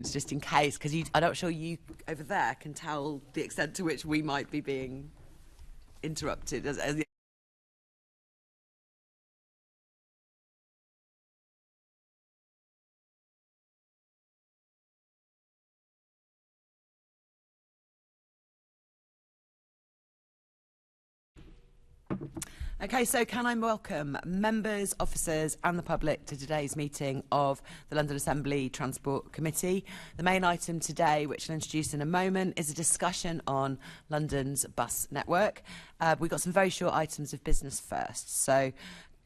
just in case, because I'm not sure you over there can tell the extent to which we might be being interrupted. Okay, so can I welcome members, officers and the public to today's meeting of the London Assembly Transport Committee. The main item today, which I'll introduce in a moment, is a discussion on London's bus network. We've got some very short items of business first. So,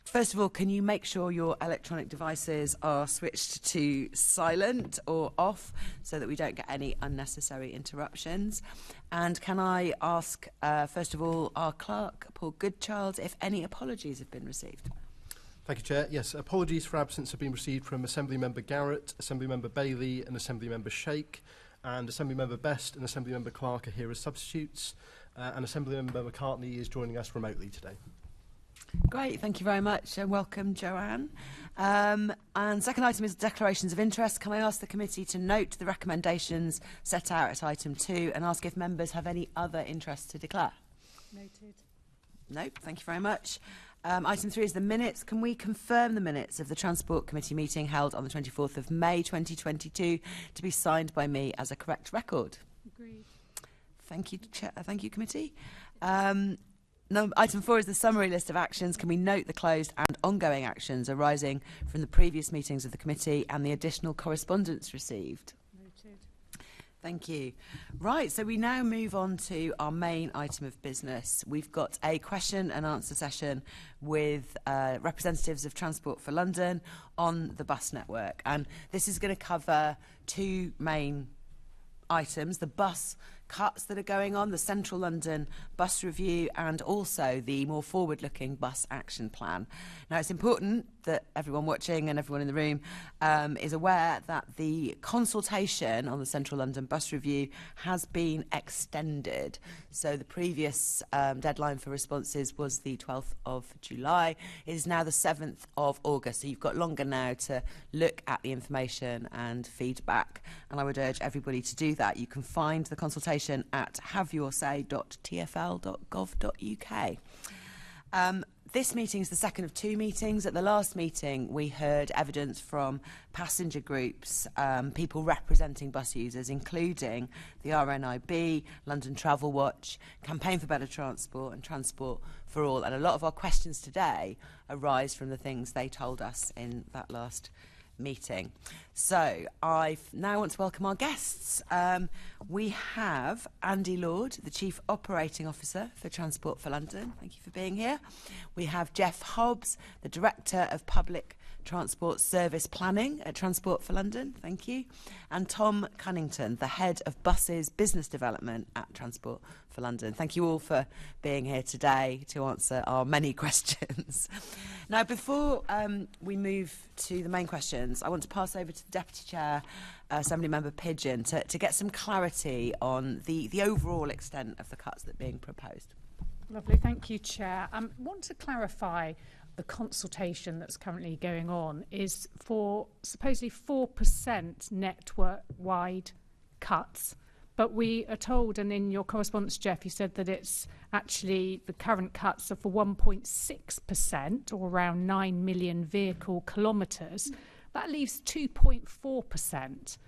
first of all, can you make sure your electronic devices are switched to silent or off so that we don't get any unnecessary interruptions? And can I ask, first of all, our clerk, Paul Goodchild, if any apologies have been received? Thank you, Chair. Yes, apologies for absence have been received from Assembly Member Garrett, Assembly Member Bailey and Assembly Member Sheikh, and Assembly Member Best and Assembly Member Clark are here as substitutes, and Assembly Member McCartney is joining us remotely today. Great, thank you very much and welcome, Joanne. And second item is declarations of interest. Can I ask the committee to note the recommendations set out at item 2 and ask if members have any other interests to declare? Noted. No, thank you very much. Item 3 is the minutes. Can we confirm the minutes of the Transport Committee meeting held on the 24th of May 2022 to be signed by me as a correct record? Agreed. Thank you, thank you, committee. Item 4 is the summary list of actions. Can we note the closed and ongoing actions arising from the previous meetings of the committee and the additional correspondence received? Noted. Thank you. Right, so we now move on to our main item of business. We've got a question and answer session with representatives of Transport for London on the bus network. And this is going to cover two main items: the bus cuts that are going on, the Central London bus review, and also the more forward-looking bus action plan. Now, it's important that everyone watching and everyone in the room is aware that the consultation on the Central London bus review has been extended. So the previous deadline for responses was the 12th of July. It is now the 7th of August. So you've got longer now to look at the information and feedback. And I would urge everybody to do that. You can find the consultation at haveyoursay.tfl.gov.uk. This meeting is the second of two meetings. At the last meeting, we heard evidence from passenger groups, people representing bus users, including the RNIB, London Travel Watch, Campaign for Better Transport and Transport for All. And a lot of our questions today arise from the things they told us in that last meeting. So I now want to welcome our guests. We have Andy Lord, the Chief Operating Officer for Transport for London. Thank you for being here. We have Geoff Hobbs, the Director of Public Transport Service Planning at Transport for London. Thank you. And Tom Cunnington, the Head of Buses Business Development at Transport for London. Thank you all for being here today to answer our many questions. Now, before we move to the main questions, I want to pass over to the Deputy Chair, Assembly Member Pigeon, to get some clarity on the overall extent of the cuts that are being proposed. Lovely, thank you, Chair. I want to clarify the consultation that's currently going on is for supposedly 4% network-wide cuts. But we are told, and in your correspondence, Geoff, you said that it's actually the current cuts are for 1.6%, or around 9 million vehicle kilometres. That leaves 2.4%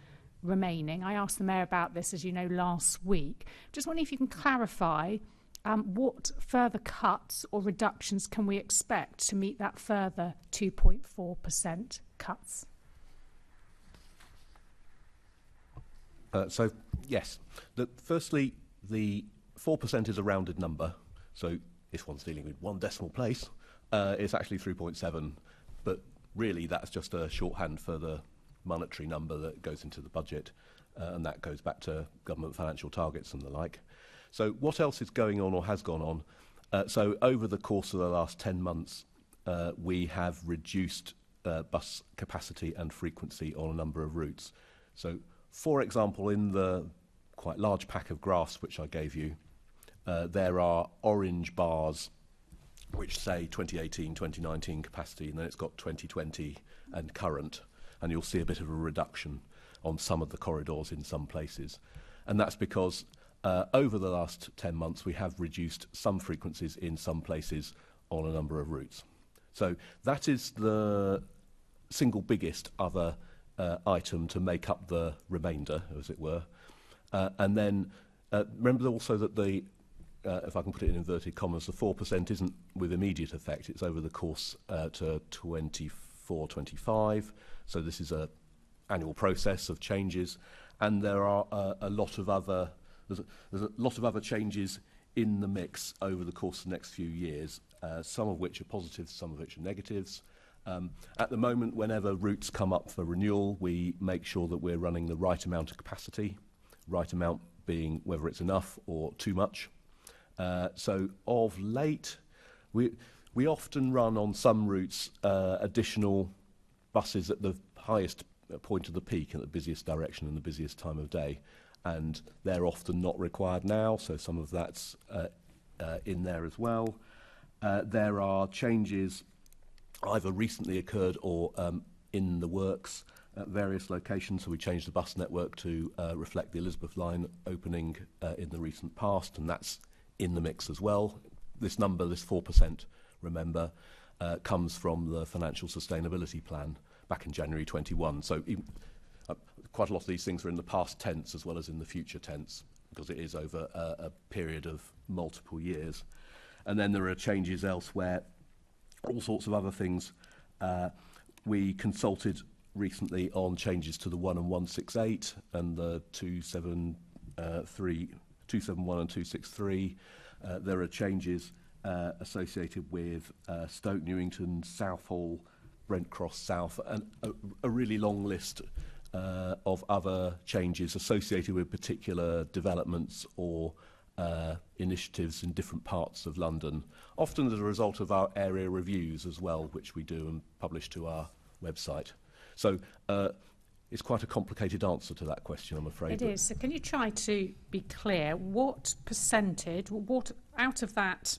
remaining. I asked the Mayor about this, as you know, last week. Just wondering if you can clarify what further cuts or reductions can we expect to meet that further 2.4% cuts? So, yes. Firstly, the 4% is a rounded number. So if one's dealing with one decimal place, it's actually 3.7. But really, that's just a shorthand for the monetary number that goes into the budget. And that goes back to government financial targets and the like. So what else is going on or has gone on? So over the course of the last 10 months, we have reduced bus capacity and frequency on a number of routes. So, for example, in the quite large pack of graphs which I gave you, there are orange bars which say 2018, 2019 capacity, and then it's got 2020 and current, and you'll see a bit of a reduction. on some of the corridors in some places. And that's because over the last 10 months we have reduced some frequencies in some places on a number of routes. So that is the single biggest other item to make up the remainder, as it were. And then remember also that the, if I can put it in inverted commas, the 4% isn't with immediate effect. It's over the course to 24-25. So this is a annual process of changes, and there are a lot of other there's a lot of other changes in the mix over the course of the next few years. Some of which are positives, some of which are negatives. At the moment, whenever routes come up for renewal, we make sure that we're running the right amount of capacity, right amount being whether it's enough or too much. So of late, we often run on some routes additional buses at the highest point of the peak and the busiest direction and the busiest time of day, and they're often not required now, so some of that's in there as well. There are changes either recently occurred or in the works at various locations. So we changed the bus network to reflect the Elizabeth line opening in the recent past, and that's in the mix as well. This number, this 4%, remember, comes from the Financial Sustainability Plan back in January 21. So quite a lot of these things are in the past tense as well as in the future tense, because it is over a period of multiple years. And then there are changes elsewhere, all sorts of other things. We consulted recently on changes to the 1 and 168 and the 271 and 263. There are changes associated with Stoke Newington, Southall, Brent Cross South, and a really long list of other changes associated with particular developments or initiatives in different parts of London, often as a result of our area reviews as well, which we do and publish to our website. So it's quite a complicated answer to that question, I'm afraid. It is. So can you try to be clear, what percentage, what out of that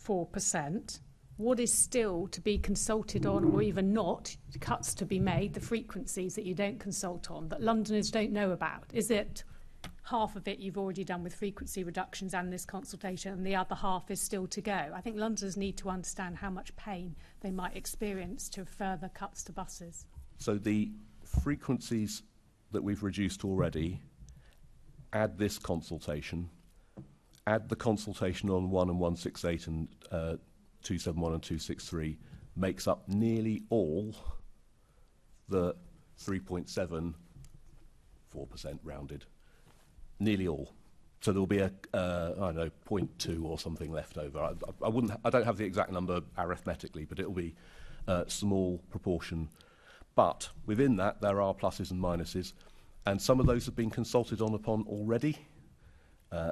4%, what is still to be consulted on, or even not, cuts to be made, the frequencies that you don't consult on, that Londoners don't know about? Is it half of it you've already done with frequency reductions and this consultation, and the other half is still to go? I think Londoners need to understand how much pain they might experience to further cuts to buses. So the frequencies that we've reduced already, add this consultation, add the consultation on 1 and 168 and 271 and 263, makes up nearly all the 3.7, 4% rounded. Nearly all. So there'll be a, I don't know, 0.2 or something left over. I don't have the exact number arithmetically, but it'll be a small proportion. But within that, there are pluses and minuses, and some of those have been consulted upon already.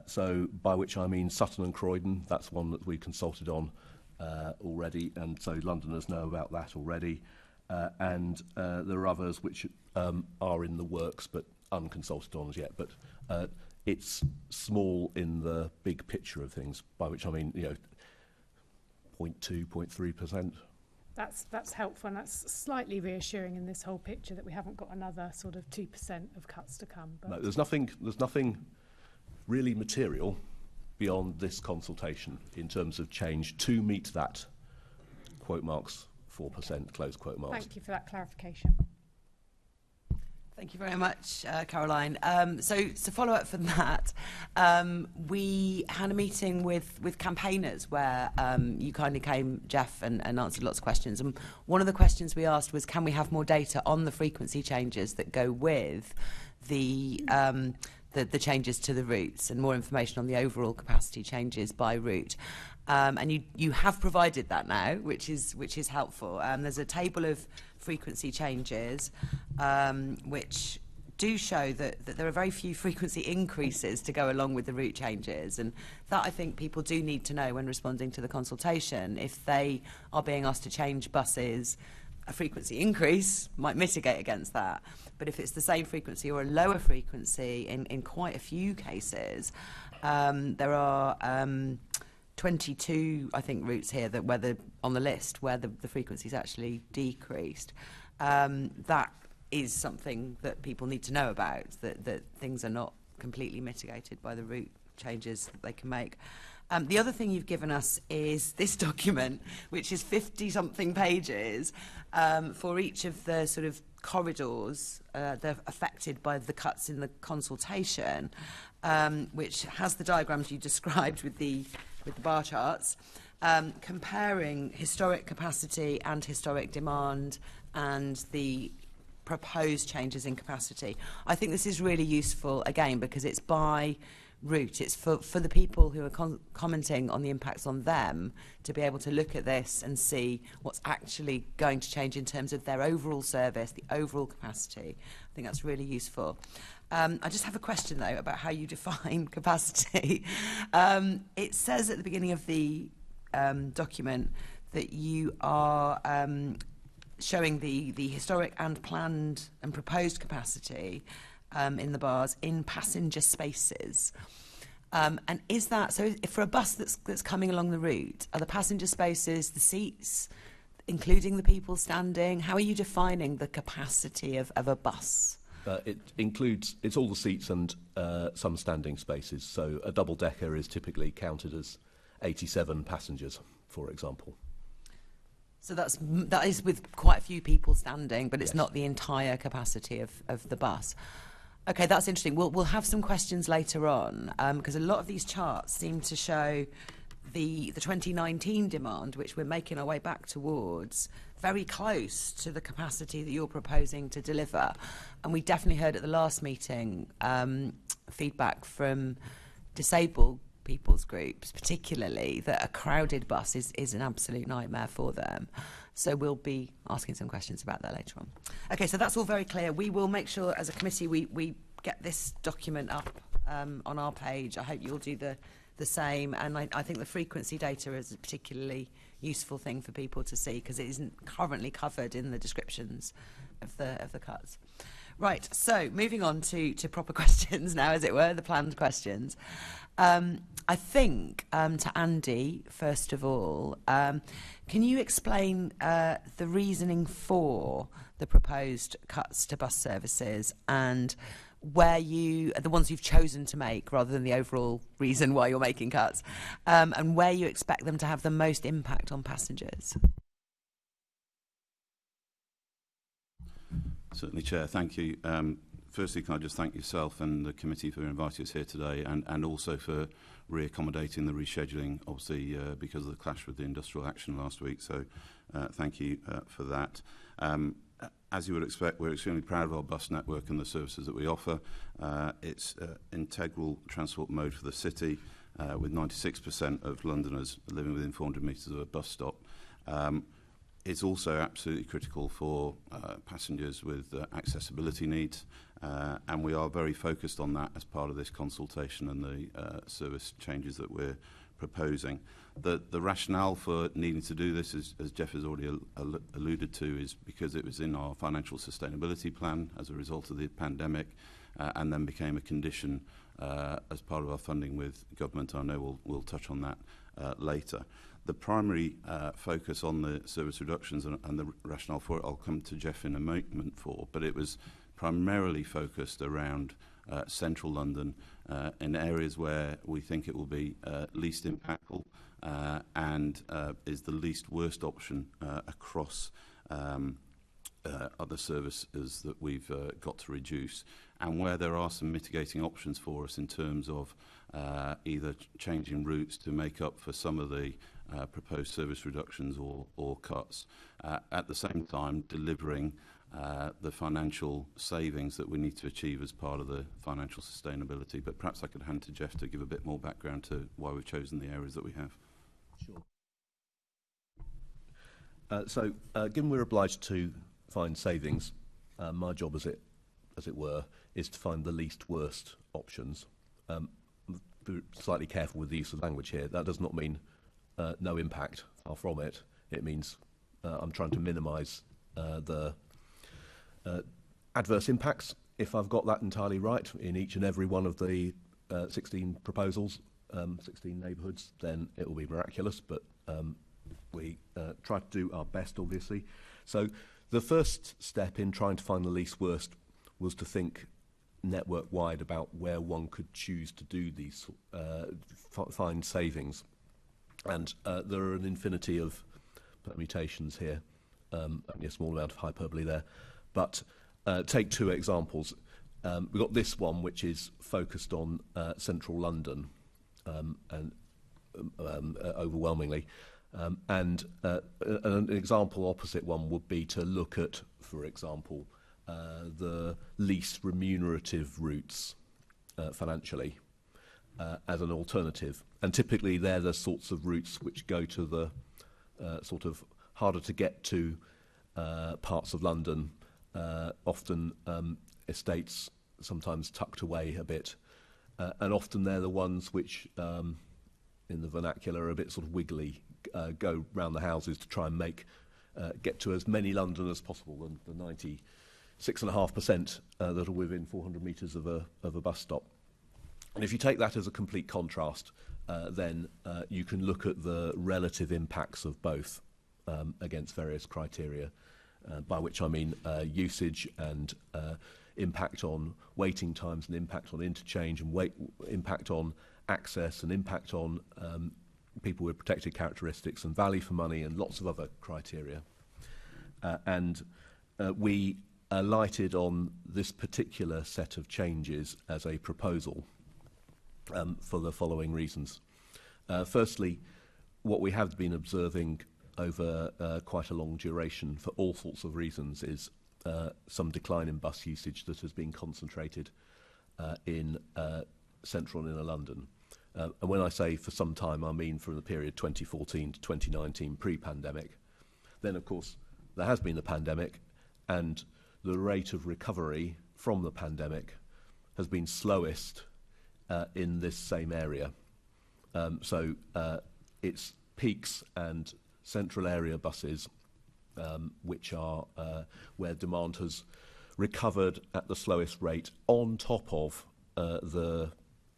So by which I mean Sutton and Croydon, that's one that we consulted on already, and so Londoners know about that already. And there are others which are in the works but unconsulted on as yet. But it's small in the big picture of things, by which I mean, 0.2, 0.3%. That's helpful, and that's slightly reassuring in this whole picture that we haven't got another sort of 2% of cuts to come. But no, there's nothing really material beyond this consultation in terms of change to meet that quote marks 4%, close quote marks. Thank you for that clarification. Thank you very much, Caroline. So to follow up from that, we had a meeting with campaigners where you kindly came, Geoff, and answered lots of questions. And one of the questions we asked was, can we have more data on the frequency changes that go with the changes to the routes, and more information on the overall capacity changes by route. And you have provided that now, which is helpful. There's a table of frequency changes which do show that there are very few frequency increases to go along with the route changes, and that I think people do need to know when responding to the consultation. If they are being asked to change buses, a frequency increase might mitigate against that. But if it's the same frequency or a lower frequency in quite a few cases, there are 22, I think, routes here on the list where the frequency's actually decreased. That is something that people need to know about, that things are not completely mitigated by the route changes that they can make. The other thing you've given us is this document, which is 50-something pages for each of the sort of corridors that are affected by the cuts in the consultation, which has the diagrams you described with the bar charts, comparing historic capacity and historic demand and the proposed changes in capacity. I think this is really useful, again, because it's by route. It's for the people who are commenting on the impacts on them to be able to look at this and see what's actually going to change in terms of their overall service, the overall capacity. I think that's really useful. I just have a question, though, about how you define capacity. It says at the beginning of the document that you are showing the historic and planned and proposed capacity in the bars in passenger spaces. And is that, so for a bus that's coming along the route, are the passenger spaces the seats, including the people standing? How are you defining the capacity of a bus? It includes, it's all the seats and some standing spaces. So a double-decker is typically counted as 87 passengers, for example. So that is with quite a few people standing, but it's Yes. not the entire capacity of the bus. Okay, that's interesting. We'll have some questions later on, because a lot of these charts seem to show the 2019 demand, which we're making our way back towards, very close to the capacity that you're proposing to deliver. And we definitely heard at the last meeting feedback from disabled people's groups, particularly, that a crowded bus is an absolute nightmare for them. So we'll be asking some questions about that later on. Okay, so that's all very clear. We will make sure as a committee we get this document up on our page. I hope you'll do the same. And I think the frequency data is a particularly useful thing for people to see because it isn't currently covered in the descriptions of the cuts. Right, so moving on to proper questions now, as it were, the planned questions. I think, to Andy, first of all, can you explain the reasoning for the proposed cuts to bus services and where the ones you've chosen to make rather than the overall reason why you're making cuts, and where you expect them to have the most impact on passengers? Certainly, Chair. Thank you. Firstly, can I just thank yourself and the committee for inviting us here today and also for reaccommodating the rescheduling, obviously, because of the clash with the industrial action last week. So thank you for that. As you would expect, we're extremely proud of our bus network and the services that we offer. It's an integral transport mode for the city, with 96% of Londoners living within 400 metres of a bus stop. It's also absolutely critical for passengers with accessibility needs, and we are very focused on that as part of this consultation and the service changes that we're proposing. The rationale for needing to do this, as Geoff has already alluded to, is because it was in our financial sustainability plan as a result of the pandemic, and then became a condition as part of our funding with government. I know we'll touch on that later. The primary focus on the service reductions and the rationale for it, I'll come to Geoff in a moment for, but it was primarily focused around central London in areas where we think it will be least impactful and is the least worst option across other services that we've got to reduce, and where there are some mitigating options for us in terms of either changing routes to make up for some of the proposed service reductions or cuts, at the same time delivering the financial savings that we need to achieve as part of the financial sustainability. But perhaps I could hand to Geoff to give a bit more background to why we've chosen the areas that we have. Sure. Given we're obliged to find savings, my job, as it were, is to find the least worst options. Be slightly careful with the use of language here. That does not mean no impact. Far from it. It means I'm trying to minimise the adverse impacts. If I've got that entirely right in each and every one of the 16 proposals, 16 neighbourhoods, then it will be miraculous. But we try to do our best, obviously. So The first step in trying to find the least worst was to think network-wide about where one could choose to do these, find savings. And there are an infinity of permutations here, only a small amount of hyperbole there. But take two examples. We've got this one, which is focused on central London, and overwhelmingly. And an example opposite one would be to look at, for example, the least remunerative routes financially as an alternative. And typically they're the sorts of routes which go to the sort of harder to get to parts of London, often estates sometimes tucked away a bit. And often they're the ones which, in the vernacular, are a bit sort of wiggly, go round the houses to try and get to as many London as possible, and the 96.5% that are within 400 metres of a bus stop. And if you take that as a complete contrast, then you can look at the relative impacts of both against various criteria, by which I mean usage and impact on waiting times, and impact on interchange, and impact on access, and impact on people with protected characteristics, and value for money, and lots of other criteria. And we alighted on this particular set of changes as a proposal for the following reasons. Firstly, what we have been observing over quite a long duration for all sorts of reasons is some decline in bus usage that has been concentrated in central and inner London. And when I say for some time, I mean from the period 2014 to 2019, pre-pandemic. Then, of course, there has been a pandemic, and the rate of recovery from the pandemic has been slowest in this same area. So it's peaks and central area buses, which are where demand has recovered at the slowest rate, on top of the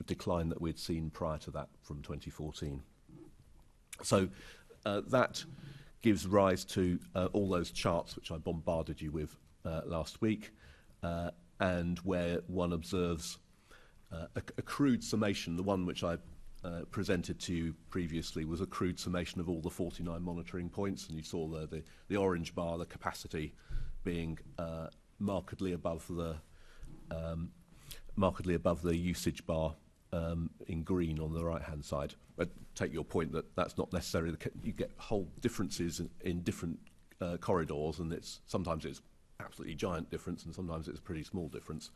decline that we'd seen prior to that from 2014. So that gives rise to all those charts which I bombarded you with last week, and where one observes a crude summation. The one which I presented to you previously was a crude summation of all the 49 monitoring points, and you saw the orange bar, the capacity, being markedly above the usage bar in green on the right-hand side. I take your point that that's not necessarily the case. You get whole differences in different corridors, and sometimes it's absolutely giant difference, and sometimes it's a pretty small difference.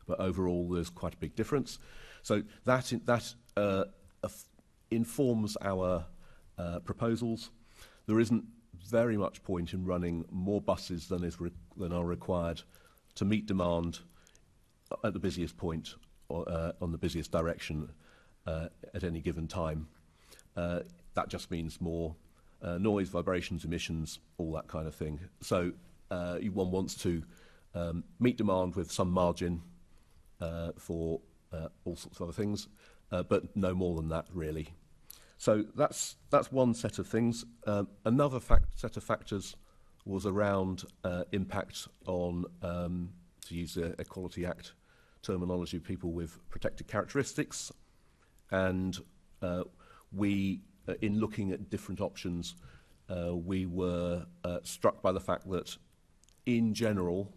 But overall, there's quite a big difference. So that informs our proposals. There isn't very much point in running more buses than are required to meet demand at the busiest point, or on the busiest direction at any given time. That just means more noise, vibrations, emissions, all that kind of thing. So one wants to meet demand with some margin for all sorts of other things, but no more than that, really. So that's one set of things. Another set of factors was around impact on, to use the Equality Act terminology, people with protected characteristics. And we, in looking at different options, we were struck by the fact that, in general,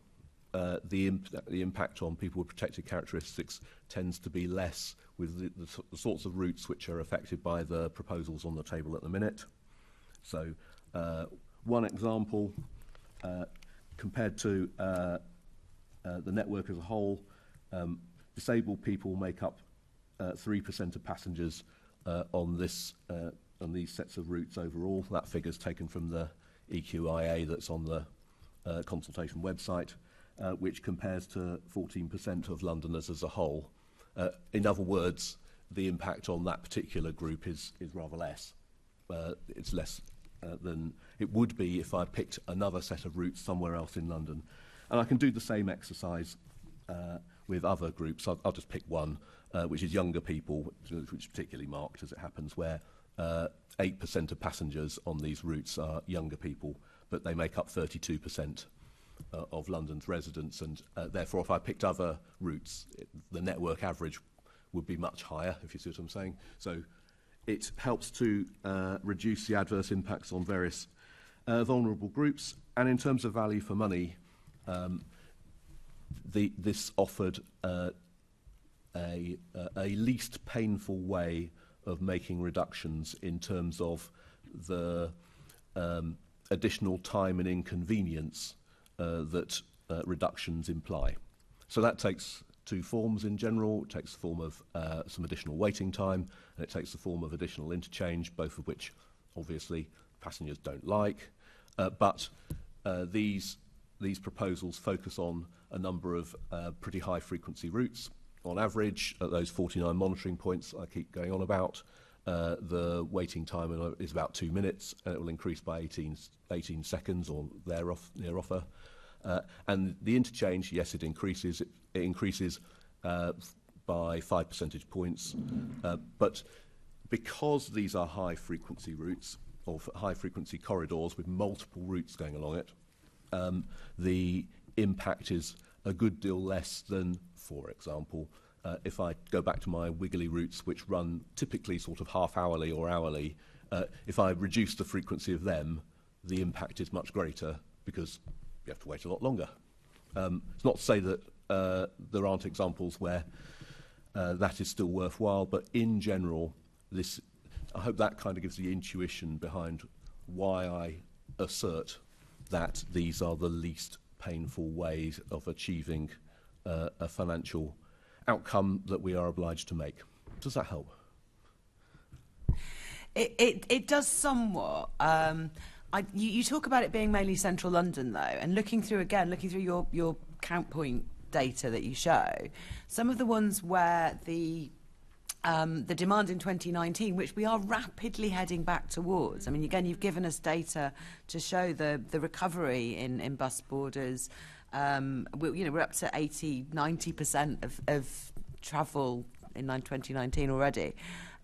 the impact on people with protected characteristics tends to be less with the sorts of routes which are affected by the proposals on the table at the minute. So one example, compared to the network as a whole, disabled people make up 3% of passengers on these sets of routes overall. That figure's taken from the EQIA that's on the Consultation website, which compares to 14% of Londoners as a whole. In other words, the impact on that particular group is rather less. It's less than it would be if I picked another set of routes somewhere else in London. And I can do the same exercise with other groups. I'll just pick one, which is younger people, which is particularly marked as it happens, where 8% of passengers on these routes are younger people, but they make up 32% of London's residents, and therefore if I picked other routes, the network average would be much higher, if you see what I'm saying. So it helps to reduce the adverse impacts on various vulnerable groups, and in terms of value for money, this offered a least painful way of making reductions in terms of the additional time and inconvenience that reductions imply. So that takes two forms in general. It takes the form of some additional waiting time, and it takes the form of additional interchange, both of which obviously passengers don't like. But these proposals focus on a number of pretty high frequency routes. On average, at those 49 monitoring points I keep going on about, the waiting time is about 2 minutes, and it will increase by 18 seconds or near offer. And the interchange, yes, it increases. It increases by 5 percentage points. But because these are high frequency routes, or high frequency corridors with multiple routes going along it, the impact is a good deal less than, for example, if I go back to my wiggly routes, which run typically sort of half-hourly or hourly, if I reduce the frequency of them, the impact is much greater because you have to wait a lot longer. It's not to say that there aren't examples where that is still worthwhile, but in general, I hope that kind of gives the intuition behind why I assert that these are the least painful ways of achieving a financial outcome that we are obliged to make. Does that help? It does somewhat. You talk about it being mainly central London, though, and looking through your count point data that you show, some of the ones where the demand in 2019, which we are rapidly heading back towards. I mean, again, you've given us data to show the recovery in bus boarders. We're up to 80-90% of travel in 2019 already.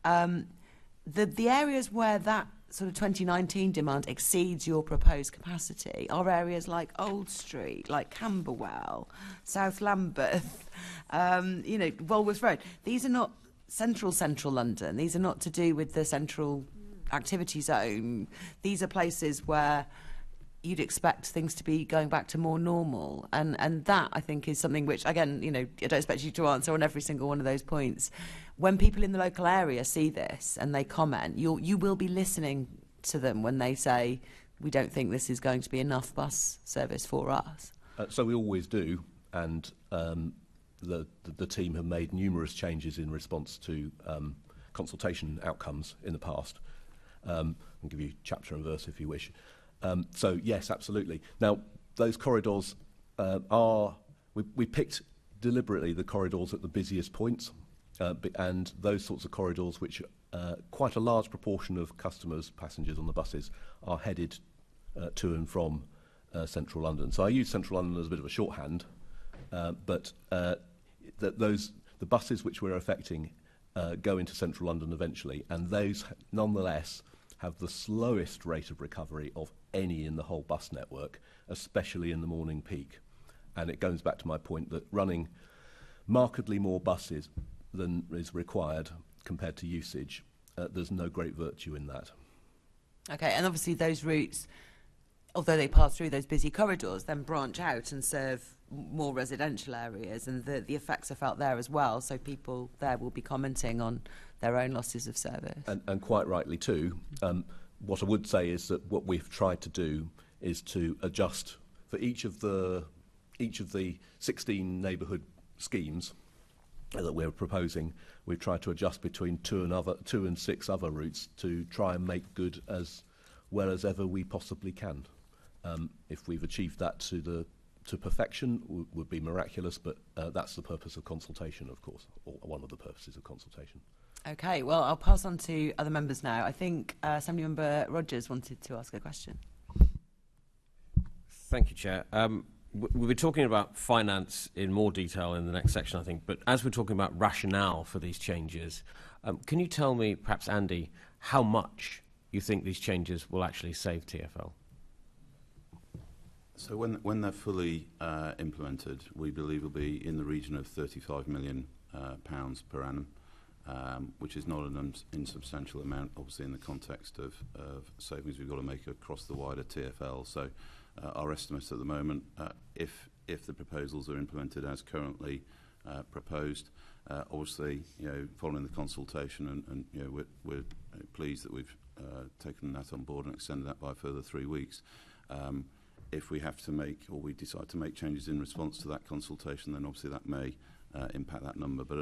The areas where that sort of 2019 demand exceeds your proposed capacity are areas like Old Street, like Camberwell, South Lambeth, Walworth Road. These are not central London. These are not to do with the central activity zone. These are places where you'd expect things to be going back to more normal. And that, I think, is something which, again, I don't expect you to answer on every single one of those points. When people in the local area see this and they comment, you will be listening to them when they say, we don't think this is going to be enough bus service for us. So we always do, and the team have made numerous changes in response to consultation outcomes in the past. I'll give you chapter and verse if you wish. So yes, absolutely. Now, those corridors we picked deliberately the corridors at the busiest points, and those sorts of corridors which quite a large proportion of passengers on the buses are headed to and from central London. So I use central London as a bit of a shorthand, but the buses which we're affecting go into central London eventually, and those nonetheless have the slowest rate of recovery of any in the whole bus network, especially in the morning peak. And it goes back to my point that running markedly more buses than is required compared to usage, there's no great virtue in that. Okay, and obviously those routes, although they pass through those busy corridors, then branch out and serve more residential areas, and the effects are felt there as well, so people there will be commenting on their own losses of service. And quite rightly too. What I would say is that what we've tried to do is to adjust for each of the 16 neighbourhood schemes that we're proposing. We've tried to adjust between two and six other routes to try and make good as well as ever we possibly can. If we've achieved that to perfection, would be miraculous, but that's the purpose of consultation, of course, or one of the purposes of consultation. Okay, well, I'll pass on to other members now. I think Assemblymember Rogers wanted to ask a question. Thank you, Chair. We'll be talking about finance in more detail in the next section, I think, but as we're talking about rationale for these changes, can you tell me, perhaps Andy, how much you think these changes will actually save TfL? So when they're fully implemented, we believe will be in the region of £35 million per annum, which is not an insubstantial amount, obviously in the context of savings we've got to make across the wider TfL. So our estimates at the moment, if the proposals are implemented as currently proposed, obviously, following the consultation, and we're pleased that we've taken that on board and extended that by a further 3 weeks. If we have to make, or we decide to make changes in response to that consultation, then obviously that may impact that number. But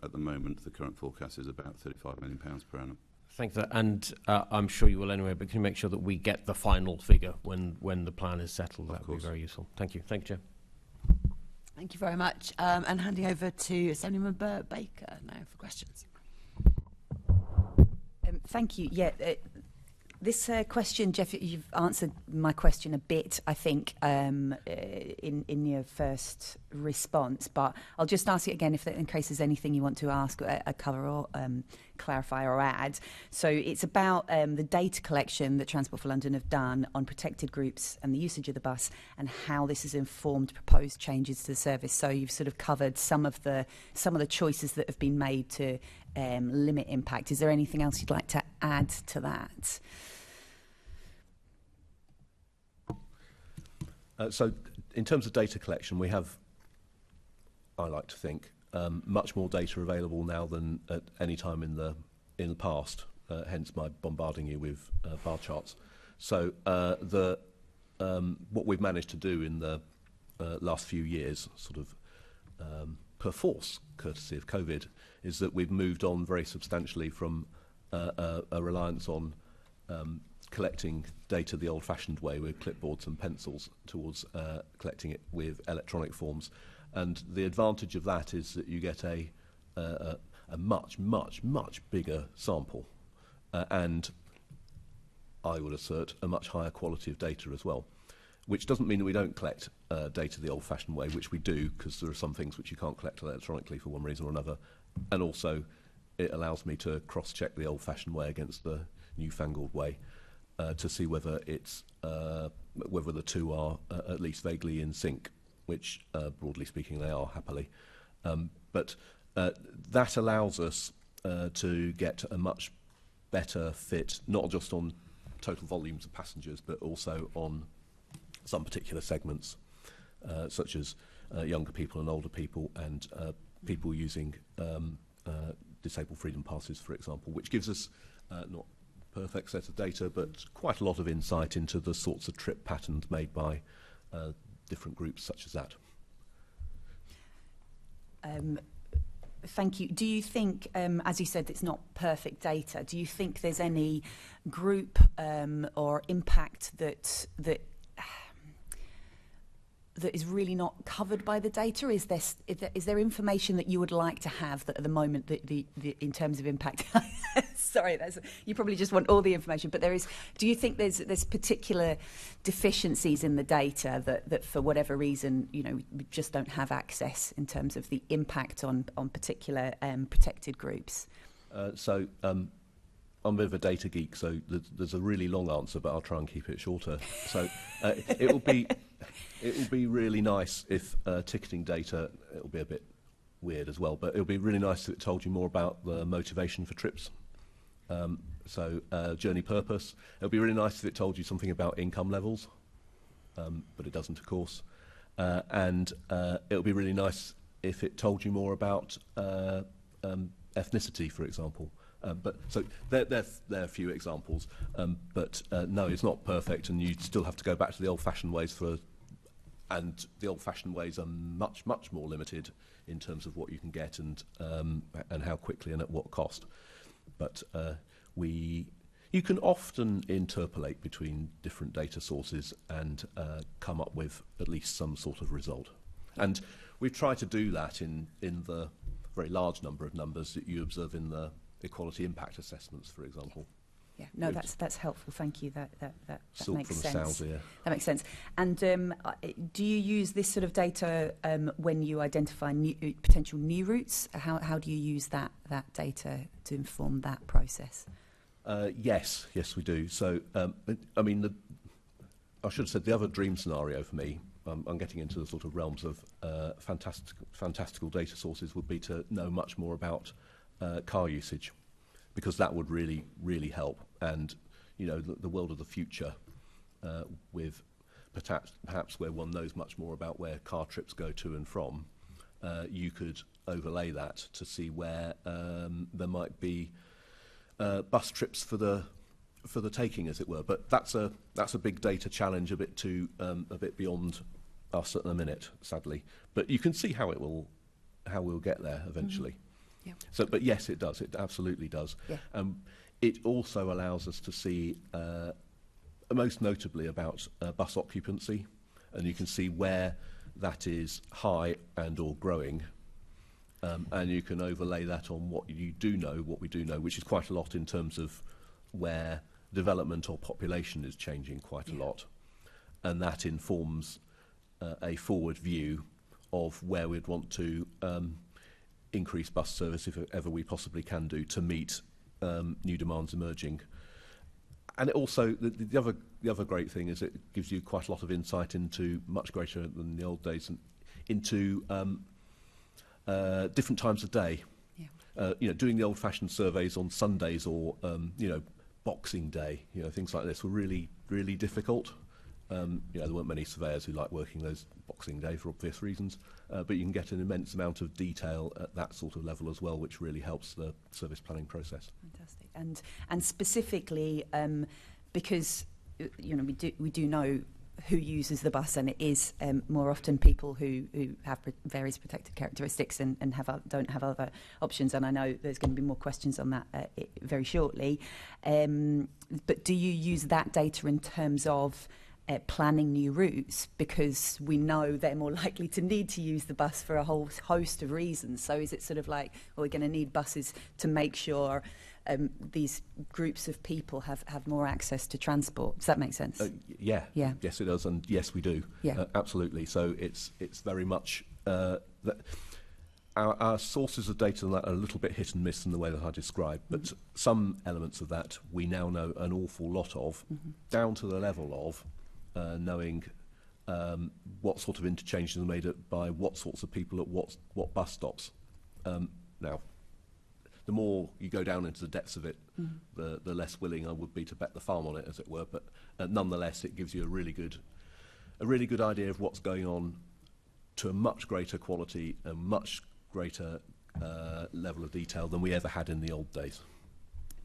at the moment, the current forecast is about £35 million per annum. Thank you. And I'm sure you will anyway, but can you make sure that we get the final figure when the plan is settled? That would be very useful. Thank you. Thank you, Geoff. Thank you very much. And handing over to Assemblymember Baker now for questions. Thank you. Yeah, this question, Geoff, you've answered my question a bit, I think, in your first response. But I'll just ask it again in case there's anything you want to ask, cover or clarify or add. So it's about the data collection that Transport for London have done on protected groups and the usage of the bus, and how this has informed proposed changes to the service. So you've sort of covered some of the choices that have been made to limit impact. Is there anything else you'd like to add to that? So in terms of data collection, we have, I like to think, much more data available now than at any time in the past, hence my bombarding you with bar charts. So what we've managed to do in the last few years, sort of perforce, courtesy of COVID, is that we've moved on very substantially from a reliance on collecting data the old-fashioned way with clipboards and pencils towards collecting it with electronic forms. And the advantage of that is that you get a much, much, much bigger sample and, I would assert, a much higher quality of data as well, which doesn't mean that we don't collect data the old-fashioned way, which we do, because there are some things which you can't collect electronically for one reason or another. And also, it allows me to cross-check the old-fashioned way against the newfangled way to see whether it's whether the two are at least vaguely in sync, which, broadly speaking, they are, happily. But that allows us to get a much better fit, not just on total volumes of passengers, but also on some particular segments, such as younger people and older people, and people using disabled freedom passes, for example, which gives us not perfect set of data, but quite a lot of insight into the sorts of trip patterns made by different groups such as that. Thank you. Do you think, as you said, it's not perfect data, do you think there's any group or impact that is really not covered by the data? Is there information that you would like to have that at the moment, the in terms of impact? Sorry, you probably just want all the information, but do you think there's particular deficiencies in the data that for whatever reason, we just don't have access in terms of the impact on particular protected groups? I'm a bit of a data geek, so there's a really long answer, but I'll try and keep it shorter. So it will be really nice if ticketing data, it'll be a bit weird as well, but it'll be really nice if it told you more about the motivation for trips. Journey purpose. It'll be really nice if it told you something about income levels, but it doesn't, of course. And it'll be really nice if it told you more about ethnicity, for example. So there are a few examples, but no, it's not perfect, and you still have to go back to the old-fashioned ways and the old-fashioned ways are much, much more limited in terms of what you can get and how quickly and at what cost. But you can often interpolate between different data sources and come up with at least some sort of result. And we've tried to do that in the very large number of numbers that you observe in the equality impact assessments, for example. Yeah, no, that's helpful. Thank you. That makes sense. Sows, yeah. That makes sense. And do you use this sort of data when you identify potential new routes? How do you use that data to inform that process? Yes, we do. So, I should have said the other dream scenario for me, I'm getting into the sort of realms of fantastical data sources, would be to know much more about car usage, because that would really, really help. And, you know, the world of the future, with perhaps where one knows much more about where car trips go to and from, you could overlay that to see where there might be bus trips for the taking, as it were. But that's a big data challenge, a bit beyond us at the minute, sadly. But you can see how we'll get there eventually. Yeah. So, but yes, it does. It absolutely does. Yeah. It also allows us to see, most notably, about bus occupancy, and you can see where that is high and or growing, and you can overlay that on what we do know, which is quite a lot in terms of where development or population is changing quite a lot, and that informs a forward view of where we'd want to increase bus service, if ever we possibly can do, to meet new demands emerging. And it also, the other great thing is it gives you quite a lot of insight into, much greater than the old days, into different times of day. Yeah. You know, doing the old-fashioned surveys on Sundays or you know, Boxing Day, you know, things like this were really, really difficult. You know, there weren't many surveyors who liked working those Boxing Day for obvious reasons, but you can get an immense amount of detail at that sort of level as well, which really helps the service planning process. Fantastic. And specifically, because you know, we do know who uses the bus, and it is more often people who have various protected characteristics and don't have other options. And I know there's going to be more questions on that very shortly. But do you use that data in terms of planning new routes, because we know they're more likely to need to use the bus for a whole host of reasons? So is it sort of like, well, we're going to need buses to make sure these groups of people have more access to transport? Does that make sense? Yeah. Yes, it does, and yes, we do. Yeah. Absolutely. So it's very much that our sources of data on that are a little bit hit and miss in the way that I described, but some elements of that we now know an awful lot of, down to the level of knowing what sort of interchanges are made by what sorts of people at what bus stops. Now, the more you go down into the depths of it, the less willing I would be to bet the farm on it, as it were. But nonetheless, it gives you a really good idea of what's going on to a much greater quality and much greater level of detail than we ever had in the old days.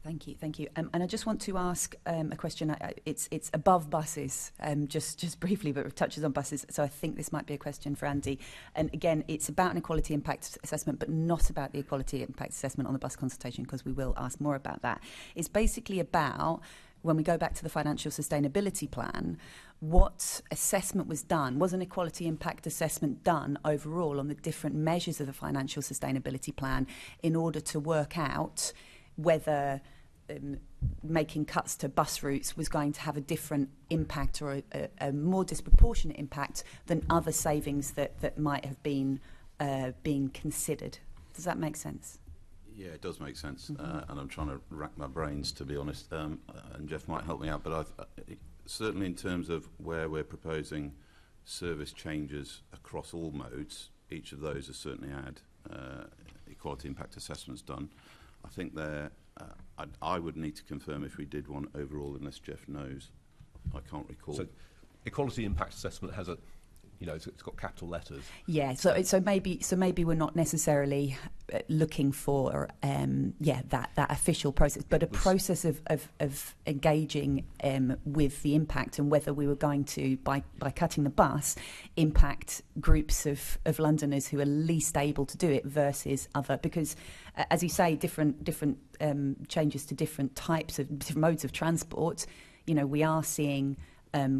Thank you. And I just want to ask a question. It's above buses, just briefly, but it touches on buses. So I think this might be a question for Andy. And again, it's about an equality impact assessment, but not about the equality impact assessment on the bus consultation, because we will ask more about that. It's basically about, when we go back to the financial sustainability plan, what assessment was done? Was an equality impact assessment done overall on the different measures of the financial sustainability plan in order to work out whether making cuts to bus routes was going to have a different impact or a more disproportionate impact than other savings that might have been being considered? Does that make sense? Yeah, it does make sense, and I'm trying to rack my brains, to be honest, and Geoff might help me out, but certainly in terms of where we're proposing service changes across all modes, each of those has certainly had equality impact assessments done. I think I would need to confirm if we did one overall, unless Geoff knows. I can't recall. So, equality impact assessment has a, you know, it's got capital letters. Yeah. So maybe we're not necessarily looking for that official process, but a process of engaging with the impact and whether we were going to, by cutting the bus, impact groups of Londoners who are least able to do it versus other, because as you say, different changes to different modes of transport. You know, we are seeing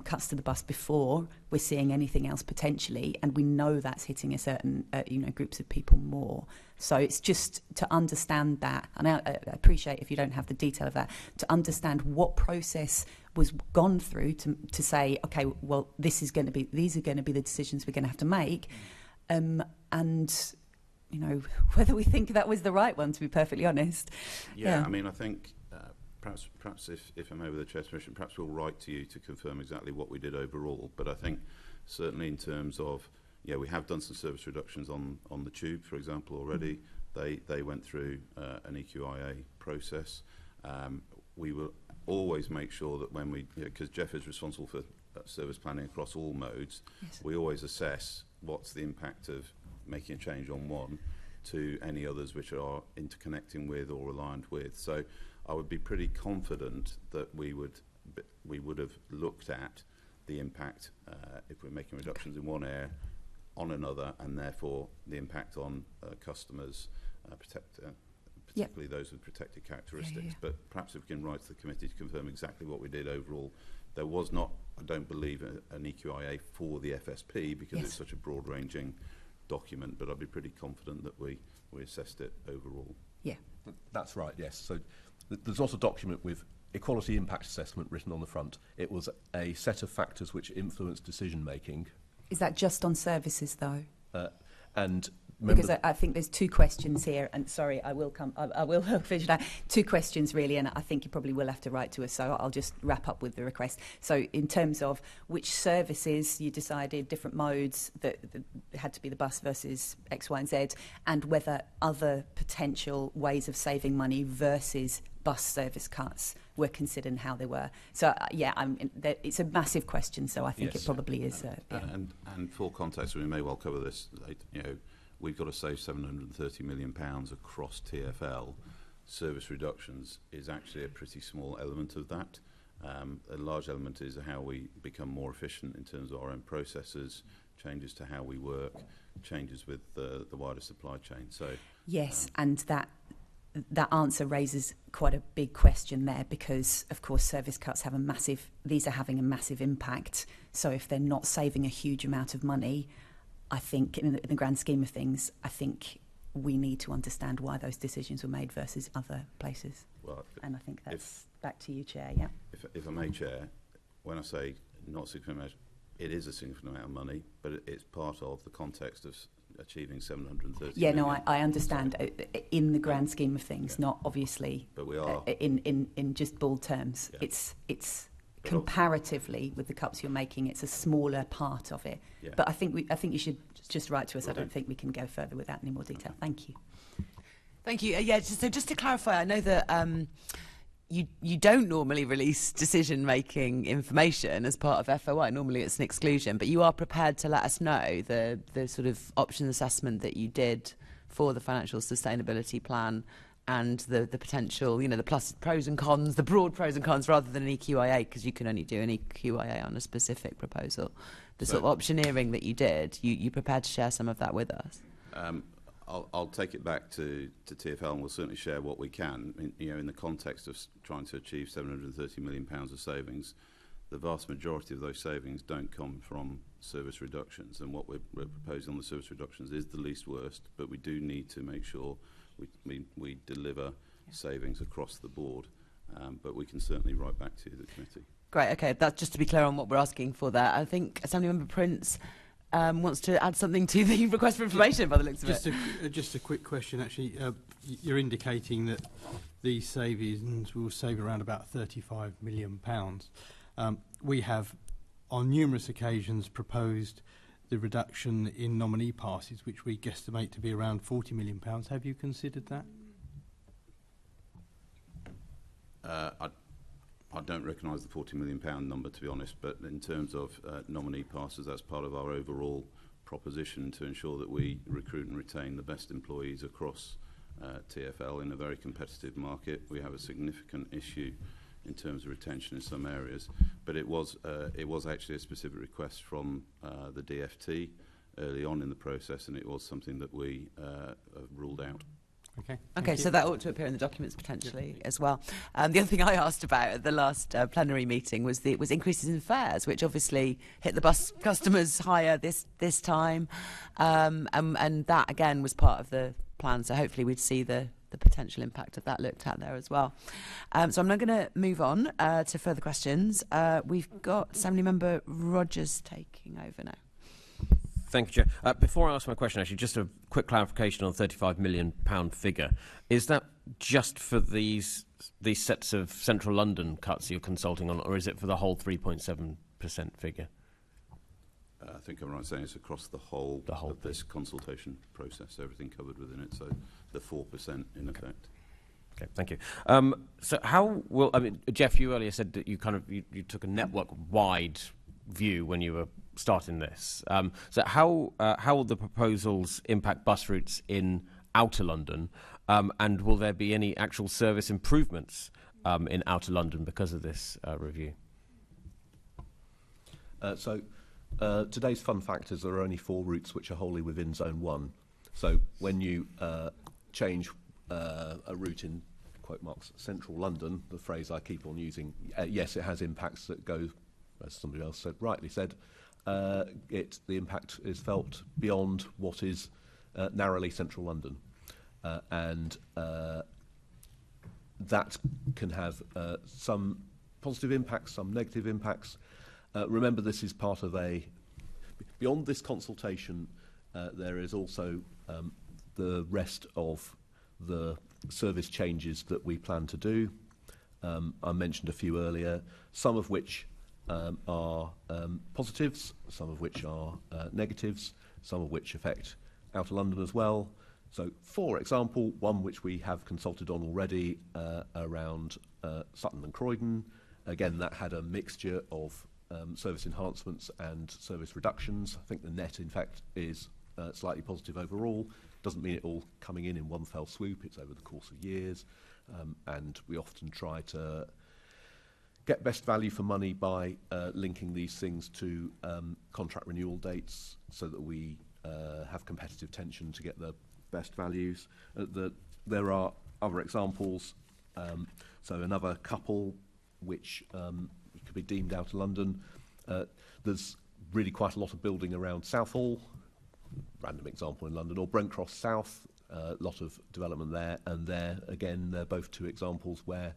cuts to the bus before we're seeing anything else potentially, and we know that's hitting a certain groups of people more. So it's just to understand that, and I appreciate if you don't have the detail of that, to understand what process was gone through to say, okay, well, these are going to be the decisions we're going to have to make, and you know, whether we think that was the right one, to be perfectly honest. Yeah. I mean, I think perhaps if I may, with the Chair's permission, perhaps we'll write to you to confirm exactly what we did overall. But I think certainly in terms of, we have done some service reductions on the tube, for example, already. They went through an EQIA process. We will always make sure that when we, because Geoff is responsible for service planning across all modes, Yes. we always assess what's the impact of making a change on one to any others which are interconnecting with or aligned with. So I would be pretty confident that we would have looked at the impact if we're making reductions in one area on another, and therefore the impact on customers, particularly those with protected characteristics. But perhaps if we can write to the committee to confirm exactly what we did overall. There was not, I don't believe, an EQIA for the FSP because it's such a broad-ranging document, but I'd be pretty confident that we assessed it overall. Yeah. That's right, yes. So there's not a document with equality impact assessment written on the front. It was a set of factors which influence decision-making. Is that just on services, though? And because I think there's two questions here, and sorry, I will finish that. Two questions really, and I think you probably will have to write to us, so I'll just wrap up with the request. So in terms of which services you decided, different modes that had to be the bus versus X, Y and Z, and whether other potential ways of saving money versus bus service cuts were considered and how they were. So it's a massive question, so I think it probably is. And for context, we may well cover this. We've got to save £730 million across TfL. Service reductions is actually a pretty small element of that. A large element is how we become more efficient in terms of our own processes, changes to how we work, changes with the wider supply chain. So yes, and that answer raises quite a big question there, because of course service cuts have these are having a massive impact. So if they're not saving a huge amount of money, I think in the grand scheme of things, I think we need to understand why those decisions were made versus other places. Well, and I think that's back to you, Chair. Yeah. If I may, Chair, when I say not significant amount, it is a significant amount of money, but it's part of the context of achieving 730 million. No, I understand in the grand scheme of things, not obviously, but we are in just bald terms. Yeah. It's comparatively with the cuts you're making, it's a smaller part of it. Yeah. But I think you should just write to us. I don't think we can go further without any more detail. Thank you. Thank you. Just to clarify, I know that you don't normally release decision-making information as part of FOI. Normally it's an exclusion, but you are prepared to let us know the sort of option assessment that you did for the financial sustainability plan and the potential, the pros and cons, the broad pros and cons, rather than an EQIA, because you can only do an EQIA on a specific proposal. The sort of optioneering that you did, you prepared to share some of that with us? I'll take it back to TfL, and we'll certainly share what we can. In the context of trying to achieve £730 million of savings, the vast majority of those savings don't come from service reductions, and what we're proposing on the service reductions is the least worst, but we do need to make sure we deliver savings across the board, but we can certainly write back to the committee. Great, okay, that's just to be clear on what we're asking for there. I think Assemblymember Prince wants to add something to the request for information by the looks of it. Just a quick question, actually. You're indicating that these savings will save around about £35 million. We have, on numerous occasions, proposed the reduction in nominee passes, which we guesstimate to be around £40 million. Have you considered that? I don't recognise the £40 million number, to be honest, but in terms of nominee passes, that's part of our overall proposition to ensure that we recruit and retain the best employees across TfL in a very competitive market. We have a significant issue in terms of retention in some areas, but it was actually a specific request from the DFT early on in the process, and it was something that we ruled out. Okay, so that ought to appear in the documents potentially as well. The other thing I asked about at the last plenary meeting was increases in fares, which obviously hit the bus customers higher this time, and that again was part of the plan. So hopefully we'd see the potential impact of that looked at there as well. So I'm now going to move on to further questions. We've got Assembly Member Rogers taking over now. Thank you, Chair. Before I ask my question, actually, just a quick clarification on the £35 million figure. Is that just for these sets of central London cuts you're consulting on, or is it for the whole 3.7% figure? I think I'm right saying it's across the whole of this consultation process, everything covered within it, so the 4% in effect. Okay, thank you. So how will, I mean, Geoff, you earlier said that you took a network-wide view when you were starting this. So how will the proposals impact bus routes in outer London, and will there be any actual service improvements in outer London because of this review? Today's fun fact is there are only 4 routes which are wholly within Zone 1. So when you change a route in, quote marks, central London, the phrase I keep on using, yes, it has impacts that go, as somebody else said, rightly said, the impact is felt beyond what is narrowly central London. And that can have some positive impacts, some negative impacts. Remember, this is part of beyond this consultation, there is also the rest of the service changes that we plan to do. I mentioned a few earlier, some of which are positives, some of which are negatives, some of which affect outer London as well. So, for example, one which we have consulted on already around Sutton and Croydon. Again, that had a mixture of service enhancements and service reductions. I think the net, in fact, is slightly positive overall. Doesn't mean it all coming in one fell swoop. It's over the course of years. And we often try to get best value for money by linking these things to contract renewal dates so that we have competitive tension to get the best values. There are other examples. So another couple which could be deemed out of London. There's really quite a lot of building around Southall, random example in London, or Brent Cross South, a lot of development there. And there, again, they're both 2 examples where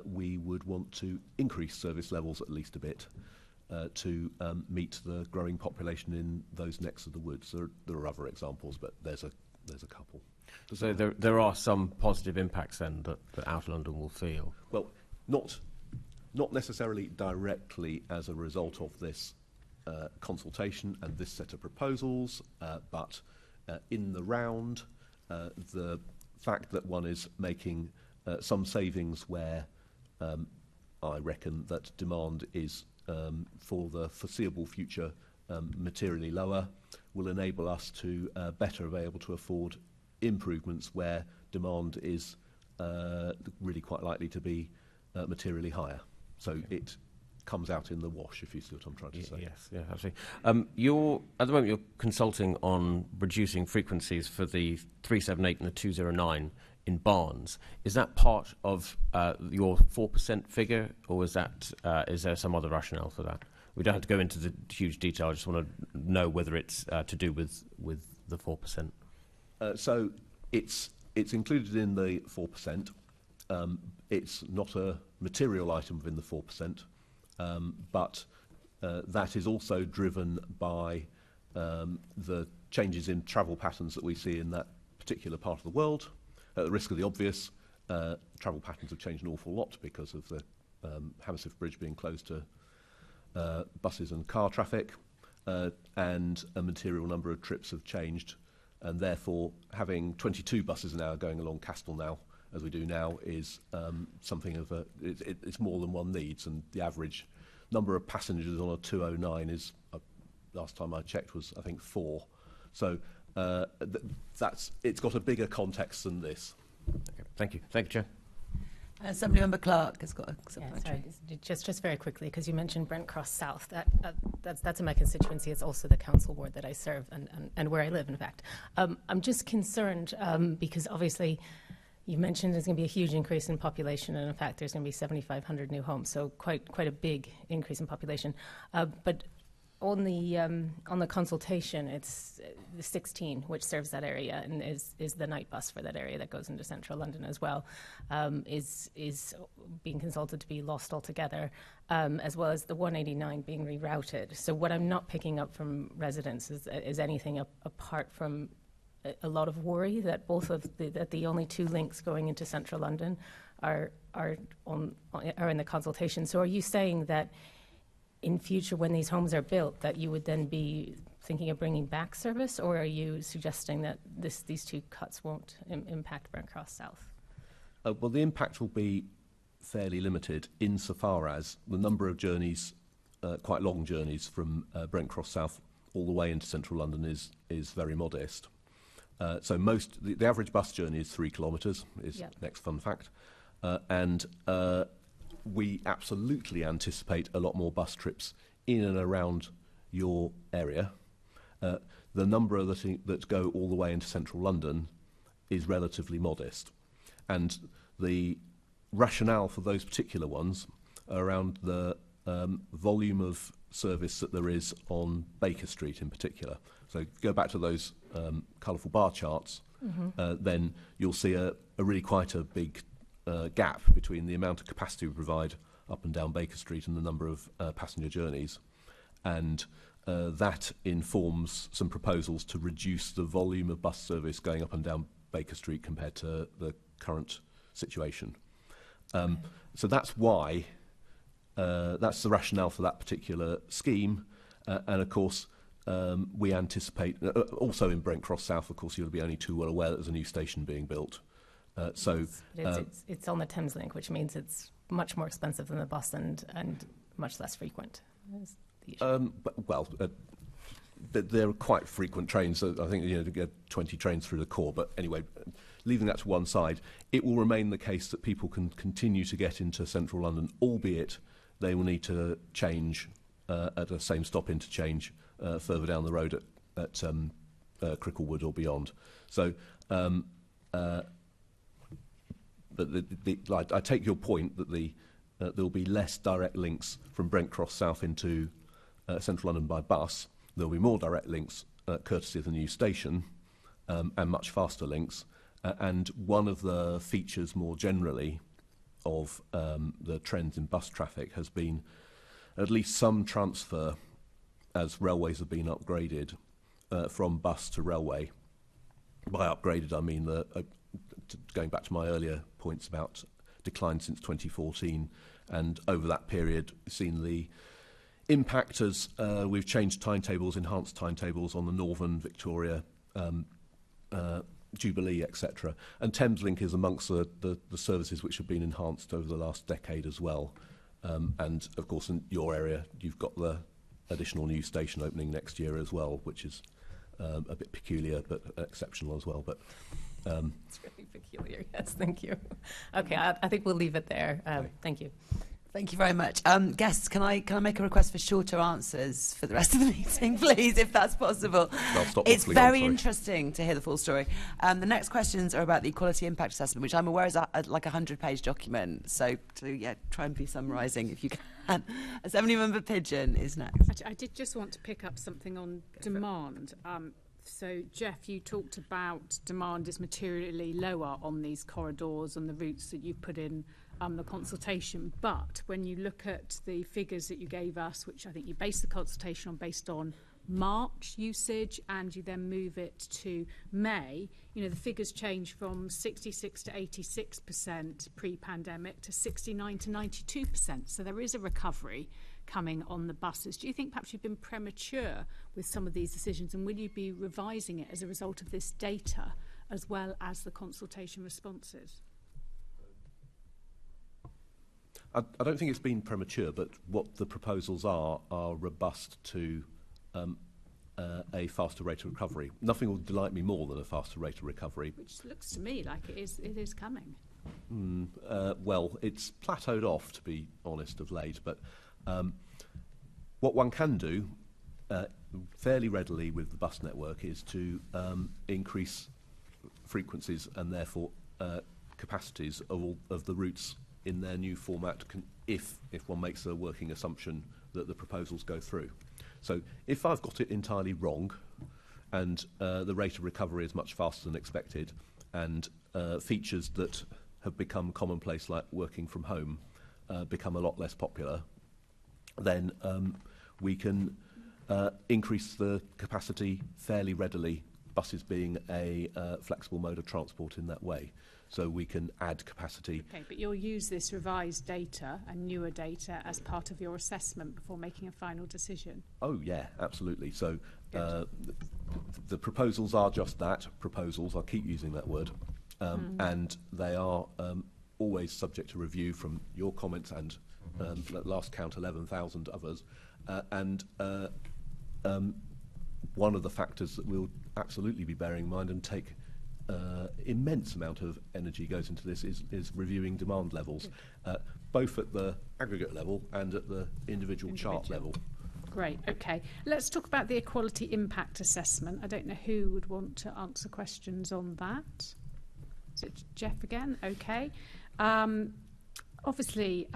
we would want to increase service levels at least a bit to meet the growing population in those necks of the woods. There are other examples, but there's a couple. So there are some positive impacts then that outer London will feel? Well, not necessarily directly as a result of this consultation and this set of proposals, but in the round, the fact that one is making some savings where I reckon that demand is for the foreseeable future materially lower will enable us to better be able to afford improvements where demand is really quite likely to be materially higher. So it comes out in the wash, if you see what I'm trying to say. Yes, yeah, absolutely. At the moment, you're consulting on reducing frequencies for the 378 and the 209 in Barnes. Is that part of your 4% figure, or is there some other rationale for that? We don't have to go into the huge detail. I just want to know whether it's to do with the 4%. So it's included in the 4%. It's not a material item within the 4%, but that is also driven by the changes in travel patterns that we see in that particular part of the world. At the risk of the obvious, travel patterns have changed an awful lot because of the Hammersmith Bridge being closed to buses and car traffic, and a material number of trips have changed, and therefore having 22 buses an hour going along Castle now, as we do now, is something of it's more than one needs, and the average number of passengers on a 209 is, last time I checked, was I think 4. So it's got a bigger context than this. Okay. Thank you, Chair. Assemblymember Clark has got a supplementary. Yeah, just very quickly, because you mentioned Brent Cross South. That's in my constituency. It's also the council ward that I serve and where I live, in fact. I'm just concerned because obviously you mentioned there's going to be a huge increase in population, and in fact there's going to be 7,500 new homes, so quite a big increase in population. But on the consultation, it's the 16, which serves that area and is the night bus for that area that goes into central London as well, is being consulted to be lost altogether, as well as the 189 being rerouted. So what I'm not picking up from residents is anything apart from a lot of worry that that the only 2 links going into central London are in the consultation. So are you saying that in future, when these homes are built, that you would then be thinking of bringing back service, or are you suggesting that these 2 cuts won't impact Brent Cross South? Well, the impact will be fairly limited insofar as the number of journeys, quite long journeys from Brent Cross South all the way into central London is very modest. So the average bus journey is 3 kilometres, is next fun fact. And we absolutely anticipate a lot more bus trips in and around your area. The number that go all the way into central London is relatively modest. And the rationale for those particular ones are around the volume of service that there is on Baker Street in particular. So go back to those colourful bar charts, then you'll see a really quite a big gap between the amount of capacity we provide up and down Baker Street and the number of passenger journeys. And that informs some proposals to reduce the volume of bus service going up and down Baker Street compared to the current situation. So that's why, that's the rationale for that particular scheme. And of course, we anticipate, also in Brent Cross South, of course, you'll be only too well aware that there's a new station being built. It's on the Thames Link, which means it's much more expensive than the bus and much less frequent. There are quite frequent trains. I think to get 20 trains through the core. But anyway, leaving that to one side, it will remain the case that people can continue to get into central London, albeit they will need to change at a same stop interchange further down the road at Cricklewood or beyond. So. But I take your point that there will be less direct links from Brent Cross South into central London by bus. There will be more direct links courtesy of the new station and much faster links. And one of the features more generally of the trends in bus traffic has been at least some transfer, as railways have been upgraded, from bus to railway. By upgraded, I mean going back to my earlier points about decline since 2014, and over that period seen the impact as we've changed timetables, enhanced timetables on the Northern, Victoria, Jubilee, etc. And Thameslink is amongst the services which have been enhanced over the last decade as well. And of course in your area you've got the additional new station opening next year as well, which is a bit peculiar but exceptional as well. But it's really peculiar, yes, thank you. Okay, I think we'll leave it there. Thank you. Thank you very much. Guests, can I make a request for shorter answers for the rest of the meeting, please, if that's possible? It's very interesting to hear the full story. The next questions are about the Equality Impact Assessment, which I'm aware is like a 100-page document. So, try and be summarising if you can. Assembly-member Pigeon is next. Actually, I did just want to pick up something on demand. So, Geoff, you talked about demand is materially lower on these corridors and the routes that you've put in the consultation. But when you look at the figures that you gave us, which I think you based the consultation on based on March usage, and you then move it to May, the figures change from 66 to 86% pre-pandemic to 69 to 92%. So there is a recovery coming on the buses. Do you think perhaps you've been premature with some of these decisions, and will you be revising it as a result of this data as well as the consultation responses? I don't think it's been premature, but what the proposals are robust to a faster rate of recovery. Nothing will delight me more than a faster rate of recovery. Which looks to me like it is coming. Well, it's plateaued off, to be honest, of late, but what one can do fairly readily with the bus network is to increase frequencies and therefore capacities of all of the routes in their new format if one makes a working assumption that the proposals go through. So if I've got it entirely wrong, and the rate of recovery is much faster than expected, and features that have become commonplace, like working from home, become a lot less popular, then we can increase the capacity fairly readily, buses being a flexible mode of transport in that way. So we can add capacity. Okay, but you'll use this revised data and newer data as part of your assessment before making a final decision? Oh, yeah, absolutely. So the proposals are just that, proposals. I'll keep using that word. And they are always subject to review from your comments and, at last count, 11,000 others. One of the factors that we'll absolutely be bearing in mind and take immense amount of energy goes into this is reviewing demand levels, both at the aggregate level and at the individual chart level. Great, okay. Let's talk about the equality impact assessment. I don't know who would want to answer questions on that. Is it Geoff again? Okay. Obviously,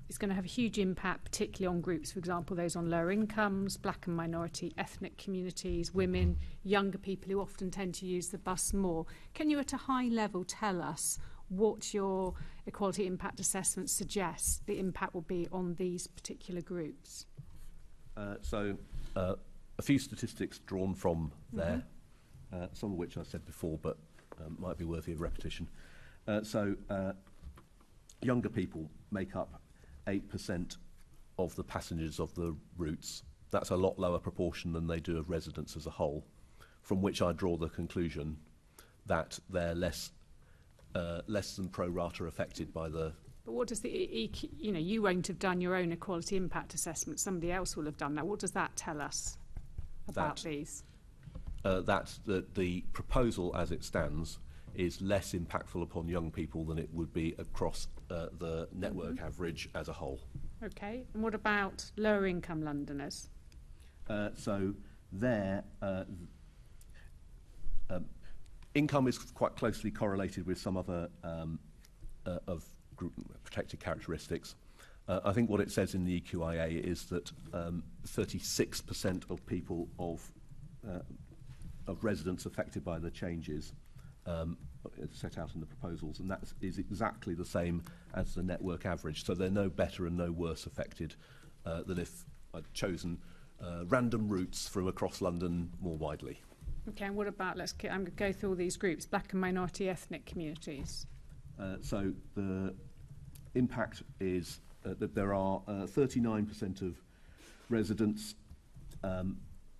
it's going to have a huge impact, particularly on groups, for example, those on lower incomes, black and minority ethnic communities, women, younger people who often tend to use the bus more. Can you, at a high level, tell us what your equality impact assessment suggests the impact will be on these particular groups? A few statistics drawn from there, some of which I said before, but might be worthy of repetition. Younger people make up 8% of the passengers of the routes. That's a lot lower proportion than they do of residents as a whole, from which I draw the conclusion that they're less than pro rata affected by the... But what does the you won't have done your own equality impact assessment, somebody else will have done that. What does that tell us about these? That the proposal as it stands is less impactful upon young people than it would be across the network average as a whole. Okay, and what about lower income Londoners? Income is quite closely correlated with some other of group protected characteristics. I think what it says in the EQIA is that 36% of people of residents affected by the changes set out in the proposals, and that is exactly the same as the network average. So they're no better and no worse affected than if I'd chosen random routes from across London more widely. Okay, and what about, I'm going to go through all these groups, black and minority ethnic communities. So the impact is that there are 39% of residents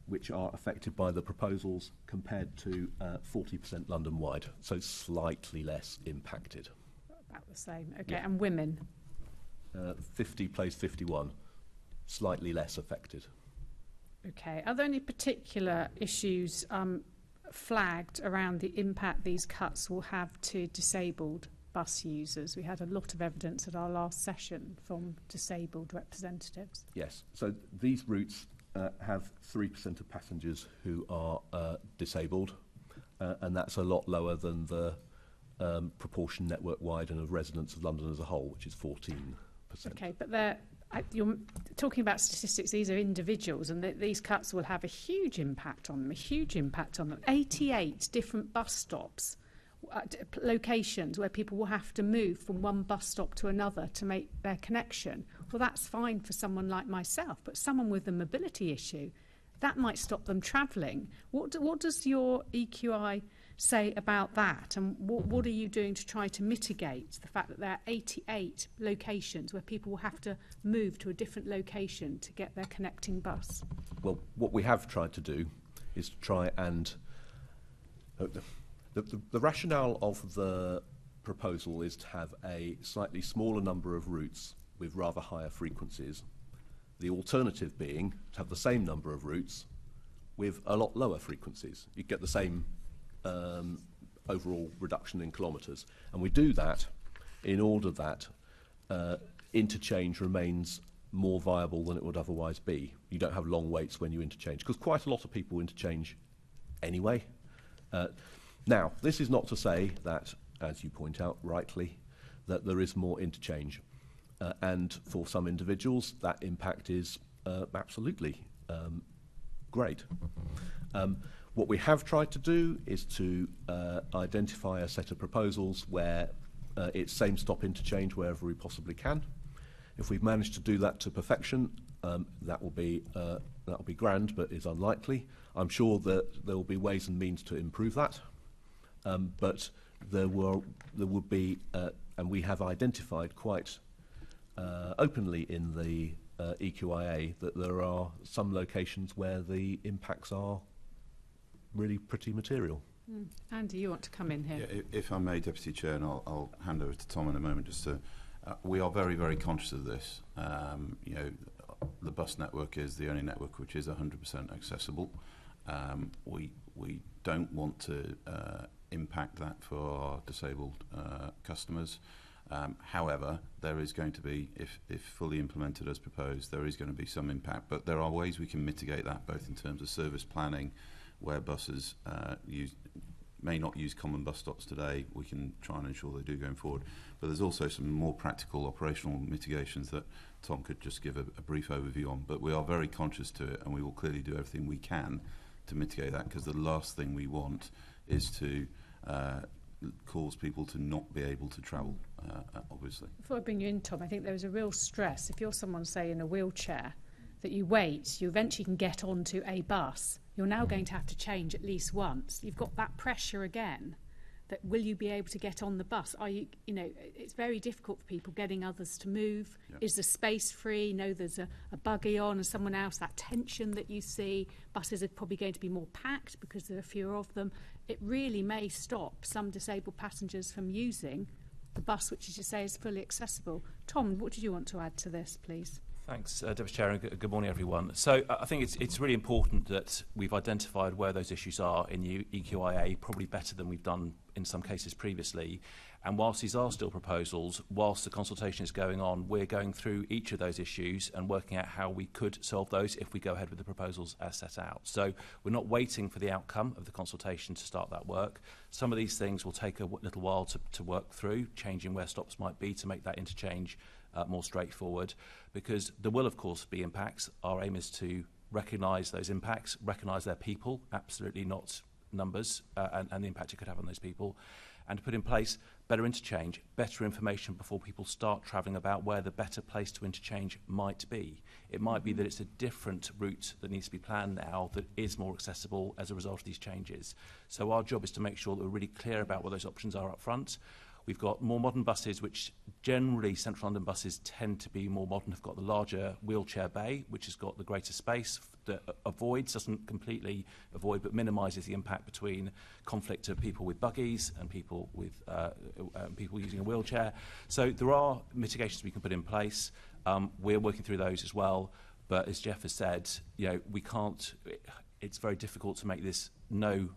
which are affected by the proposals compared to 40% London-wide, so slightly less impacted. About the same, okay, and women? 50 plays 51, slightly less affected. Okay, are there any particular issues flagged around the impact these cuts will have to disabled bus users? We had a lot of evidence at our last session from disabled representatives. Yes, so these routes have 3% of passengers who are disabled, and that's a lot lower than the proportion network-wide and of residents of London as a whole, which is 14%. Okay, but you're talking about statistics, these are individuals, and these cuts will have a huge impact on them, 88 different bus stops, locations where people will have to move from one bus stop to another to make their connection. Well, that's fine for someone like myself, but someone with a mobility issue, that might stop them travelling. What does your EQI say about that, and what are you doing to try to mitigate the fact that there are 88 locations where people will have to move to a different location to get their connecting bus? Well, what we have tried to do is to try and... The rationale of the proposal is to have a slightly smaller number of routes with rather higher frequencies. The alternative being to have the same number of routes with a lot lower frequencies. You get the same overall reduction in kilometres. And we do that in order that interchange remains more viable than it would otherwise be. You don't have long waits when you interchange, because quite a lot of people interchange anyway. Now, this is not to say that, as you point out rightly, that there is more interchange. And for some individuals, that impact is absolutely great. What we have tried to do is to identify a set of proposals where it's same stop interchange wherever we possibly can. If we've managed to do that to perfection, that will be grand, but is unlikely. I'm sure that there will be ways and means to improve that, but there would be, and we have identified quite openly in the EQIA that there are some locations where the impacts are really pretty material. Andy, you want to come in here? Yeah, if I may, Deputy Chair, and I'll hand over to Tom in a moment. Just to, we are very, very conscious of this. You know, the bus network is the only network which is 100% accessible. We don't want to impact that for our disabled customers. However, there is going to be, if fully implemented as proposed, there is going to be some impact. But there are ways we can mitigate that, both in terms of service planning, where buses may not use common bus stops today. We can try and ensure they do going forward. But there's also some more practical operational mitigations that Tom could just give a brief overview on. But we are very conscious to it, and we will clearly do everything we can to mitigate that, because the last thing we want is to cause people to not be able to travel, obviously. Before I bring you in, Tom, I think there is a real stress. If you're someone, say, in a wheelchair, that you wait, you eventually can get onto a bus. You're now going to have to change at least once. You've got that pressure again, that will you be able to get on the bus? Are you, you know, it's very difficult for people getting others to move. Yeah. Is the space free? No, there's a buggy on and someone else. That tension that you see, buses are probably going to be more packed because there are fewer of them. It really may stop some disabled passengers from using the bus, which, as you say, is fully accessible. Tom, what did you want to add to this, please? Thanks, Deputy Chair, and good morning, everyone. So I think it's really important that we've identified where those issues are in the EQIA, probably better than we've done in some cases previously. And whilst these are still proposals, whilst the consultation is going on, we're going through each of those issues and working out how we could solve those if we go ahead with the proposals as set out. So we're not waiting for the outcome of the consultation to start that work. Some of these things will take a little while to work through, changing where stops might be to make that interchange more straightforward, because there will, of course, be impacts. Our aim is to recognise those impacts, recognise their people, absolutely not numbers, and the impact it could have on those people, and to put in place better interchange, better information before people start travelling about where the better place to interchange might be. It might be that it's a different route that needs to be planned now that is more accessible as a result of these changes. So our job is to make sure that we're really clear about what those options are up front. We've got more modern buses, which generally Central London buses tend to be more modern, have got the larger wheelchair bay, which has got the greater space that avoids, doesn't completely avoid, but minimises the impact between conflict of people with buggies and people with people using a wheelchair. So there are mitigations we can put in place. We're working through those as well. But as Geoff has said, you know, we can't. It's very difficult to make this no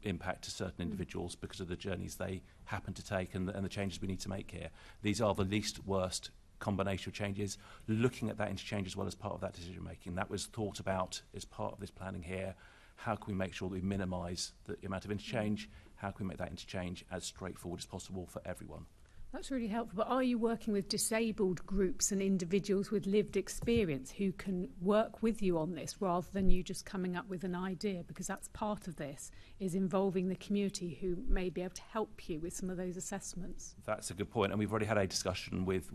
impact to certain individuals because of the journeys they happen to take and the changes we need to make here. These are the least worst combination of changes, looking at that interchange as well as part of that decision making. That was thought about as part of this planning here. How can we make sure that we minimise the amount of interchange? How can we make that interchange as straightforward as possible for everyone? That's really helpful. But are you working with disabled groups and individuals with lived experience who can work with you on this rather than you just coming up with an idea? Because that's part of this, is involving the community who may be able to help you with some of those assessments. That's a good point. And we've already had a discussion with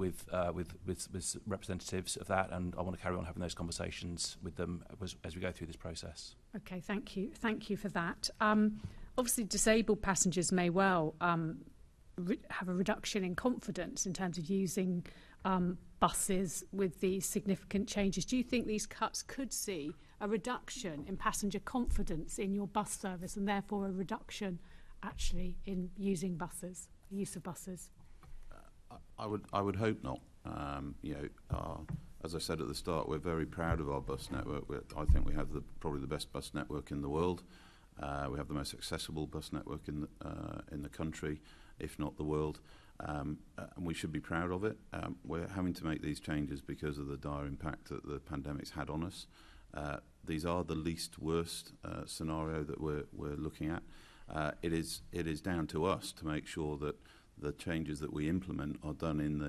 representatives of that, and I want to carry on having those conversations with them as we go through this process. Okay, thank you. Thank you for that. Obviously, disabled passengers may well have a reduction in confidence in terms of using buses with these significant changes. Do you think these cuts could see a reduction in passenger confidence in your bus service and therefore a reduction actually in using buses, the use of buses? I would hope not. You know, as I said at the start, we're very proud of our bus network. I think we have probably the best bus network in the world. We have the most accessible bus network in the country, if not the world, and we should be proud of it. We're having to make these changes because of the dire impact that the pandemic's had on us. These are the least worst scenario that we're looking at. It is down to us to make sure that the changes that we implement are done in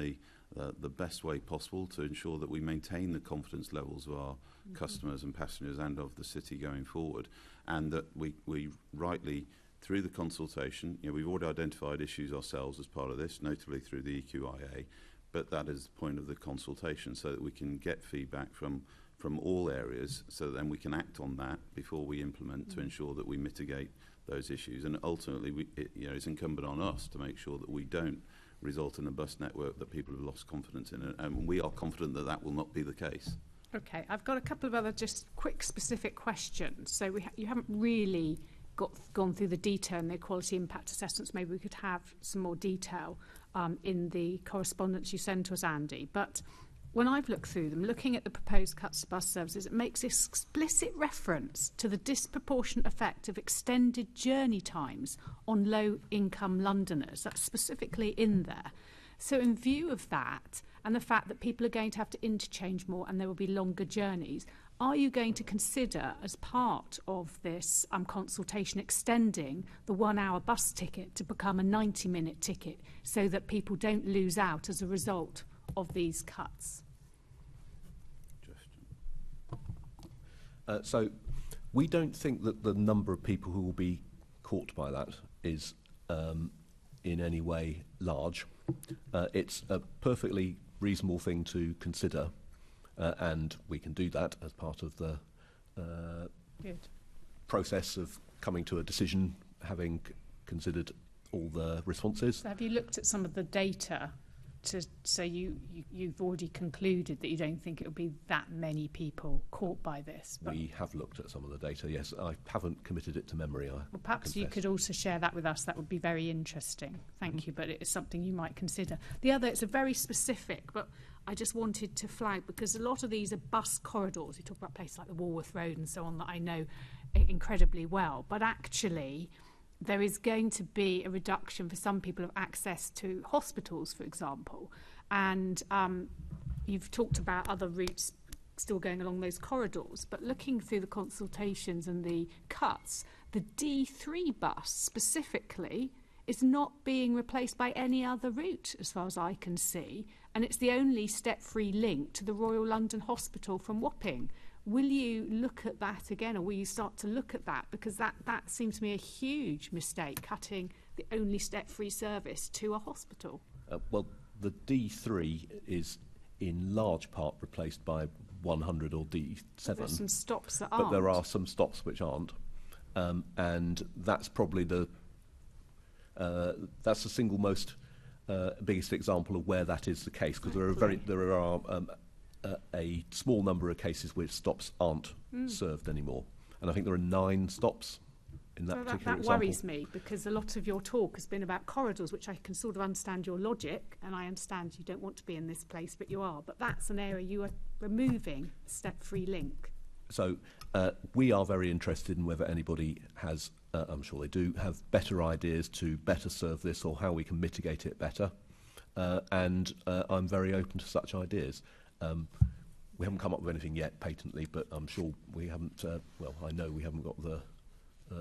the best way possible to ensure that we maintain the confidence levels of our customers and passengers and of the city going forward, and that we rightly, through the consultation, we've already identified issues ourselves as part of this, notably through the EQIA, but that is the point of the consultation, so that we can get feedback from all areas, so that then we can act on that before we implement to ensure that we mitigate those issues. And ultimately, it's incumbent on us to make sure that we don't result in a bus network that people have lost confidence in, and we are confident that that will not be the case. Okay, I've got a couple of other just quick specific questions. So you haven't really gone through the detail in the equality impact assessments. Maybe we could have some more detail in the correspondence you send to us, Andy. But when I've looked through them, looking at the proposed cuts to bus services, it makes explicit reference to the disproportionate effect of extended journey times on low-income Londoners. That's specifically in there. So in view of that, and the fact that people are going to have to interchange more and there will be longer journeys, are you going to consider, as part of this consultation, extending the 1-hour bus ticket to become a 90-minute ticket so that people don't lose out as a result of these cuts? So we don't think that the number of people who will be caught by that is in any way large. It's a perfectly reasonable thing to consider, and we can do that as part of the process of coming to a decision, having considered all the responses. So have you looked at some of the data to say you've already concluded that you don't think it will be that many people caught by this? But we have looked at some of the data, yes. I haven't committed it to memory. Well, perhaps you could also share that with us. That would be very interesting. Thank you, but it is something you might consider. The other, it's a very specific, but I just wanted to flag, because a lot of these are bus corridors. We talk about places like the Walworth Road and so on that I know incredibly well, but actually there is going to be a reduction for some people of access to hospitals, for example. And you've talked about other routes still going along those corridors. But looking through the consultations and the cuts, the D3 bus specifically is not being replaced by any other route, as far as I can see. And it's the only step-free link to the Royal London Hospital from Wapping. Will you look at that again, or will you start to look at that? Because that seems to me a huge mistake, cutting the only step-free service to a hospital. Well, the D3 is in large part replaced by 100 or D7. There's some stops that aren't. But there are some stops which aren't. And that's probably that's the single most biggest example of where that is the case, because there are a small number of cases where stops aren't served anymore, and I think there are 9 stops in that particular example. That worries me, because a lot of your talk has been about corridors, which I can sort of understand your logic, and I understand you don't want to be in this place, but you are. But that's an area you are removing step-free link. So we are very interested in whether anybody has, I'm sure they do, have better ideas to better serve this, or how we can mitigate it better. And I'm very open to such ideas. We haven't come up with anything yet patently, but I'm sure we haven't, I know we haven't got the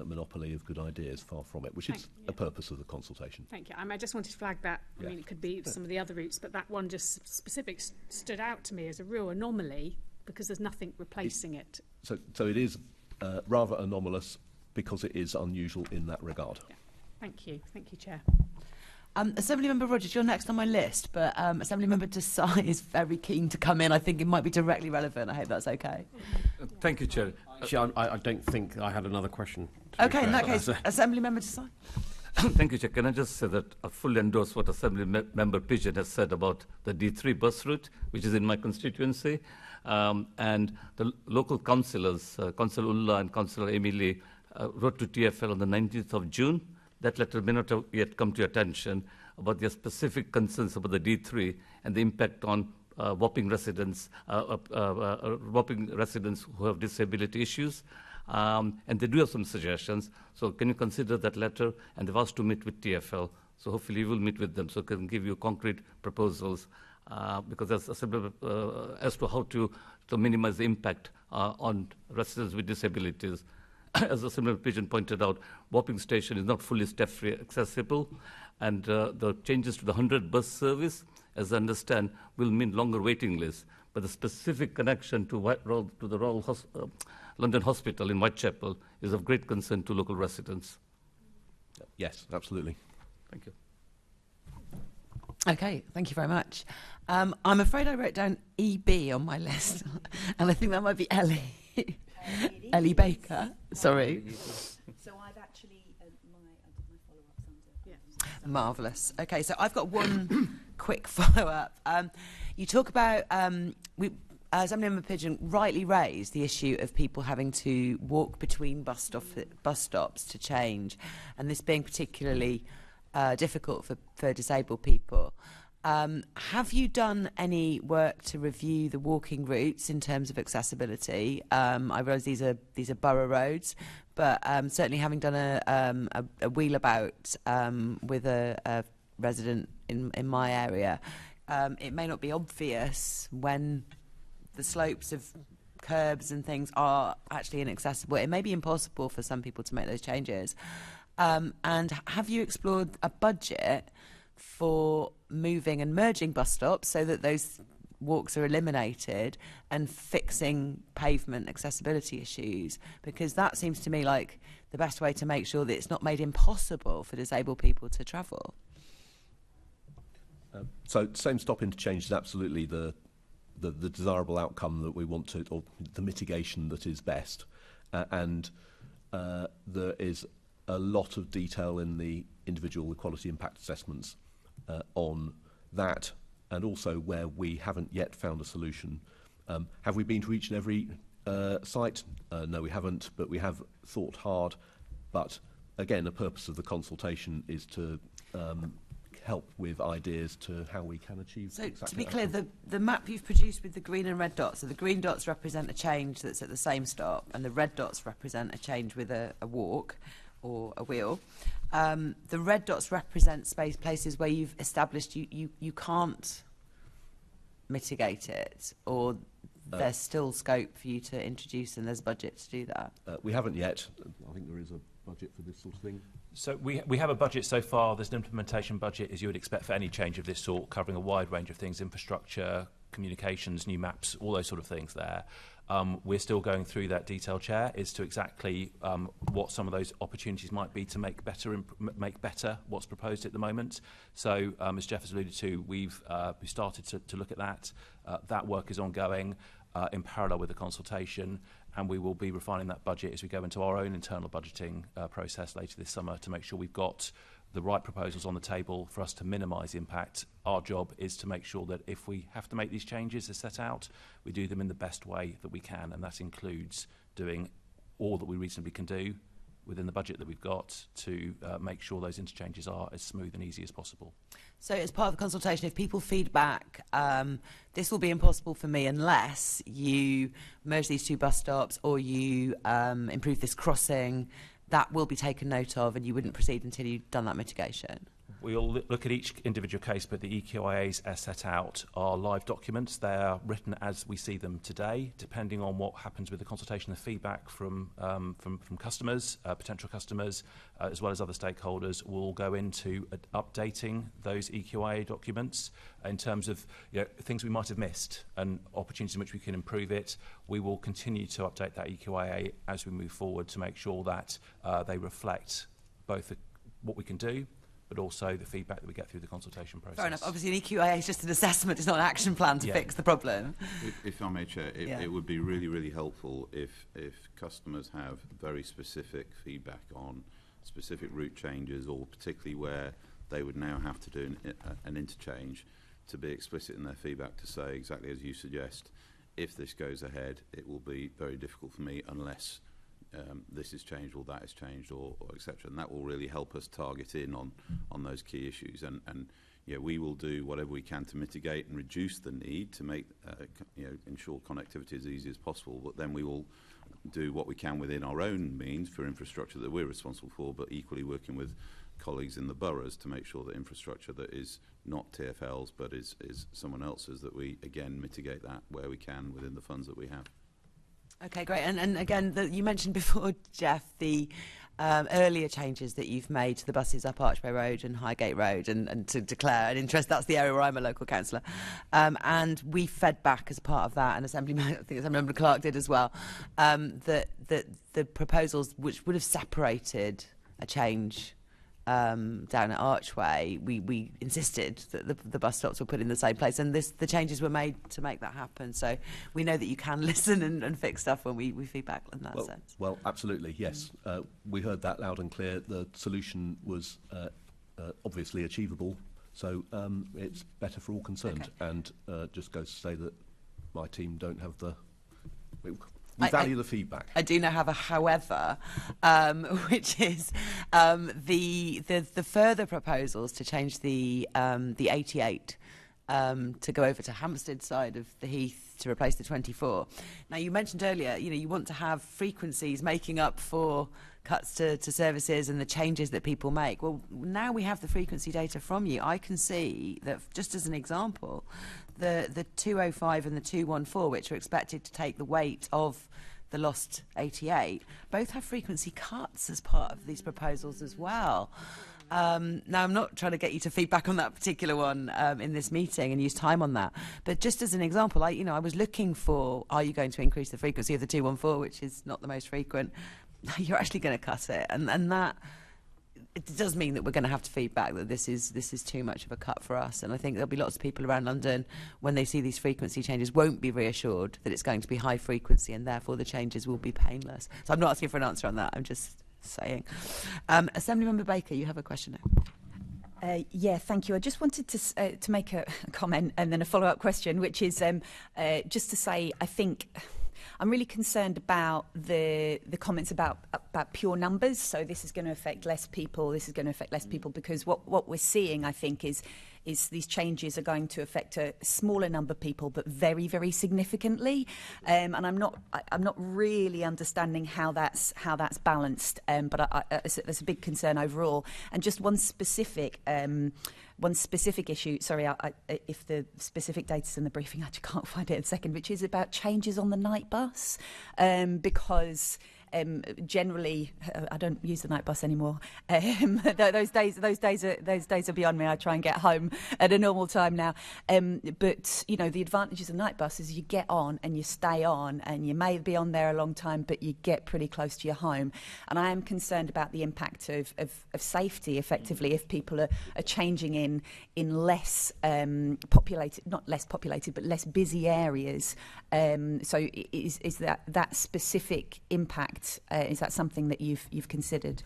monopoly of good ideas, far from it, which is the purpose of the consultation. Thank you. I just wanted to flag that. I mean, it could be some of the other routes, but that one just specific stood out to me as a real anomaly, because there's nothing replacing it. So it is rather anomalous, because it is unusual in that regard. Yeah. Thank you. Thank you, Chair. Assemblymember Rogers, you're next on my list, but Assemblymember Desai is very keen to come in. I think it might be directly relevant. I hope that's okay. Thank you, Chair. Actually, I don't think I had another question. Okay, in that case, Assemblymember Desai. Thank you, Chair. Can I just say that I fully endorse what Assemblymember Pigeon has said about the D3 bus route, which is in my constituency, and the local councillors, Councillor Ulla and Councillor Emily, wrote to TfL on the 19th of June. That letter may not have yet come to your attention about their specific concerns about the D3 and the impact on Wapping residents who have disability issues. And they do have some suggestions. So can you consider that letter? And they've asked to meet with TfL. So hopefully you will meet with them, so can give you concrete proposals. Because as to how to minimize the impact on residents with disabilities. As the Assemblyman Pigeon pointed out, Wapping Station is not fully step-free accessible, and the changes to the 100 bus service, as I understand, will mean longer waiting lists. But the specific connection to the London Hospital in Whitechapel is of great concern to local residents. Yes, absolutely. Thank you. Okay, thank you very much. I'm afraid I wrote down EB on my list, and I think that might be Ellie. Ellie Baker. Sorry. So I've actually, I did my follow-ups under. Yeah. Marvellous. Okay, so I've got one quick follow-up. You talk about, Assemblyman Pigeon rightly raised the issue of people having to walk between bus stops to change, and this being particularly difficult for disabled people. Have you done any work to review the walking routes in terms of accessibility? I realise these are borough roads, but certainly having done a wheelabout with a resident in my area, it may not be obvious when the slopes of curbs and things are actually inaccessible. It may be impossible for some people to make those changes. And have you explored a budget for moving and merging bus stops so that those walks are eliminated and fixing pavement accessibility issues? Because that seems to me like the best way to make sure that it's not made impossible for disabled people to travel. So same stop interchange is absolutely the desirable outcome that we want to, or the mitigation that is best. And there is a lot of detail in the individual equality impact assessments on that, and also where we haven't yet found a solution. Have we been to each and every site? No, we haven't, but we have thought hard. But again, the purpose of the consultation is to help with ideas to how we can achieve. So exactly to be that clear, outcome. the map you've produced with the green and red dots, so the green dots represent a change that's at the same stop, and the red dots represent a change with a walk or a wheel. The red dots represent places where you've established you can't mitigate it, or there's still scope for you to introduce, and there's budget to do that. We haven't yet. I think there is a budget for this sort of thing. So we have a budget so far. There's an implementation budget, as you would expect for any change of this sort, covering a wide range of things: infrastructure, communications, new maps, all those sort of things there. We're still going through that detail, Chair, as to exactly what some of those opportunities might be to make better what's proposed at the moment. So, as Geoff has alluded to, we've started to look at that. That work is ongoing in parallel with the consultation, and we will be refining that budget as we go into our own internal budgeting process later this summer to make sure we've got the right proposals on the table for us to minimise impact. Our job is to make sure that if we have to make these changes as set out, we do them in the best way that we can, and that includes doing all that we reasonably can do within the budget that we've got to make sure those interchanges are as smooth and easy as possible. So as part of the consultation, if people feedback, this will be impossible for me unless you merge these two bus stops or you improve this crossing, that will be taken note of, and you wouldn't proceed until you've done that mitigation. We'll look at each individual case, but the EQIAs as set out are live documents. They are written as we see them today, depending on what happens with the consultation and feedback from customers, potential customers, as well as other stakeholders. We'll go into updating those EQIA documents in terms of things we might have missed and opportunities in which we can improve it. We will continue to update that EQIA as we move forward to make sure that they reflect both what we can do, but also the feedback that we get through the consultation process. Fair enough. Obviously, an EQIA is just an assessment. It's not an action plan to fix the problem. If I may, Chair, it would be really, really helpful if customers have very specific feedback on specific route changes, or particularly where they would now have to do an interchange, to be explicit in their feedback to say exactly as you suggest, if this goes ahead, it will be very difficult for me unless this is changed or that is changed or etc. And that will really help us target in on those key issues. And we will do whatever we can to mitigate and reduce the need to make ensure connectivity as easy as possible. But then we will do what we can within our own means for infrastructure that we're responsible for, but equally working with colleagues in the boroughs to make sure that infrastructure that is not TfL's but is someone else's, that we again mitigate that where we can within the funds that we have. Okay, great. And again, you mentioned before, Geoff, the earlier changes that you've made to the buses up Archway Road and Highgate Road, and to declare an interest. That's the area where I'm a local councillor. And we fed back as part of that, and I think Assemblymember Clark did as well, that the proposals which would have separated a change down at Archway, we insisted that the bus stops were put in the same place, and the changes were made to make that happen. So we know that you can listen and fix stuff when we feedback in that sense. Well, absolutely, yes. We heard that loud and clear. The solution was obviously achievable, so it's better for all concerned. Okay. And just goes to say that my team don't have the... We value the feedback. I do now have a however, which is the further proposals to change the 88 to go over to Hampstead side of the Heath to replace the 24. Now, you mentioned earlier, you want to have frequencies making up for cuts to services and the changes that people make. Well, now we have the frequency data from you. I can see that, just as an example, the 205 and the 214, which are expected to take the weight of the lost 88, both have frequency cuts as part of these proposals as well. Now, I'm not trying to get you to feedback on that particular one in this meeting and use time on that, but just as an example, I was looking for, are you going to increase the frequency of the 214, which is not the most frequent? You're actually going to cut it, and that it does mean that we're going to have to feedback that this is too much of a cut for us. And I think there'll be lots of people around London, when they see these frequency changes, won't be reassured that it's going to be high frequency, and therefore the changes will be painless. So I'm not asking for an answer on that, I'm just saying. Assemblymember Baker, you have a question now. Yeah, thank you. I just wanted to make a comment and then a follow-up question, which is just to say, I think I'm really concerned about the comments about pure numbers. So this is going to affect less people. This is going to affect less people because what we're seeing, I think, is these changes are going to affect a smaller number of people, but very, very significantly. And I'm not really understanding how that's balanced. But there's a big concern overall. And just one specific issue, sorry, if the specific data's in the briefing, I can't find it in a second, which is about changes on the night bus, because generally, I don't use the night bus anymore. Those days are beyond me. I try and get home at a normal time now. But the advantages of night bus is you get on and you stay on, and you may be on there a long time, but you get pretty close to your home. And I am concerned about the impact of safety, effectively, if people are changing in less populated, not less populated, but less busy areas. So is that specific impact? Is that something that you've considered?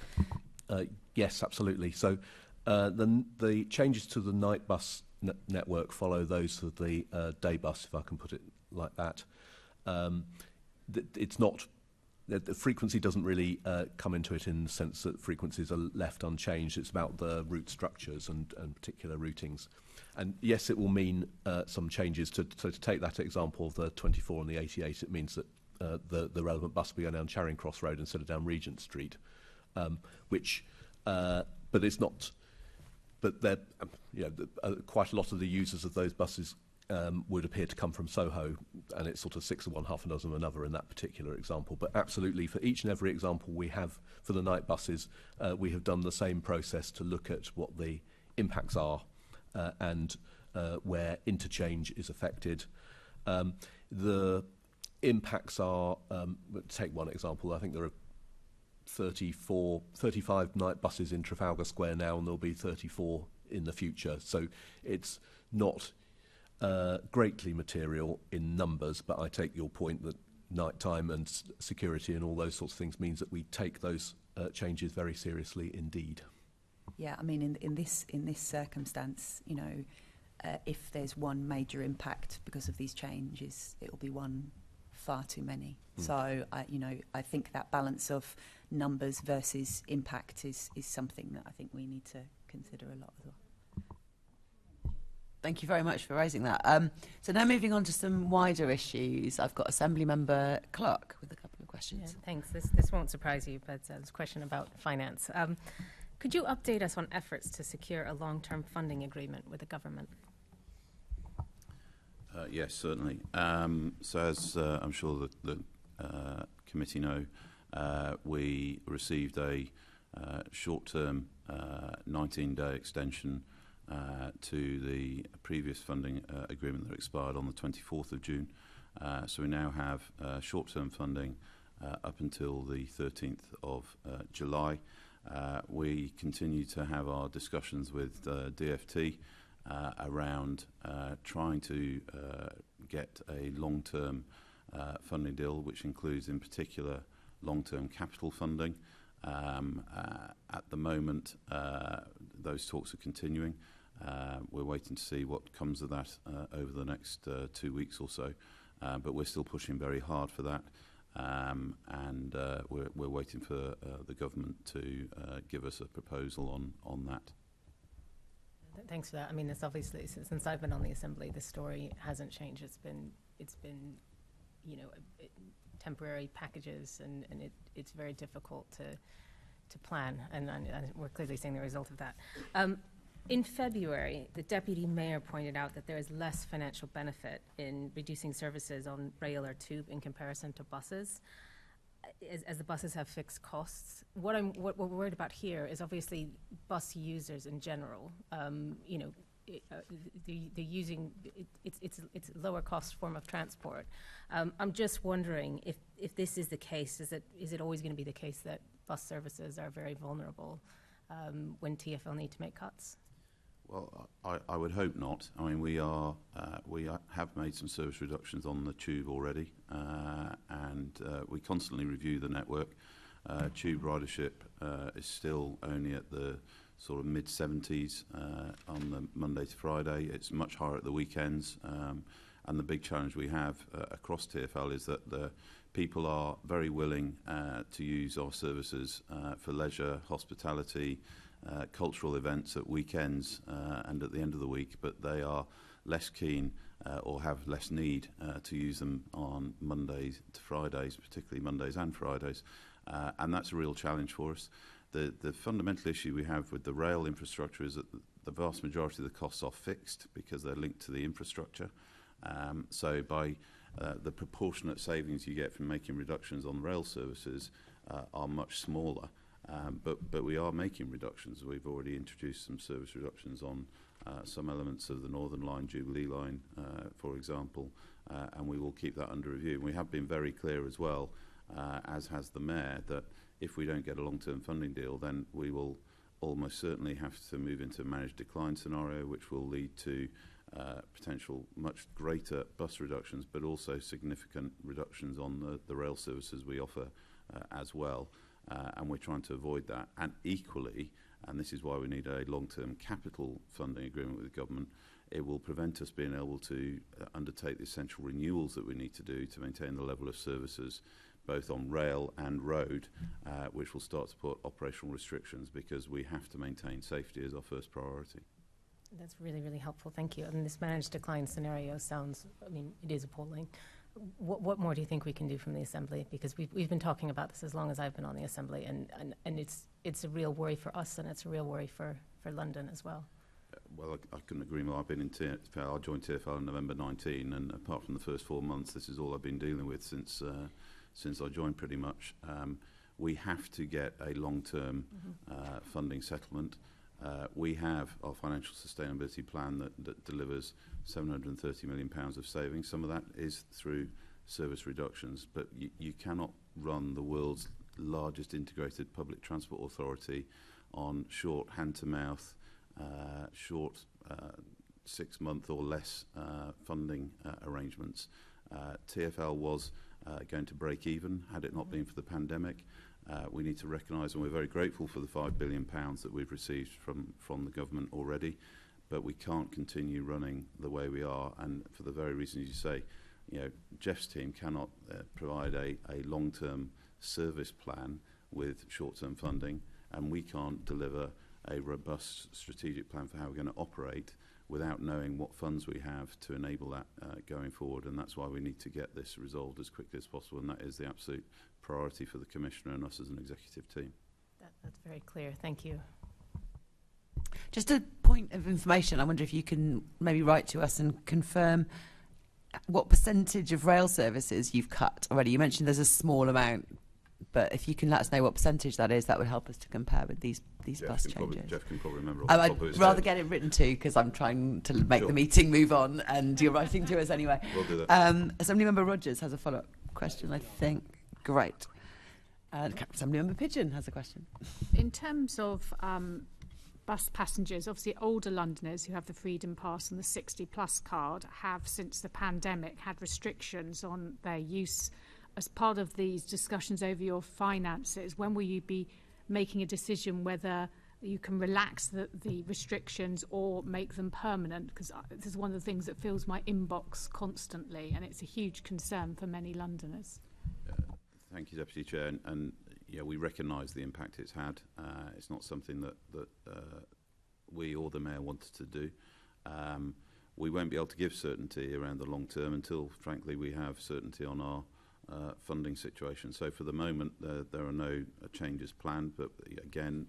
Yes, absolutely. So the changes to the night bus network follow those of the day bus, if I can put it like that. It's not... The frequency doesn't really come into it in the sense that frequencies are left unchanged. It's about the route structures and particular routings. And yes, it will mean some changes. So to take that example of the 24 and the 88, it means that the relevant bus will be going down Charing Cross Road instead of down Regent Street, but it's not. But quite a lot of the users of those buses would appear to come from Soho, and it's sort of 6 of one, half a dozen of another in that particular example. But absolutely, for each and every example we have for the night buses, we have done the same process to look at what the impacts are and where interchange is affected. The impacts are, take one example, I think there are 35 night buses in Trafalgar Square now, and there'll be 34 in the future. So it's not greatly material in numbers, but I take your point that nighttime and security and all those sorts of things means that we take those changes very seriously indeed. Yeah, I mean, in this circumstance, if there's one major impact because of these changes, it will be one far too many. So I think that balance of numbers versus impact is something that I think we need to consider a lot as well. Thank you very much for raising that. So now moving on to some wider issues, I've got Assemblymember Clark with a couple of questions. Yeah, thanks. This won't surprise you, but this question about finance. Could you update us on efforts to secure a long-term funding agreement with the government? Yes, certainly. So as I'm sure that committee know, we received a short-term 19-day extension to the previous funding agreement that expired on the 24th of June. So we now have short-term funding up until the 13th of July. We continue to have our discussions with DFT around trying to get a long-term funding deal, which includes in particular long-term capital funding. At the moment, those talks are continuing. We're waiting to see what comes of that over the next 2 weeks or so, but we're still pushing very hard for that, and we're waiting for the government to give us a proposal on that. Thanks for that. I mean, it's obviously, since I've been on the Assembly, the story hasn't changed. It's been you know, temporary packages, and it's very difficult to plan, and we're clearly seeing the result of that. In February, the Deputy Mayor pointed out that there is less financial benefit in reducing services on rail or tube in comparison to buses, as the buses have fixed costs. What we're worried about here is obviously bus users in general. You know, they're using it's a lower cost form of transport. I'm just wondering if this is the case. Is it always going to be the case that bus services are very vulnerable when TfL need to make cuts? Well, I would hope not. I mean, we have made some service reductions on the tube already, and we constantly review the network. Tube ridership is still only at the sort of mid-70s on the Monday to Friday. It's much higher at the weekends, and the big challenge we have across TfL is that the people are very willing to use our services for leisure, hospitality, cultural events at weekends and at the end of the week, but they are less keen or have less need to use them on Mondays to Fridays, particularly Mondays and Fridays, and that's a real challenge for us. The fundamental issue we have with the rail infrastructure is that the vast majority of the costs are fixed because they're linked to the infrastructure. So by the proportionate savings you get from making reductions on rail services are much smaller. But we are making reductions. We've already introduced some service reductions on some elements of the Northern Line, Jubilee Line, for example, and we will keep that under review. We have been very clear as well, as has the Mayor, that if we don't get a long-term funding deal, then we will almost certainly have to move into a managed decline scenario, which will lead to potential much greater bus reductions, but also significant reductions on the rail services we offer as well. And we're trying to avoid that. And equally, and this is why we need a long-term capital funding agreement with the government, it will prevent us being able to undertake the essential renewals that we need to do to maintain the level of services both on rail and road, which will start to put operational restrictions because we have to maintain safety as our first priority. That's really, really helpful. Thank you. And this managed decline scenario sounds, I mean, it is appalling. What more do you think we can do from the Assembly? Because we've been talking about this as long as I've been on the Assembly, and it's a real worry for us, and it's a real worry for London as well. Well, I couldn't agree more. I've been in TfL. I joined TfL in November 19, and apart from the first 4 months, this is all I've been dealing with since I joined, pretty much. We have to get a long-term funding settlement. We have our financial sustainability plan that delivers £730 million of savings. Some of that is through service reductions, but you cannot run the world's largest integrated public transport authority on short hand-to-mouth, short 6-month or less funding arrangements. TfL was going to break even had it not been for the pandemic. We need to recognise, and we're very grateful for the £5 billion that we've received from the government already, but we can't continue running the way we are, and for the very reasons you say, you know, Geoff's team cannot provide a long-term service plan with short-term funding, and we can't deliver a robust strategic plan for how we're going to operate without knowing what funds we have to enable that going forward, and that's why we need to get this resolved as quickly as possible, and that is the absolute priority for the Commissioner and us as an executive team. That's very clear. Thank you. Just a point of information, I wonder if you can maybe write to us and confirm what percentage of rail services you've cut already? You mentioned there's a small amount, but if you can let us know what percentage that is, that would help us to compare with these bus changes. Jeff can probably remember off the top of his I'd rather head. get it written to, because I'm trying to make Sure. the meeting move on, and you're writing to us anyway. We'll do that. Assembly Member Rogers has a follow-up question, I think. Great. Assembly Member Pigeon has a question. In terms of bus passengers, obviously older Londoners who have the Freedom Pass and the 60-plus card have, since the pandemic, had restrictions on their use. As part of these discussions over your finances, when will you be making a decision whether you can relax the restrictions or make them permanent? Because this is one of the things that fills my inbox constantly, and it's a huge concern for many Londoners. Thank you, Deputy Chair. And yeah, we recognise the impact it's had. It's not something that we or the Mayor wanted to do. We won't be able to give certainty around the long term until, frankly, we have certainty on our funding situation. So for the moment, there are no changes planned, but again,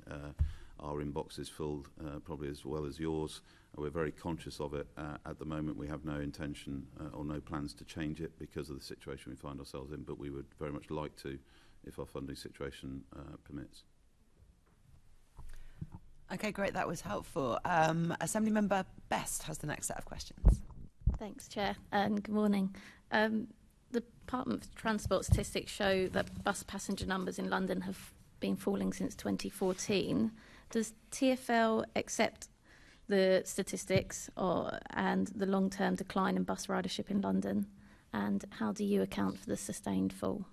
our inbox is full, probably as well as yours. We're very conscious of it. At the moment, we have no intention or no plans to change it because of the situation we find ourselves in, but we would very much like to if our funding situation permits. Okay, great. That was helpful. Assembly Member Best has the next set of questions. Thanks, Chair, and good morning. The Department for Transport statistics show that bus passenger numbers in London have been falling since 2014. Does TfL accept the statistics and the long-term decline in bus ridership in London? And how do you account for the sustained fall?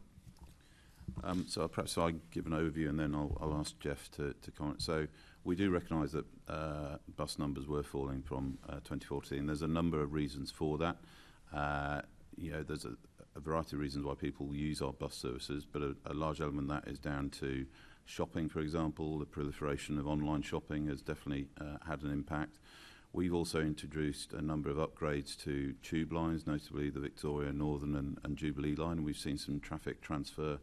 So perhaps I'll give an overview and then I'll ask Geoff to comment. So we do recognise that bus numbers were falling from 2014. There's a number of reasons for that. There's a variety of reasons why people use our bus services, but a large element of that is down to shopping, for example. The proliferation of online shopping has definitely had an impact. We've also introduced a number of upgrades to tube lines, notably the Victoria, Northern and Jubilee line, and we've seen some traffic transfer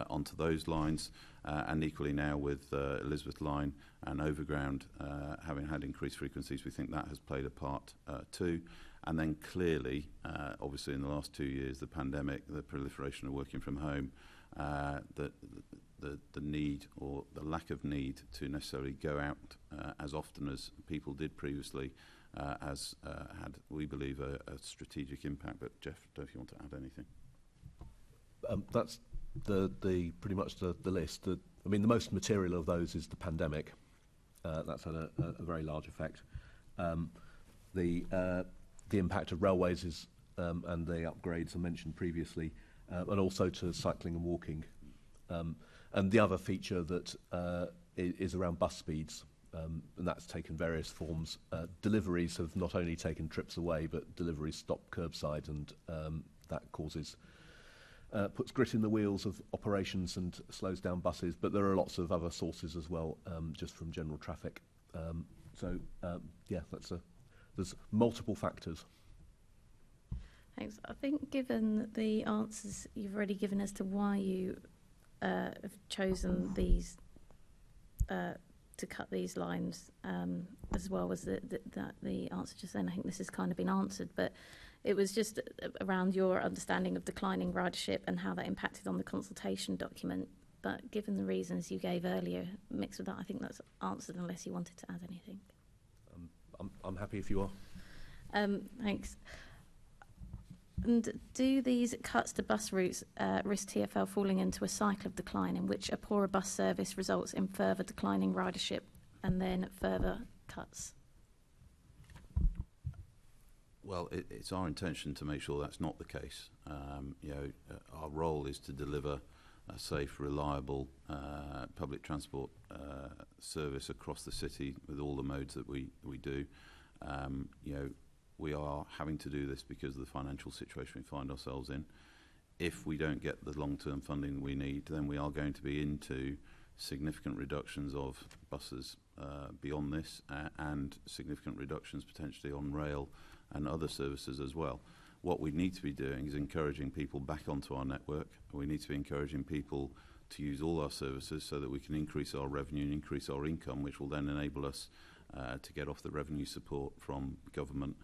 onto those lines, and equally now with Elizabeth line and Overground having had increased frequencies, we think that has played a part too. And then clearly, obviously in the last 2 years, the pandemic, the proliferation of working from home, the need or the lack of need to necessarily go out as often as people did previously has had, we believe, a strategic impact. But Geoff, I don't know if you want to add anything. That's the pretty much the list. I mean, the most material of those is the pandemic. That's had a very large effect. The impact of railways is, and the upgrades I mentioned previously, and also to cycling and walking. And the other feature that is around bus speeds, and that's taken various forms. Deliveries have not only taken trips away, but deliveries stop curbside, and that causes puts grit in the wheels of operations and slows down buses. But there are lots of other sources as well, just from general traffic. There's multiple factors. Thanks. I think given the answers you've already given as to why you have chosen these to cut these lines, as well as the answer just then, I think this has kind of been answered, but it was just around your understanding of declining ridership and how that impacted on the consultation document. But given the reasons you gave earlier, mixed with that, I think that's answered unless you wanted to add anything. I'm happy if you are. Thanks. And do these cuts to bus routes risk TfL falling into a cycle of decline in which a poorer bus service results in further declining ridership and then further cuts? Well, it's our intention to make sure that's not the case. Our role is to deliver a safe, reliable public transport service across the city with all the modes that we do. We are having to do this because of the financial situation we find ourselves in. If we don't get the long-term funding we need, then we are going to be into significant reductions of buses beyond this, and significant reductions potentially on rail and other services as well. What we need to be doing is encouraging people back onto our network. We need to be encouraging people to use all our services so that we can increase our revenue and increase our income, which will then enable us to get off the revenue support from government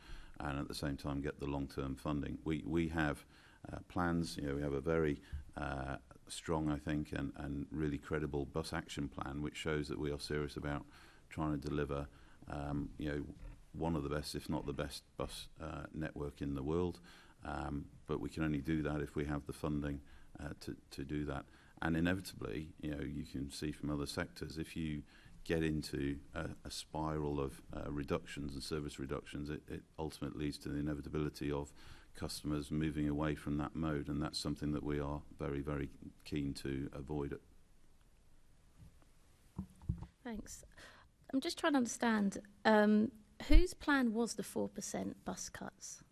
and at the same time get the long-term funding. We have plans. We have a very strong, I think, and really credible bus action plan, which shows that we are serious about trying to deliver, one of the best, if not the best, bus network in the world. But we can only do that if we have the funding to do that. And inevitably, you can see from other sectors, if you get into a spiral of reductions and service reductions, it ultimately leads to the inevitability of customers moving away from that mode, and that's something that we are very, very keen to avoid. Thanks. I'm just trying to understand, whose plan was the 4% bus cuts?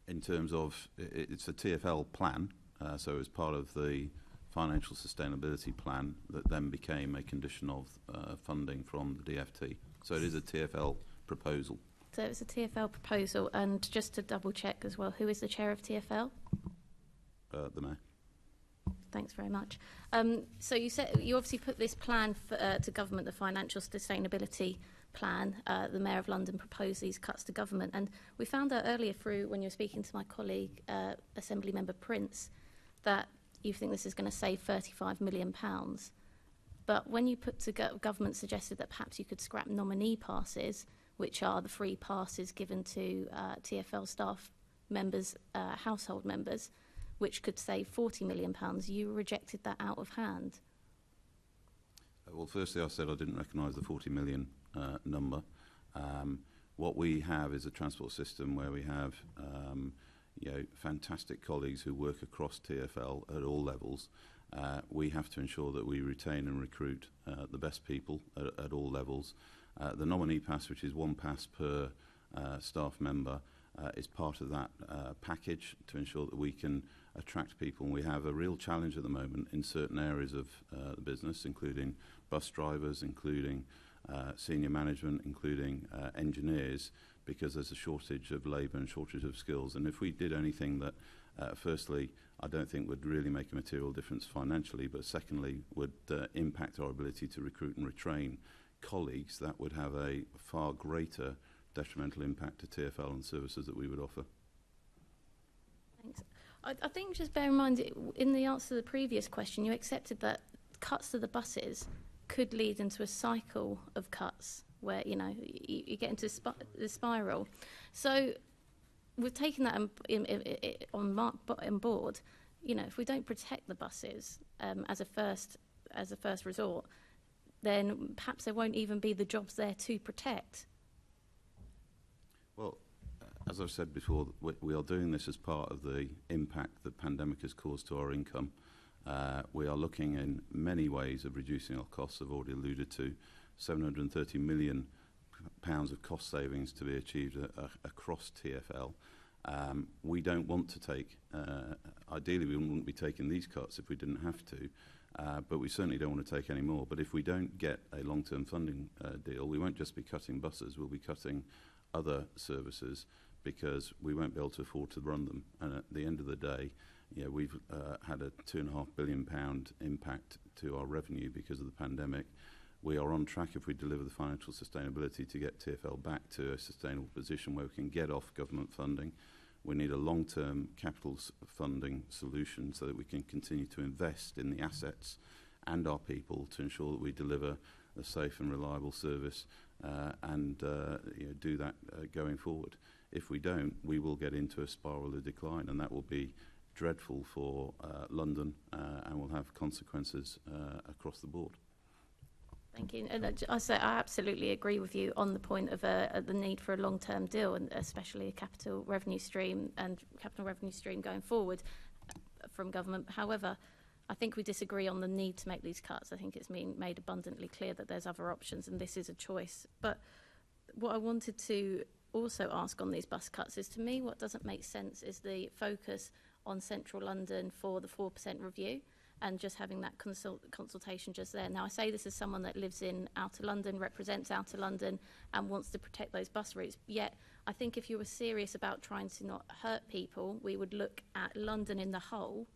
In terms of, it's a TfL plan, so as part of the financial sustainability plan that then became a condition of funding from the DfT. So it is a TfL proposal. So it's a TfL proposal, and just to double check as well, who is the chair of TfL? The Mayor. Thanks very much. So you said you obviously put this plan to government, the financial sustainability plan. The Mayor of London proposed these cuts to government, and we found out earlier through when you were speaking to my colleague, Assembly Member Prince, that you think this is going to save £35 million. But when you put to government suggested that perhaps you could scrap nominee passes, which are the free passes given to TfL staff members, household members, which could save £40 million, you rejected that out of hand. Well, firstly, I said I didn't recognise the 40 million number. What we have is a transport system where we have fantastic colleagues who work across TfL at all levels. We have to ensure that we retain and recruit the best people at all levels. The nominee pass, which is one pass per staff member, is part of that package to ensure that we can attract people. And we have a real challenge at the moment in certain areas of the business, including bus drivers, including senior management, including engineers, because there's a shortage of labour and shortage of skills. And if we did anything that, firstly, I don't think would really make a material difference financially, but secondly, would impact our ability to recruit and retrain colleagues, that would have a far greater detrimental impact to TfL and services that we would offer. Thanks. I think just bear in mind, in the answer to the previous question, you accepted that cuts to the buses could lead into a cycle of cuts where, you get into the spiral. So we've taken that on board. If we don't protect the buses as a first resort, then perhaps there won't even be the jobs there to protect. Well, as I've said before, we are doing this as part of the impact the pandemic has caused to our income. We are looking in many ways of reducing our costs. I've already alluded to £730 million of cost savings to be achieved across TfL. We don't want to take, ideally we wouldn't be taking these cuts if we didn't have to, but we certainly don't want to take any more. But if we don't get a long-term funding deal, we won't just be cutting buses, we'll be cutting other services because we won't be able to afford to run them. And at the end of the day, we've had a £2.5 billion impact to our revenue because of the pandemic. We are on track, if we deliver the financial sustainability, to get TfL back to a sustainable position where we can get off government funding. We need a long-term capital funding solution so that we can continue to invest in the assets and our people to ensure that we deliver a safe and reliable service and do that going forward. If we don't, we will get into a spiral of decline, and that will be dreadful for London and will have consequences across the board. Thank you. And I absolutely agree with you on the point of the need for a long-term deal, and especially a capital revenue stream going forward from government. However, I think we disagree on the need to make these cuts. I think it's been made abundantly clear that there's other options, and this is a choice. But what I wanted to also ask on these bus cuts is, to me, what doesn't make sense is the focus on central London for the 4% review, and just having that consultation just there. Now, I say this as someone that lives in Outer London, represents Outer London, and wants to protect those bus routes. Yet, I think if you were serious about trying to not hurt people, we would look at London in the whole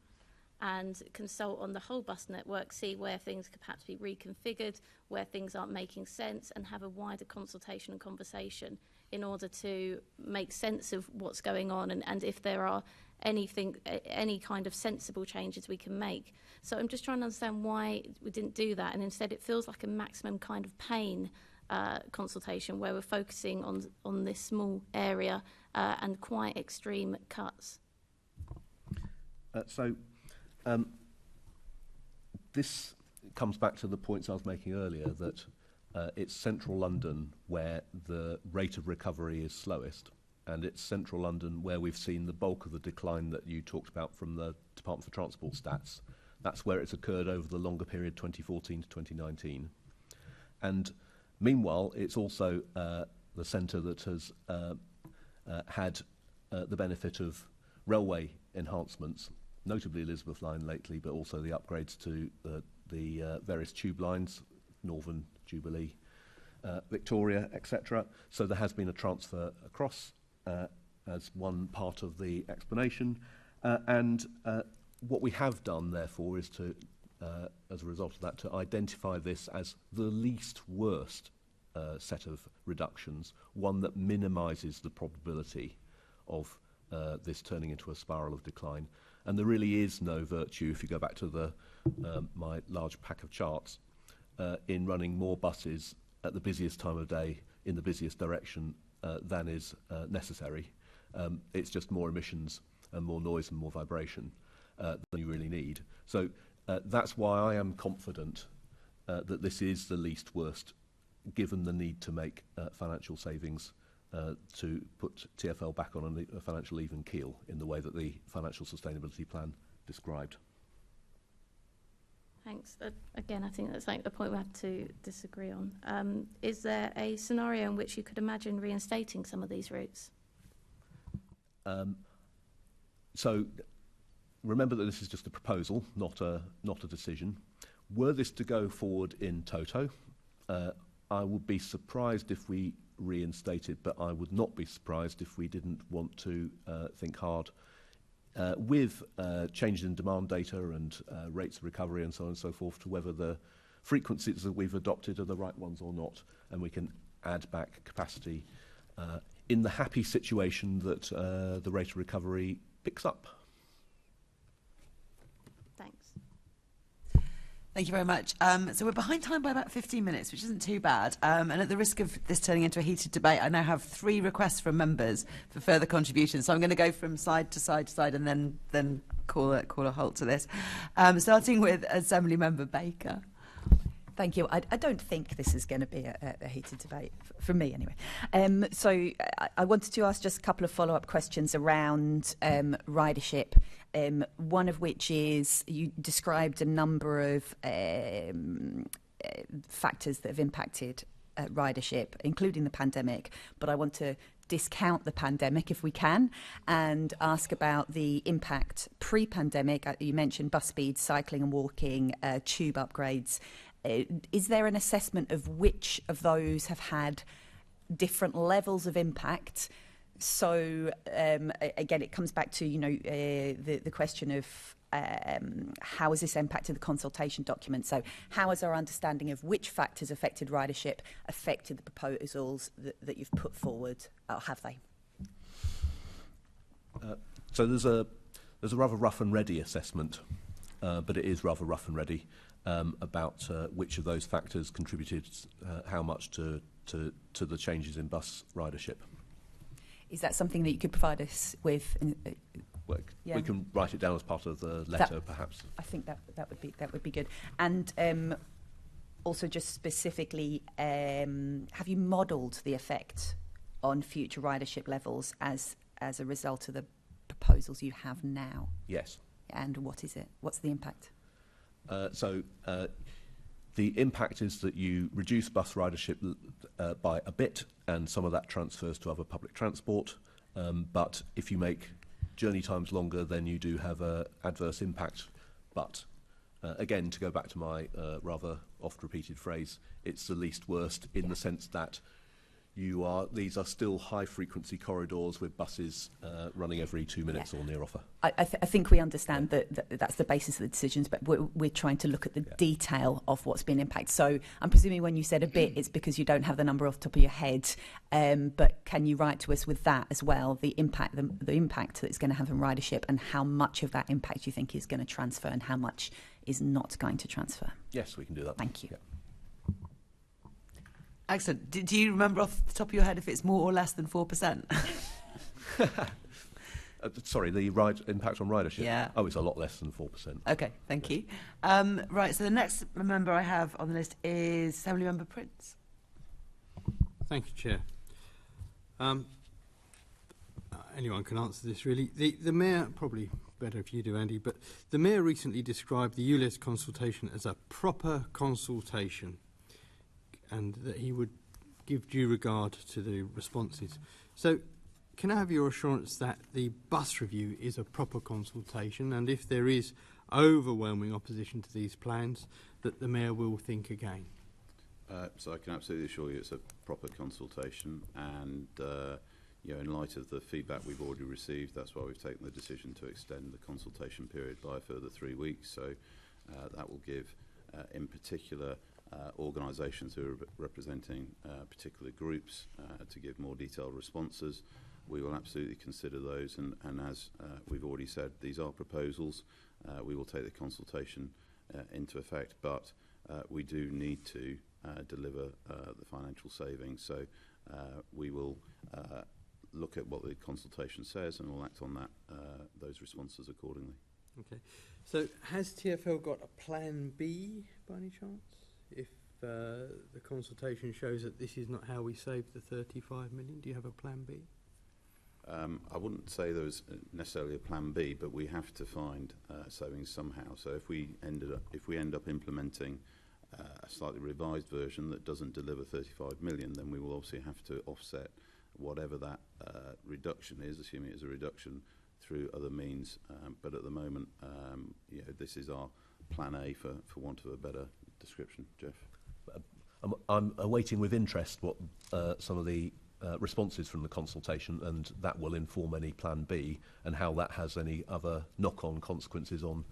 and consult on the whole bus network, see where things could perhaps be reconfigured, where things aren't making sense, and have a wider consultation and conversation in order to make sense of what's going on, and if there are any kind of sensible changes we can make. So I'm just trying to understand why we didn't do that, and instead it feels like a maximum kind of pain consultation where we're focusing on this small area and quite extreme cuts. This comes back to the points I was making earlier, that it's central London where the rate of recovery is slowest, and it's central London where we've seen the bulk of the decline that you talked about from the Department for Transport stats. That's where it's occurred over the longer period, 2014 to 2019. And meanwhile, it's also the centre that has had the benefit of railway enhancements, notably Elizabeth Line lately, but also the upgrades to the various tube lines, Northern, Jubilee, Victoria, etc. So there has been a transfer across as one part of the explanation. And what we have done, therefore, is to, as a result of that, to identify this as the least worst set of reductions, one that minimises the probability of this turning into a spiral of decline. And there really is no virtue, if you go back to the my large pack of charts, in running more buses at the busiest time of day in the busiest direction than is necessary. It's just more emissions and more noise and more vibration than you really need. So that's why I am confident that this is the least worst, given the need to make financial savings to put TfL back on a financial even keel in the way that the financial sustainability plan described. Thanks. Again, I think that's like the point we have to disagree on. Is there a scenario in which you could imagine reinstating some of these routes? So remember that this is just a proposal, not a decision. Were this to go forward in toto, I would be surprised if we reinstated, but I would not be surprised if we didn't want to think hard with changes in demand data and rates of recovery and so on and so forth, to whether the frequencies that we've adopted are the right ones or not, and we can add back capacity in the happy situation that the rate of recovery picks up. Thanks. Thank you very much. So we're behind time by about 15 minutes, which isn't too bad. And at the risk of this turning into a heated debate, I now have 3 requests from members for further contributions. So I'm going to go from side to side to side and then call a halt to this. Starting with Assembly Member Baker. Thank you. I don't think this is going to be a heated debate, from me anyway. So I wanted to ask just a couple of follow-up questions around ridership, one of which is you described a number of factors that have impacted ridership, including the pandemic, but I want to discount the pandemic if we can and ask about the impact pre-pandemic. You mentioned bus speed, cycling and walking, tube upgrades. Is there an assessment of which of those have had different levels of impact? So again, it comes back to the question of how has this impacted the consultation document? So how has our understanding of which factors affected ridership affected the proposals that you've put forward, or have they? So there's a rather rough and ready assessment, but it is rather rough and ready. About which of those factors contributed how much to the changes in bus ridership. Is that something that you could provide us with? We can write it down as part of the letter, perhaps. I think that would be good. And also, just specifically, have you modelled the effect on future ridership levels as a result of the proposals you have now? Yes. And what is it? What's the impact? So the impact is that you reduce bus ridership by a bit, and some of that transfers to other public transport. But if you make journey times longer, then you do have an adverse impact. But again, to go back to my rather oft-repeated phrase, it's the least worst in the sense that these are still high-frequency corridors with buses running every 2 minutes or near offer. I think we understand that that's the basis of the decisions, but we're trying to look at the detail of what's been impacted. So I'm presuming when you said a bit, it's because you don't have the number off the top of your head. But can you write to us with that as well, the impact that it's going to have on ridership, and how much of that impact you think is going to transfer and how much is not going to transfer? Yes, we can do that. Thank you. Yeah. Excellent. Do you remember off the top of your head if it's more or less than 4%? Sorry, the impact on ridership? Yeah. Oh, it's a lot less than 4%. Okay, thank you. Right, so the next member I have on the list is Assembly Member Prince. Thank you, Chair. Anyone can answer this, really. The Mayor, probably better if you do, Andy, but the Mayor recently described the ULEZ consultation as a proper consultation, and that he would give due regard to the responses. So, can I have your assurance that the bus review is a proper consultation, and if there is overwhelming opposition to these plans, that the Mayor will think again? So I can absolutely assure you it's a proper consultation, and in light of the feedback we've already received, that's why we've taken the decision to extend the consultation period by a further 3 weeks. So that will give, in particular, organisations who are representing particular groups to give more detailed responses. We will absolutely consider those, and as we've already said, these are proposals. We will take the consultation into effect, but we do need to deliver the financial savings. So we will look at what the consultation says, and we'll act on that those responses accordingly. Okay. So has TfL got a plan B by any chance? If the consultation shows that this is not how we save the 35 million, do you have a plan B? I wouldn't say there's necessarily a plan B, but we have to find savings somehow. So if we end up implementing a slightly revised version that doesn't deliver 35 million, then we will obviously have to offset whatever that reduction is, assuming it's a reduction, through other means. But at the moment, this is our plan A, for want of a better description. Geoff? I'm awaiting with interest what some of the responses from the consultation, and that will inform any plan B and how that has any other knock-on consequences on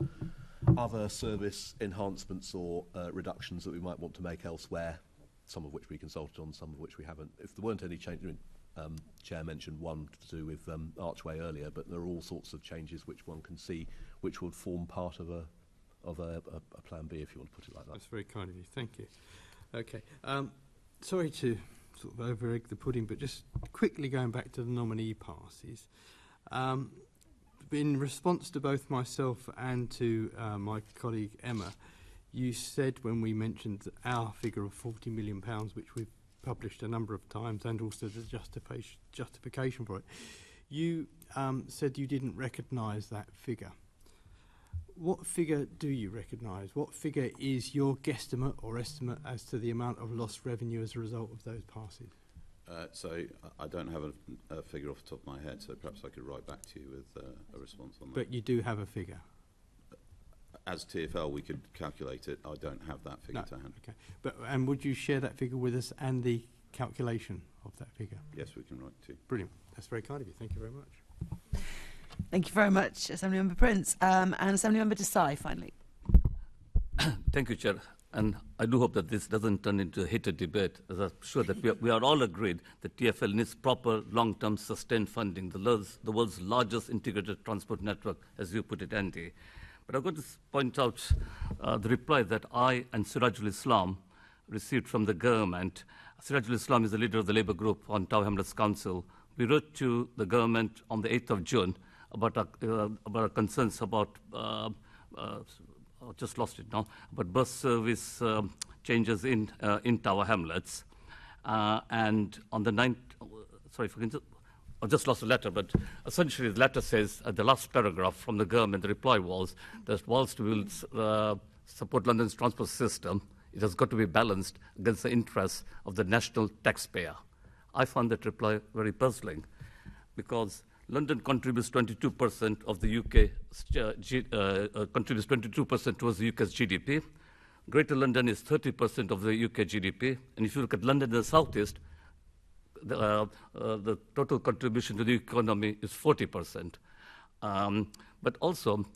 other service enhancements or reductions that we might want to make elsewhere, some of which we consulted on, some of which we haven't. If there weren't any change, Chair mentioned one to do with Archway earlier, but there are all sorts of changes which one can see which would form part of a plan B, if you want to put it like that. That's very kind of you. Thank you. Okay. Sorry to sort of over-egg the pudding, but just quickly going back to the nominee passes. In response to both myself and to my colleague Emma, you said when we mentioned that our figure of £40 million, which we've published a number of times, and also the justification for it, you said you didn't recognise that figure. What figure do you recognise? What figure is your guesstimate or estimate as to the amount of lost revenue as a result of those passes? So I don't have a figure off the top of my head, so perhaps I could write back to you with a response on that. But you do have a figure? As TfL, we could calculate it. I don't have that figure to hand. Okay. And would you share that figure with us and the calculation of that figure? Yes, we can write to you. Brilliant. That's very kind of you. Thank you very much. Thank you very much, Assemblymember Prince. And Assemblymember Desai, finally. Thank you, Chair. And I do hope that this doesn't turn into a heated debate, as I'm sure that we are all agreed that TfL needs proper, long-term, sustained funding, the world's largest integrated transport network, as you put it, Andy. But I've got to point out the reply that I and Sirajul Islam received from the government. Sirajul Islam is the leader of the Labour group on Tower Hamlets Council. We wrote to the government on the 8th of June about our concerns about, just lost it now, about bus service changes in Tower Hamlets. And on the 9th, sorry, if I can just, I just lost the letter, but essentially the letter says, the last paragraph from the government, the reply was that whilst we will support London's transport system, it has got to be balanced against the interests of the national taxpayer. I found that reply very puzzling, because London contributes 22% of the UK, contributes 22% towards the UK's GDP. Greater London is 30% of the UK GDP. And if you look at London in the southeast, the total contribution to the economy is 40%. But also,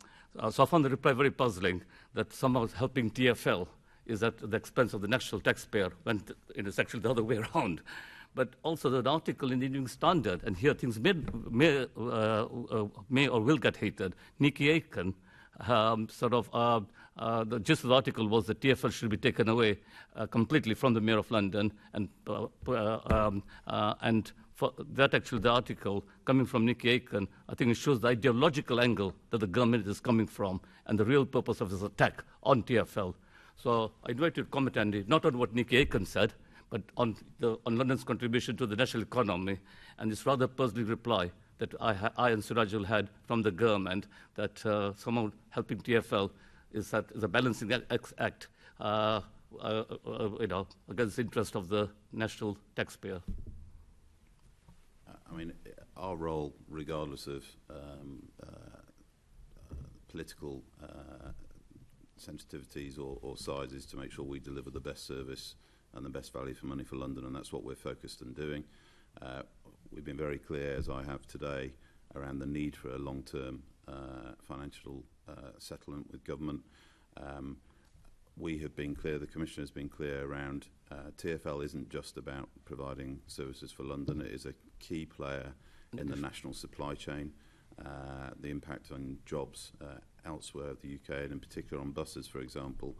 so I found the reply very puzzling that somehow helping TfL is at the expense of the national taxpayer, when it's actually the other way around. But also the article in the Evening Standard, and here things may or will get heated. Nikki Aiken, the gist of the article was that TfL should be taken away completely from the Mayor of London, and for that, actually, the article coming from Nikki Aiken, I think it shows the ideological angle that the government is coming from and the real purpose of this attack on TfL. So I invite you to comment, Andy, not on what Nikki Aiken said, but on London's contribution to the national economy, and this rather puzzling reply that I and Surajul had from the government that somehow helping TfL is a balancing act, against the interest of the national taxpayer. I mean, our role, regardless of political sensitivities or sides, is to make sure we deliver the best service and the best value for money for London, and that's what we're focused on doing. We've been very clear, as I have today, around the need for a long-term financial settlement with government. We have been clear, the Commissioner has been clear around TfL isn't just about providing services for London, it is a key player in the national supply chain. The impact on jobs elsewhere of the UK, and in particular on buses, for example.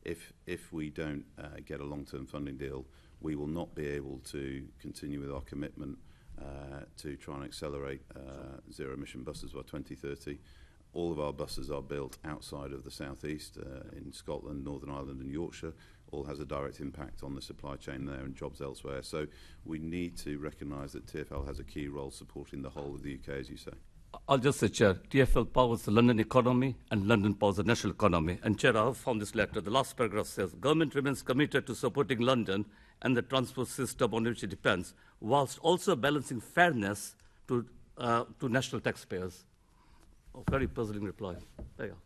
If we don't get a long-term funding deal, we will not be able to continue with our commitment to try and accelerate zero-emission buses by 2030. All of our buses are built outside of the southeast, in Scotland, Northern Ireland and Yorkshire. All has a direct impact on the supply chain there and jobs elsewhere. So we need to recognise that TfL has a key role supporting the whole of the UK, as you say. I'll just say, Chair, TfL powers the London economy and London powers the national economy. And Chair, I have found this letter. The last paragraph says, government remains committed to supporting London and the transport system on which it depends, whilst also balancing fairness to national taxpayers. A very puzzling reply. There you go.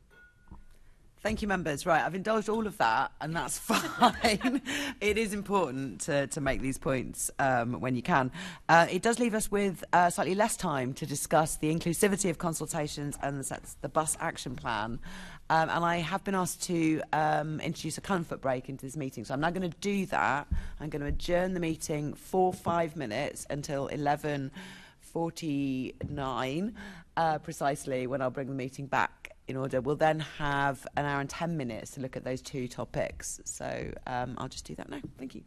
Thank you, members. Right, I've indulged all of that, and that's fine. It is important to make these points when you can. It does leave us with slightly less time to discuss the inclusivity of consultations and the bus action plan. And I have been asked to introduce a comfort break into this meeting. So I'm now going to do that. I'm going to adjourn the meeting for 5 minutes until 11:49, precisely, when I'll bring the meeting back in order. We'll then have an hour and 10 minutes to look at those two topics. So I'll just do that now. Thank you.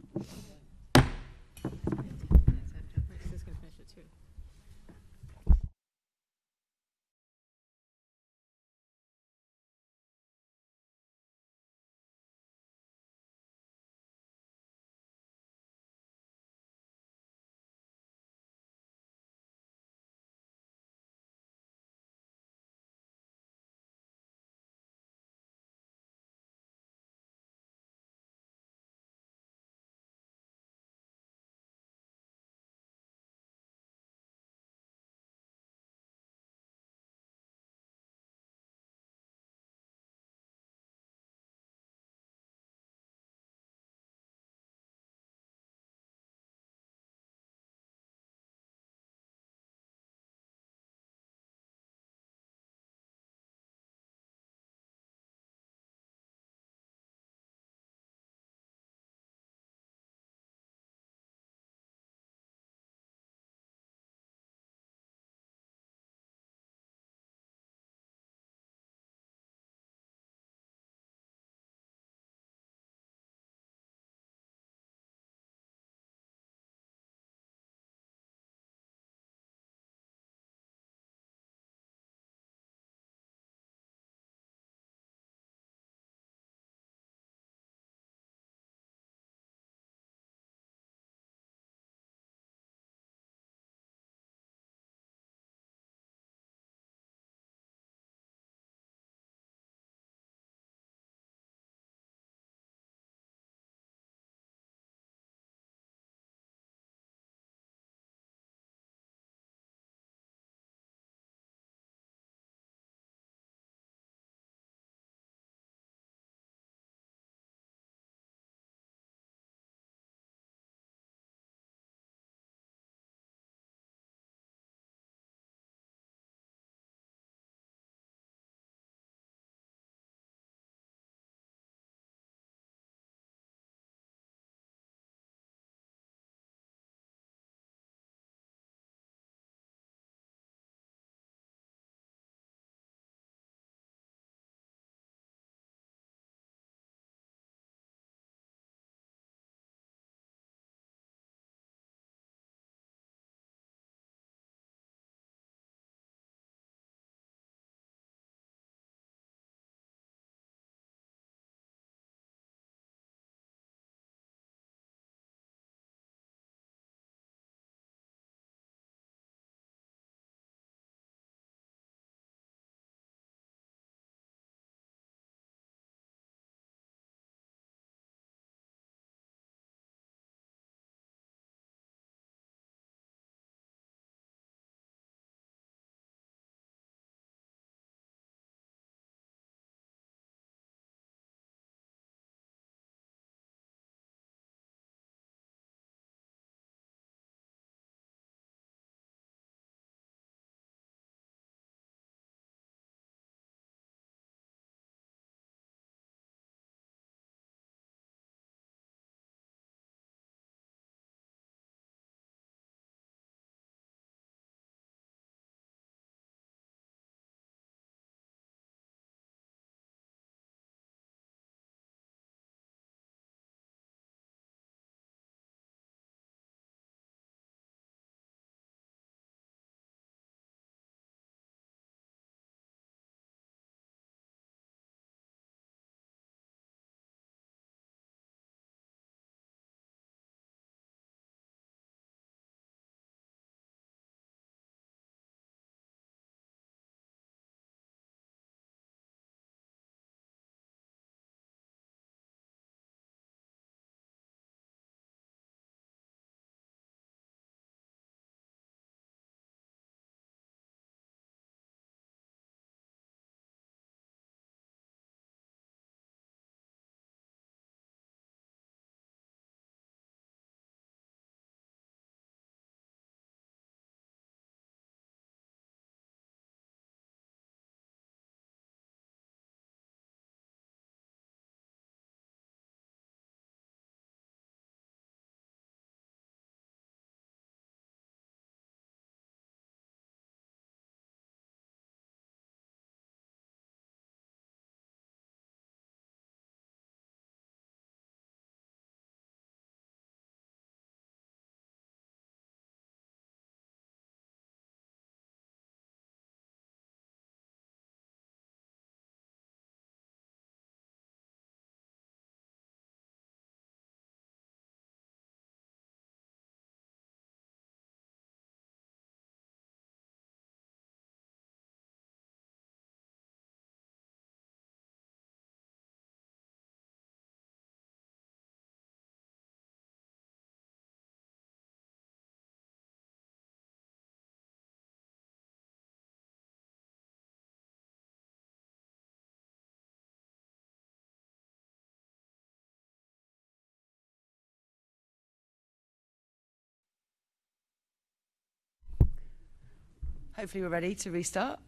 Hopefully we're ready to restart.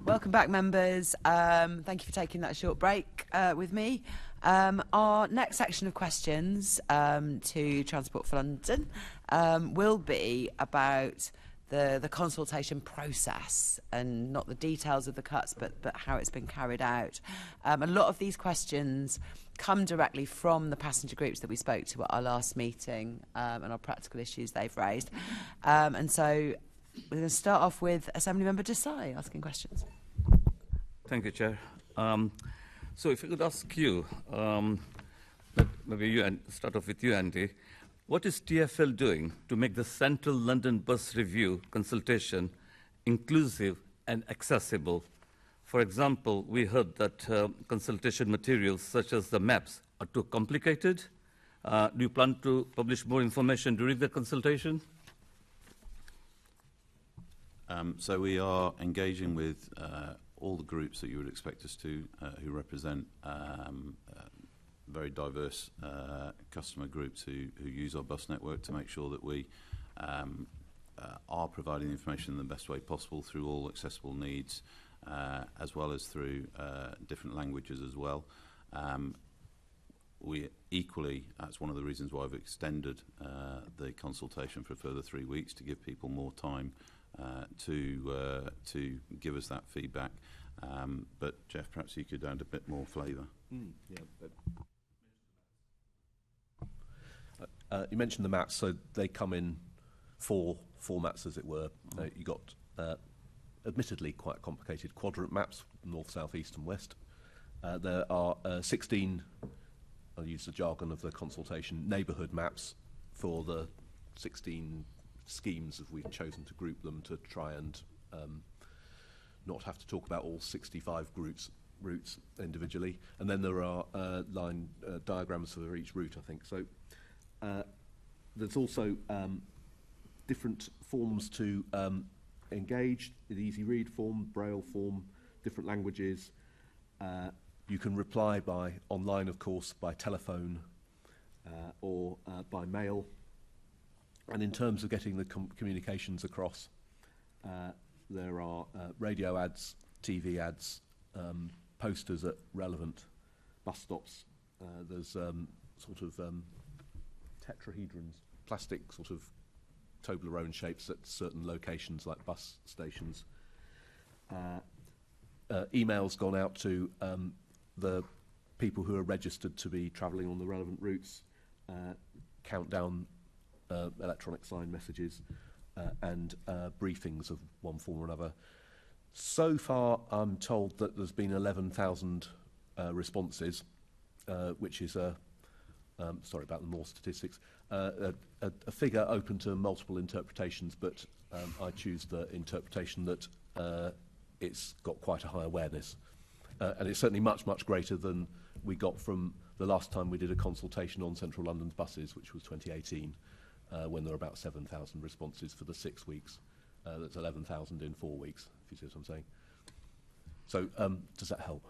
Welcome back, members. Thank you for taking that short break with me. Our next section of questions to Transport for London will be about the consultation process, and not the details of the cuts, but how it's been carried out. A lot of these questions come directly from the passenger groups that we spoke to at our last meeting, and our practical issues they've raised. And so we're going to start off with Assembly Member Desai asking questions. Thank you, Chair. So if I could ask you, maybe you, and start off with you, Andy. What is TfL doing to make the Central London Bus Review consultation inclusive and accessible? For example, we heard that consultation materials such as the maps are too complicated. Do you plan to publish more information during the consultation? So we are engaging with all the groups that you would expect us to, who represent very diverse customer groups who use our bus network, to make sure that we are providing the information in the best way possible through all accessible needs, as well as through different languages as well. We equally, that's one of the reasons why I've extended the consultation for a further 3 weeks, to give people more time to give us that feedback. But Geoff, perhaps you could add a bit more flavour. You mentioned the maps, so they come in 4 formats, as it were. You got, admittedly, quite complicated quadrant maps, north, south, east and west. There are 16, I'll use the jargon of the consultation, neighbourhood maps for the 16 schemes, as we've chosen to group them to try and not have to talk about all 65 routes individually. And then there are line diagrams for each route, I think. So there's also different forms to engage, the easy read form, braille form, different languages. You can reply by online, of course, by telephone or by mail. And in terms of getting the communications across, there are radio ads, TV ads, posters at relevant bus stops. There's sort of tetrahedrons, plastic sort of Toblerone shapes at certain locations like bus stations. Emails gone out to the people who are registered to be travelling on the relevant routes, countdown electronic sign messages, and briefings of one form or another. So far, I'm told that there's been 11,000 responses, which is sorry about the more statistics, a figure open to multiple interpretations, but I choose the interpretation that it's got quite a high awareness. And it's certainly much, much greater than we got from the last time we did a consultation on Central London's buses, which was 2018, when there were about 7,000 responses for the 6 weeks. That's 11,000 in 4 weeks, if you see what I'm saying. So does that help?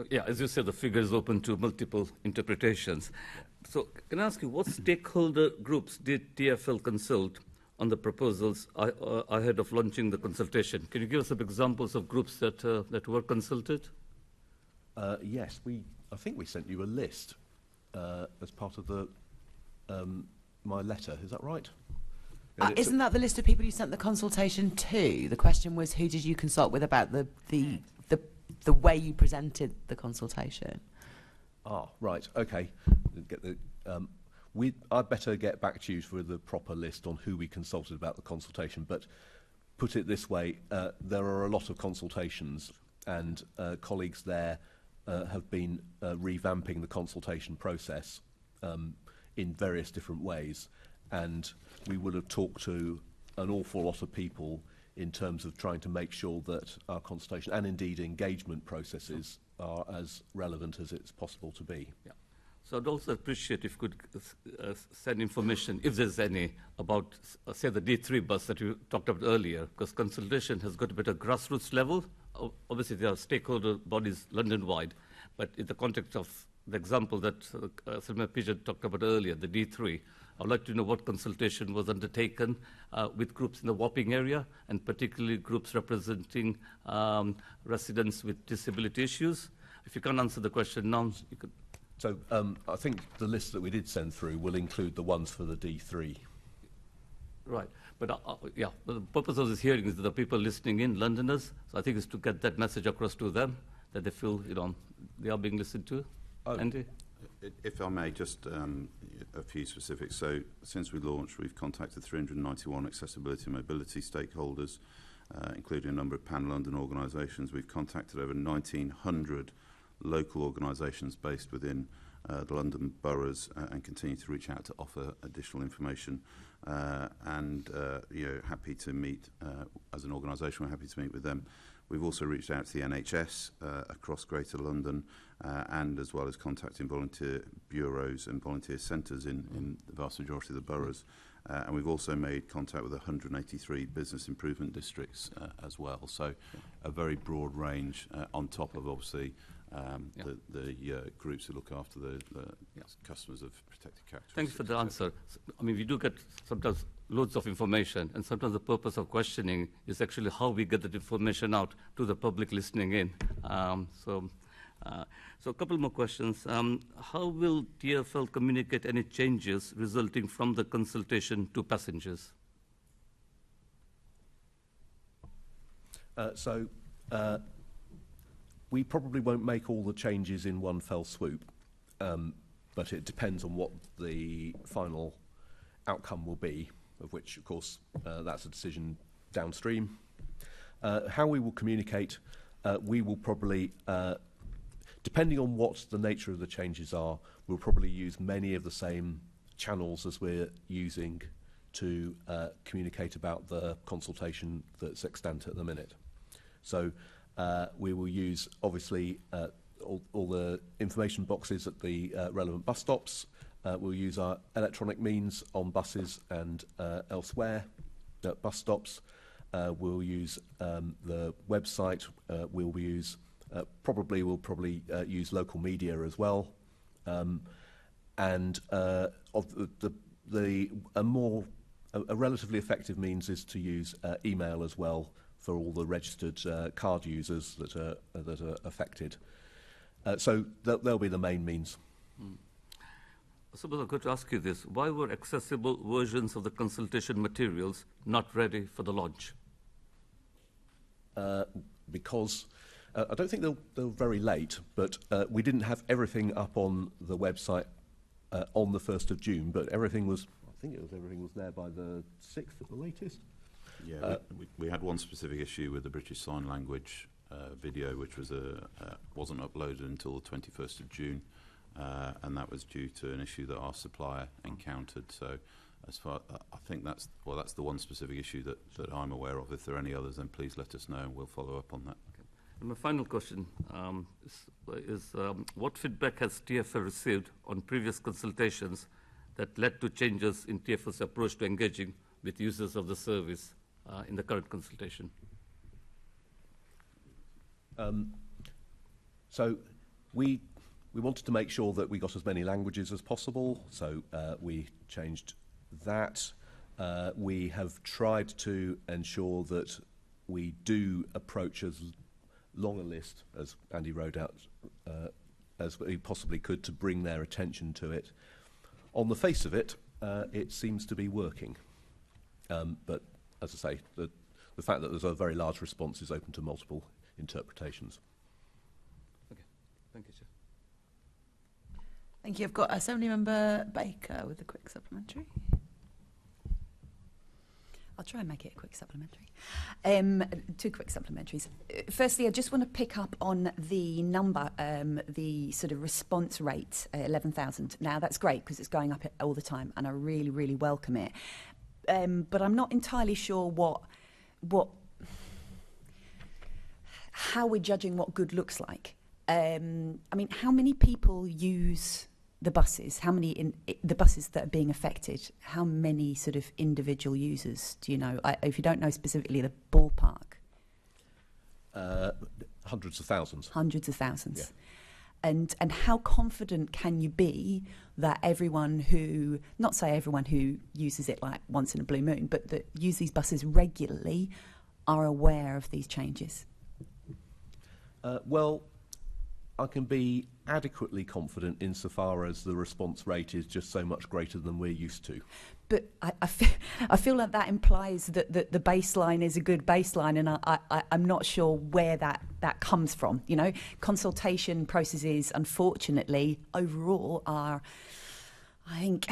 Yeah, as you said, the figure is open to multiple interpretations. Yeah. So can I ask you, what stakeholder groups did TfL consult on the proposals ahead of launching the consultation? Can you give us some examples of groups that were consulted? Yes, I think we sent you a list as part of the my letter. Is that right? Isn't that the list of people you sent the consultation to? The question was, who did you consult with about the way you presented the consultation? Ah, right. Okay. I'd better get back to you for the proper list on who we consulted about the consultation. But put it this way, there are a lot of consultations, and colleagues there have been revamping the consultation process in various different ways. And we would have talked to an awful lot of people in terms of trying to make sure that our consultation and indeed engagement processes are as relevant as it's possible to be. Yeah. So I'd also appreciate if you could send information, if there's any, about, say, the D3 bus that you talked about earlier, because consultation has got a bit of grassroots level. Obviously, there are stakeholder bodies London-wide, but in the context of the example that Senator Pigeon talked about earlier, the D3. I'd like to know what consultation was undertaken with groups in the Wapping area, and particularly groups representing residents with disability issues. If you can't answer the question now, you could. So I think the list that we did send through will include the ones for the D3. Right. But yeah, the purpose of this hearing is that the people listening in, Londoners, so I think it's to get that message across to them, that they feel, they are being listened to. Andy? If I may, just a few specifics. So since we launched, we've contacted 391 accessibility and mobility stakeholders, including a number of pan-London organisations. We've contacted over 1,900 local organisations based within the London boroughs and continue to reach out to offer additional information. Happy to meet as an organisation. We're happy to meet with them. We've also reached out to the NHS across Greater London, and as well as contacting volunteer bureaus and volunteer centres in the vast majority of the boroughs. And we've also made contact with 183 business improvement districts as well. So a very broad range on top of, obviously, the groups who look after the customers of protected characteristics. Thanks for the answer. I mean, we do get sometimes loads of information, and sometimes the purpose of questioning is actually how we get that information out to the public listening in. So a couple more questions. How will TfL communicate any changes resulting from the consultation to passengers? We probably won't make all the changes in one fell swoop, but it depends on what the final outcome will be, of which, of course, that's a decision downstream. How we will communicate, we will probably, depending on what the nature of the changes are, we'll probably use many of the same channels as we're using to communicate about the consultation that's extant at the minute. So we will use, obviously, all the information boxes at the relevant bus stops. We'll use our electronic means on buses and elsewhere at bus stops. We'll use the website. We'll probably use local media as well. And a relatively effective means is to use email as well for all the registered card users that are affected. So they'll be the main means. So I'm going to ask you this. Why were accessible versions of the consultation materials not ready for the launch? Because I don't think they were very late, but we didn't have everything up on the website on the 1st of June, but everything was there by the 6th at the latest. Yeah, we had one specific issue with the British Sign Language video, which wasn't uploaded until the 21st of June, and that was due to an issue that our supplier encountered. So, I think that's the one specific issue that I'm aware of. If there are any others, then please let us know, and we'll follow up on that. Okay. And my final question is what feedback has TfL received on previous consultations that led to changes in TfL's approach to engaging with users of the service in the current consultation? So we wanted to make sure that we got as many languages as possible, so we changed that. We have tried to ensure that we do approach as long a list, as Andy wrote out, as we possibly could to bring their attention to it. On the face of it, it seems to be working. But as I say, the fact that there's a very large response is open to multiple interpretations. Okay, thank you, Chair. Thank you. I've got Assembly Member Baker with a quick supplementary. I'll try and make it a quick supplementary. 2 quick supplementaries. Firstly, I just want to pick up on the number, the sort of response rate, 11,000. Now, that's great because it's going up all the time, and I really, really welcome it. But I'm not entirely sure how we're judging what good looks like. I mean, how many people use the buses? How many the buses that are being affected? How many sort of individual users do you know? If you don't know specifically the ballpark. Hundreds of thousands. Hundreds of thousands. And how confident can you be that everyone who, not say everyone who uses it like once in a blue moon, but that use these buses regularly are aware of these changes? Well, I can be adequately confident insofar as the response rate is just so much greater than we're used to. But I feel like that implies that the baseline is a good baseline, and I'm not sure where that comes from. You know, consultation processes, unfortunately, overall are, I think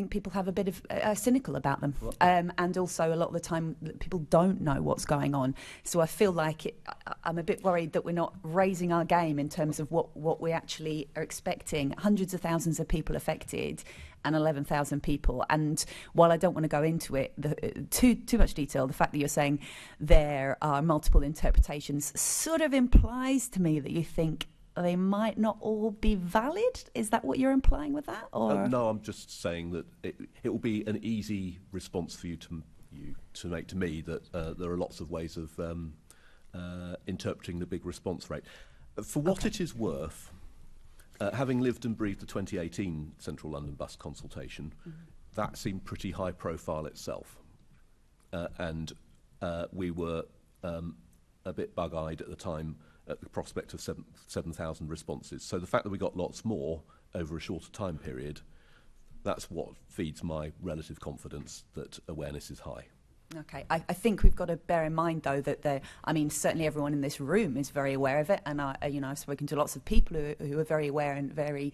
people have a bit of cynical about them, and also a lot of the time people don't know what's going on. So I feel like I'm a bit worried that we're not raising our game in terms of what we actually are expecting. Hundreds of thousands of people affected, and 11,000 people. And while I don't want to go into it too much detail, the fact that you're saying there are multiple interpretations sort of implies to me that you think they might not all be valid. Is that what you're implying with that? Or no, I'm just saying that it will be an easy response for you to make to me that there are lots of ways of interpreting the big response rate. For what it is worth, having lived and breathed the 2018 Central London Bus Consultation, that seemed pretty high profile itself. And we were a bit bug-eyed at the time at the prospect of 7,000 responses. So the fact that we got lots more over a shorter time period, that's what feeds my relative confidence that awareness is high. Okay, I think we've got to bear in mind, though, that certainly everyone in this room is very aware of it, and I've spoken to lots of people who are very aware and very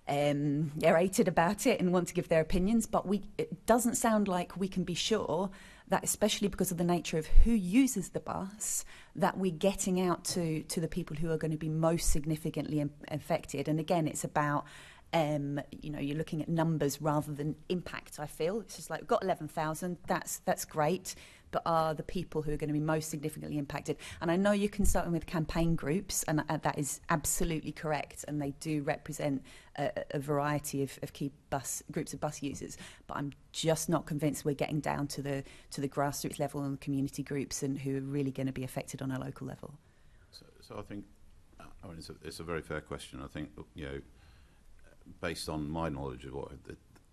aerated about it and want to give their opinions, but it doesn't sound like we can be sure that, especially because of the nature of who uses the bus, that we're getting out to the people who are going to be most significantly affected. And again, it's about you're looking at numbers rather than impact. I feel it's just like we've got 11,000. That's great, but are the people who are going to be most significantly impacted? And I know you're consulting with campaign groups, and that is absolutely correct, and they do represent a variety of key groups of bus users. But I'm just not convinced we're getting down to the grassroots level and the community groups and who are really going to be affected on a local level. So I think, it's a very fair question. I think based on my knowledge of what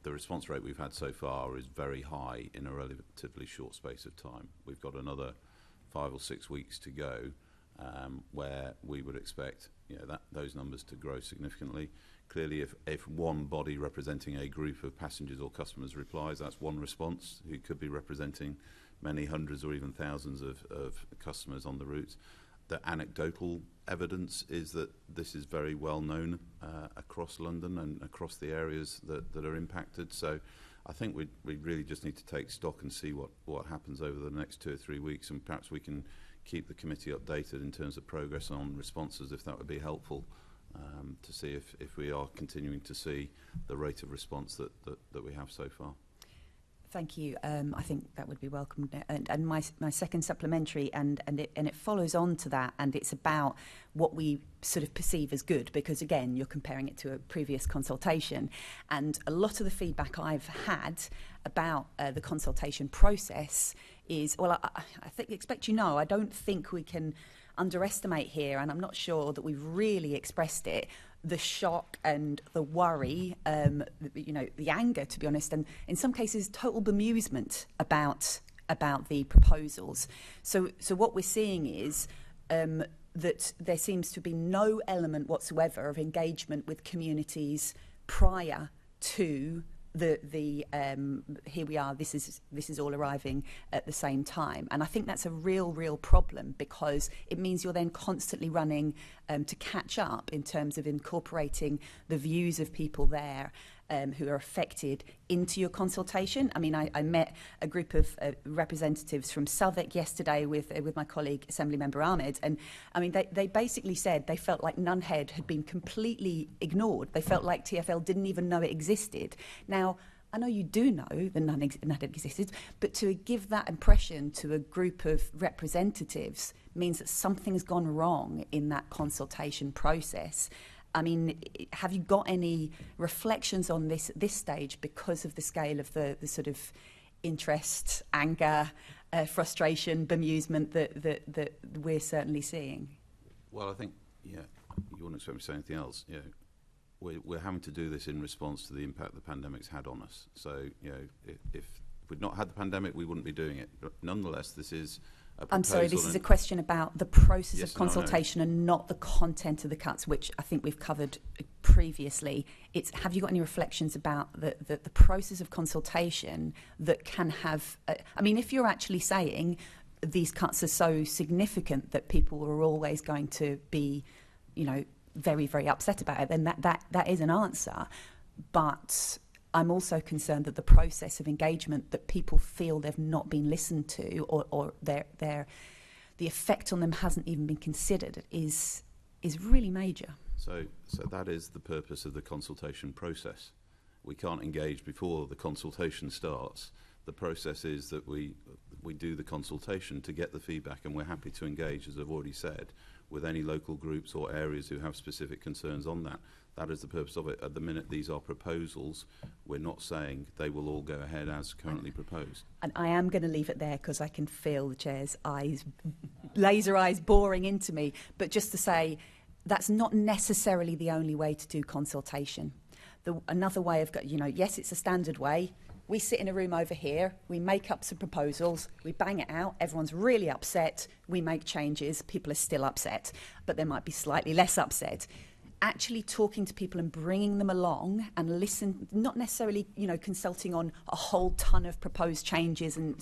the response rate we've had so far is very high in a relatively short space of time. We've got another 5 or 6 weeks to go, where we would expect those numbers to grow significantly. Clearly, if one body representing a group of passengers or customers replies, that's one response who could be representing many hundreds or even thousands of customers on the routes. The anecdotal evidence is that this is very well known across London and across the areas that are impacted. So I think we really just need to take stock and see what happens over the next 2 or 3 weeks, and perhaps we can keep the committee updated in terms of progress on responses, if that would be helpful, to see if we are continuing to see the rate of response that we have so far. Thank you. I think that would be welcomed. And my second supplementary, and it follows on to that, and it's about what we sort of perceive as good, because again, you're comparing it to a previous consultation, and a lot of the feedback I've had about the consultation process is, well, I expect I don't think we can underestimate here, and I'm not sure that we've really expressed it, the shock and the worry, the anger, to be honest, and in some cases total bemusement about the proposals. So what we're seeing is that there seems to be no element whatsoever of engagement with communities prior to the here we are, this is all arriving at the same time. And I think that's a real problem, because it means you're then constantly running to catch up in terms of incorporating the views of people there who are affected into your consultation. I mean, I met a group of representatives from Southwark yesterday with my colleague, Assembly Member Ahmed, and I mean, they basically said they felt like Nunhead had been completely ignored. They felt like TfL didn't even know it existed. Now, I know you do know that Nunhead existed, but to give that impression to a group of representatives means that something's gone wrong in that consultation process. I mean, have you got any reflections on this at this stage because of the scale of the sort of interest, anger, frustration, bemusement that we're certainly seeing? Well, I think, you wouldn't expect me to say anything else. You know, we're having to do this in response to the impact the pandemic's had on us. So, you know, if we'd not had the pandemic, we wouldn't be doing it. But nonetheless, this is a proposal. I'm sorry, this is a question about the process Yes, of consultation and not the content of the cuts, which I think we've covered previously. It's, have you got any reflections about the process of consultation that can have... I mean, if you're actually saying these cuts are so significant that people are always going to be, you know, very, very upset about it, then that is an answer. But I'm also concerned that the process of engagement, that people feel they've not been listened to, or the effect on them hasn't even been considered, is really major. So that is the purpose of the consultation process. We can't engage before the consultation starts. The process is that we do the consultation to get the feedback, and we're happy to engage, as I've already said, with any local groups or areas who have specific concerns on that. That is the purpose of it. At the minute, these are proposals. We're not saying they will all go ahead as currently proposed. And I am going to leave it there because I can feel the chair's eyes, laser eyes boring into me. But just to say, that's not necessarily the only way to do consultation. Another way of, you know, yes, it's a standard way. We sit in a room over here, we make up some proposals, we bang it out, everyone's really upset, we make changes, people are still upset, but they might be slightly less upset. Actually talking to people and bringing them along and listen, not necessarily, you know, consulting on a whole ton of proposed changes and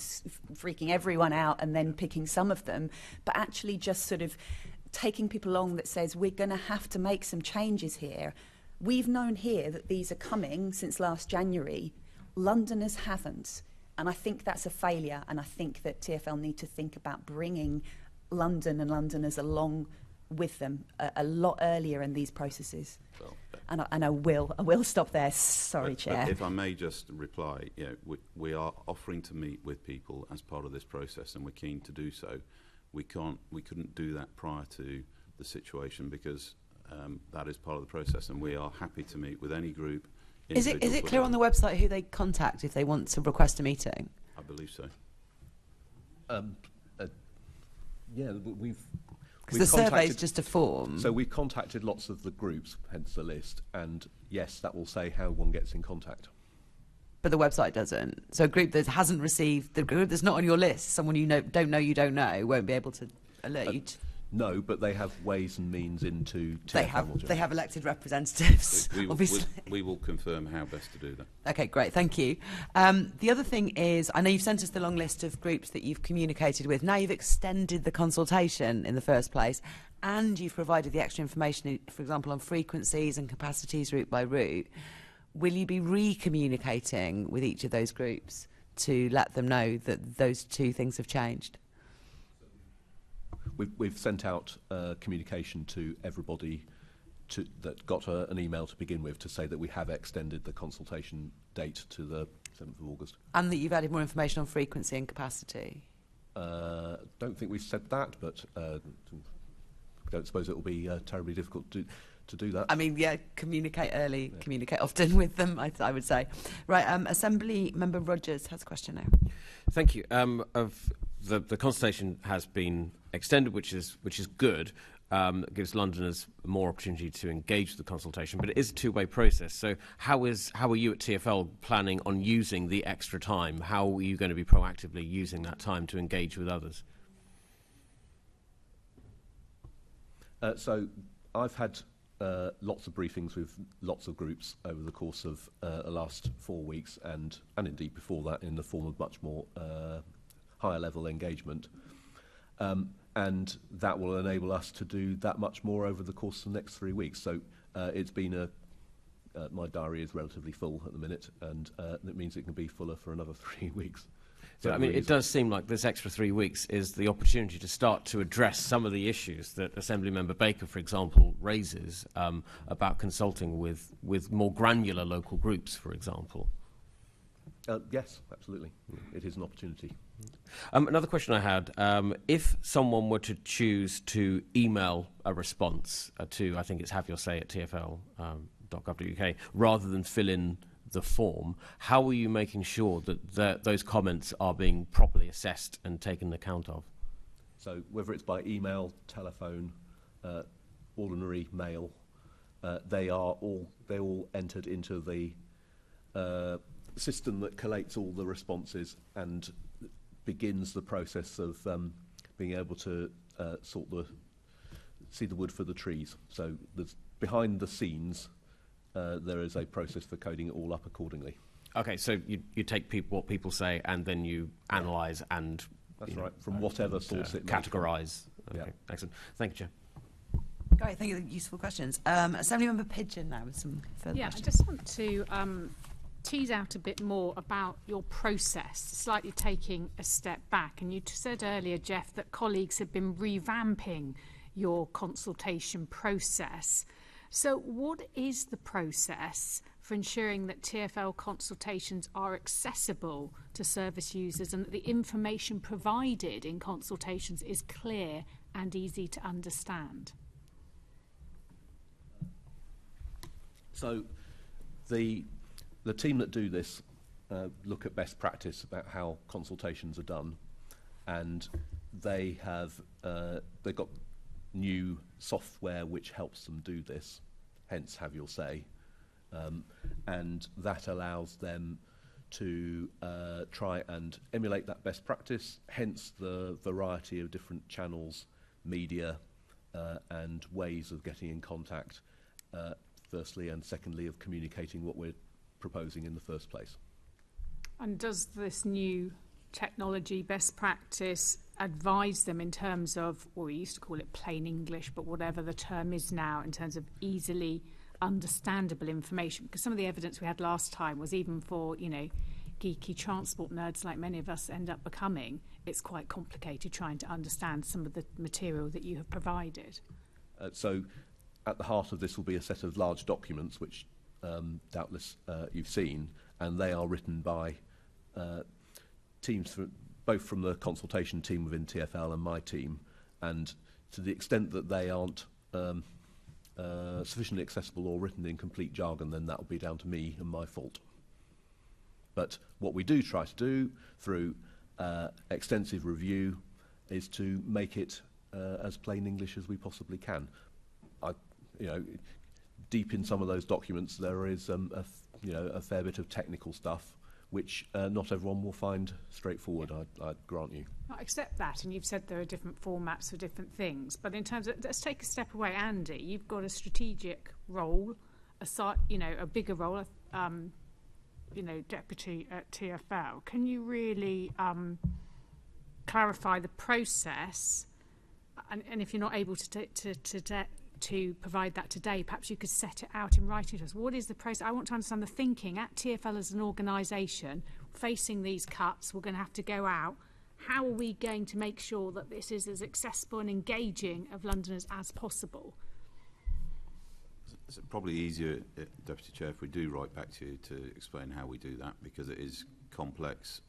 freaking everyone out and then picking some of them, but actually just sort of taking people along that says, we're going to have to make some changes here. We've known here that these are coming since last January. Londoners haven't, and I think that's a failure, and I think that TfL need to think about bringing London and Londoners along with them a lot earlier in these processes. Well, and I will stop there. Sorry, Chair. But if I may just reply, you know, we are offering to meet with people as part of this process, and we're keen to do so. We couldn't do that prior to the situation because that is part of the process, and we are happy to meet with any group. Is it clear on the website who they contact if they want to request a meeting? I believe so. Yeah, because the survey is just a form. So we've contacted lots of the groups, hence the list, and yes, that will say how one gets in contact. But the website doesn't. So a group that hasn't received, the group that's not on your list, someone you don't know, won't be able to alert you. No, but they have ways and means into... They have elected representatives, obviously. We will confirm how best to do that. Okay, great, thank you. The other thing is, I know you've sent us the long list of groups that you've communicated with. Now you've extended the consultation in the first place, and you've provided the extra information, for example, on frequencies and capacities route by route. Will you be re-communicating with each of those groups to let them know that those two things have changed? We've sent out communication to everybody that got an email to begin with to say that we have extended the consultation date to the 7th of August. And that you've added more information on frequency and capacity? Don't think we've said that, but don't suppose it will be terribly difficult to do that. I mean, yeah, communicate early, communicate often with them, I would say. Right, Assembly Member Rogers has a question now. Thank you. The consultation has been extended, which is good. It gives Londoners more opportunity to engage with the consultation, but it is a two-way process. So how are you at TfL planning on using the extra time? How are you going to be proactively using that time to engage with others? So I've had lots of briefings with lots of groups over the course of the last 4 weeks, and indeed before that, in the form of much more higher level engagement. And that will enable us to do that much more over the course of the next 3 weeks. So it's been my diary is relatively full at the minute, and it means it can be fuller for another 3 weeks. So, I mean, it does seem like this extra 3 weeks is the opportunity to start to address some of the issues that Assemblymember Baker, for example, raises about consulting with more granular local groups, for example. Yes, absolutely. It is an opportunity. Another question I had, if someone were to choose to email a response to, I think it's have your say at tfl.gov.uk, rather than fill in the form, how are you making sure that those comments are being properly assessed and taken account of? So whether it's by email, telephone, ordinary mail. They all entered into the system that collates all the responses and begins the process of being able to see the wood for the trees. So behind the scenes, there is a process for coding it all up accordingly. Okay, so you take what people say and then you analyse and... That's right, from whatever source it may categorise. Okay, yeah. Excellent. Thank you, Chair. Great, thank you for the useful questions. Assembly Member Pigeon now with some further Yeah, I questions. just want to tease out a bit more about your process, slightly taking a step back. And you said earlier, Geoff, that colleagues have been revamping your consultation process. So what is the process for ensuring that TfL consultations are accessible to service users and that the information provided in consultations is clear and easy to understand? So the team that do this look at best practice about how consultations are done, and they've got new software which helps them do this, hence have your say, and that allows them to try and emulate that best practice, hence the variety of different channels, media, and ways of getting in contact, firstly, and secondly, of communicating what we're proposing in the first place. And does this new technology best practice advise them in terms of, well, we used to call it plain English, but whatever the term is now, in terms of easily understandable information? Because some of the evidence we had last time was, even for, you know, geeky transport nerds like many of us end up becoming, it's quite complicated trying to understand some of the material that you have provided. So at the heart of this will be a set of large documents which doubtless you've seen, and they are written by teams both from the consultation team within TfL and my team, and to the extent that they aren't sufficiently accessible or written in complete jargon, then that will be down to me and my fault. But what we do try to do through extensive review is to make it as plain English as we possibly can. Deep in some of those documents there is a fair bit of technical stuff which not everyone will find straightforward, I'd grant you. I accept that, and you've said there are different formats for different things, but in terms of, let's take a step away, Andy, you've got a strategic role, a bigger role, deputy at TfL. Can you really clarify the process? And if you're not able to provide that today, perhaps you could set it out in writing to us. What is the process? I want to understand the thinking at TfL as an organisation facing these cuts. We're going to have to go out. How are we going to make sure that this is as accessible and engaging of Londoners as possible? It's probably easier, Deputy Chair, if we do write back to you to explain how we do that, because it is complex.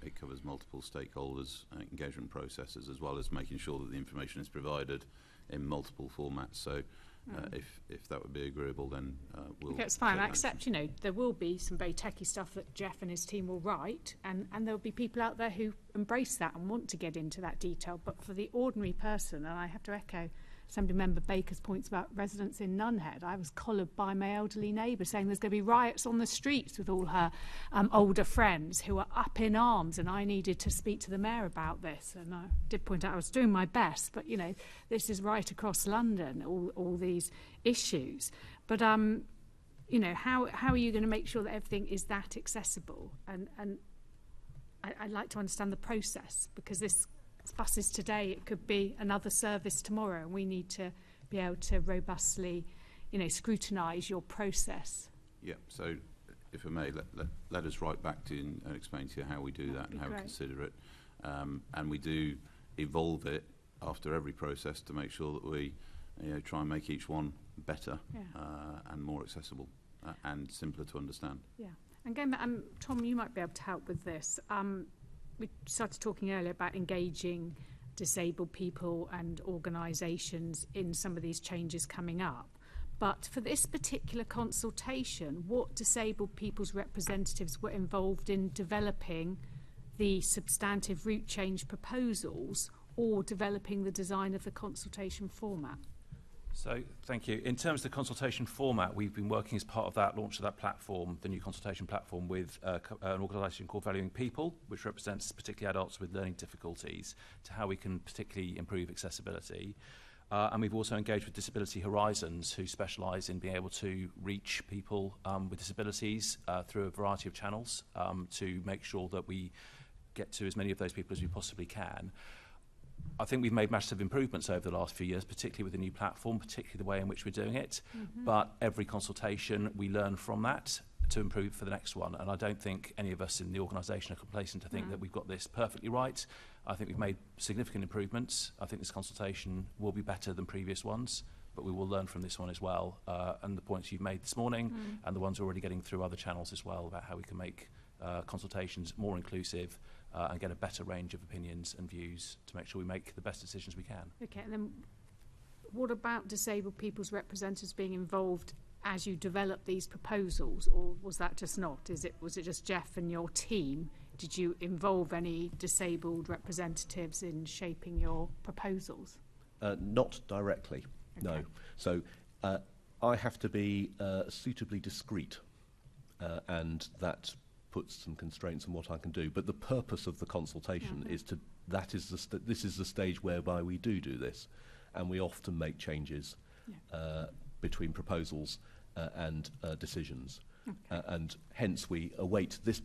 It covers multiple stakeholders, engagement processes, as well as making sure that the information is provided in multiple formats. So if that would be agreeable, then we'll... Okay, it's fine. I accept, there will be some very techie stuff that Geoff and his team will write, and there will be people out there who embrace that and want to get into that detail. But for the ordinary person, and I have to echo Assembly Member Baker's points about residents in Nunhead, I was collared by my elderly neighbour saying there's going to be riots on the streets with all her older friends who are up in arms, and I needed to speak to the mayor about this. And I did point out I was doing my best, but this is right across London, all these issues. But how are you going to make sure that everything is that accessible? And I'd like to understand the process, because this buses today, it could be another service tomorrow, and we need to be able to robustly, scrutinise your process. Yeah, so if I may, let us write back to you and explain to you how we do that and how we consider it. And we do evolve it after every process to make sure that we try and make each one better and more accessible and simpler to understand. Yeah, and going back, Tom, you might be able to help with this. We started talking earlier about engaging disabled people and organisations in some of these changes coming up. But for this particular consultation, what disabled people's representatives were involved in developing the substantive route change proposals or developing the design of the consultation format? So, thank you. In terms of the consultation format, we've been working as part of that launch of that platform, the new consultation platform, with an organisation called Valuing People, which represents particularly adults with learning difficulties, to how we can particularly improve accessibility. And we've also engaged with Disability Horizons, who specialise in being able to reach people with disabilities through a variety of channels to make sure that we get to as many of those people as we possibly can. I think we've made massive improvements over the last few years, particularly with the new platform, particularly the way in which we're doing it. But every consultation, we learn from that to improve for the next one. And I don't think any of us in the organisation are complacent to think that we've got this perfectly right. I think we've made significant improvements. I think this consultation will be better than previous ones, but we will learn from this one as well. And the points you've made this morning and the ones we're already getting through other channels as well about how we can make consultations more inclusive and get a better range of opinions and views to make sure we make the best decisions we can. Okay, and then what about disabled people's representatives being involved as you develop these proposals, or was that just not? Was it just Geoff and your team? Did you involve any disabled representatives in shaping your proposals? Not directly, no. So I have to be suitably discreet, and that puts some constraints on what I can do. But the purpose of the consultation is to, this is the stage whereby we do this, and we often make changes between proposals and decisions. And hence we await this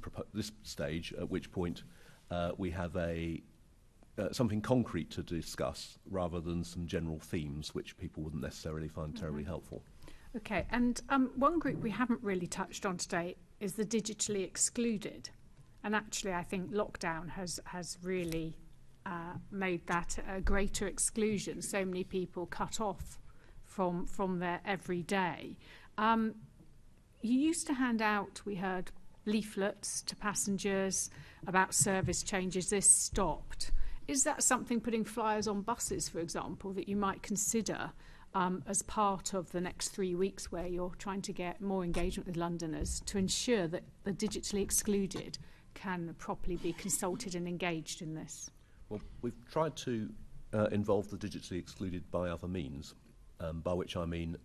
stage, at which point we have something concrete to discuss rather than some general themes which people wouldn't necessarily find terribly helpful. Okay, and one group we haven't really touched on today is the digitally excluded. And actually I think lockdown has really made that a greater exclusion. So many people cut off from their everyday. You used to hand out, we heard, leaflets to passengers about service changes. This stopped. Is that something, putting flyers on buses, for example, that you might consider as part of the next 3 weeks where you're trying to get more engagement with Londoners to ensure that the digitally excluded can properly be consulted and engaged in this? Well, we've tried to involve the digitally excluded by other means, by which I mean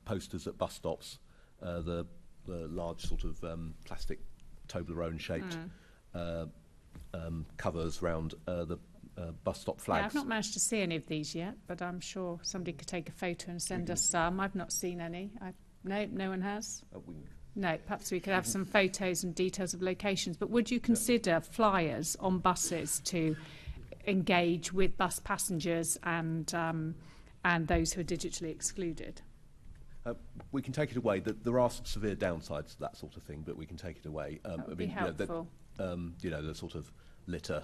posters at bus stops, the large sort of plastic Toblerone-shaped covers around the bus stop flags. Yeah, I've not managed to see any of these yet, but I'm sure somebody could take a photo and send us some. I've not seen any. No one has? No, perhaps we could have some photos and details of locations. But would you consider flyers on buses to engage with bus passengers and those who are digitally excluded? We can take it away. There are some severe downsides to that sort of thing, but we can take it away. That would be helpful. The sort of litter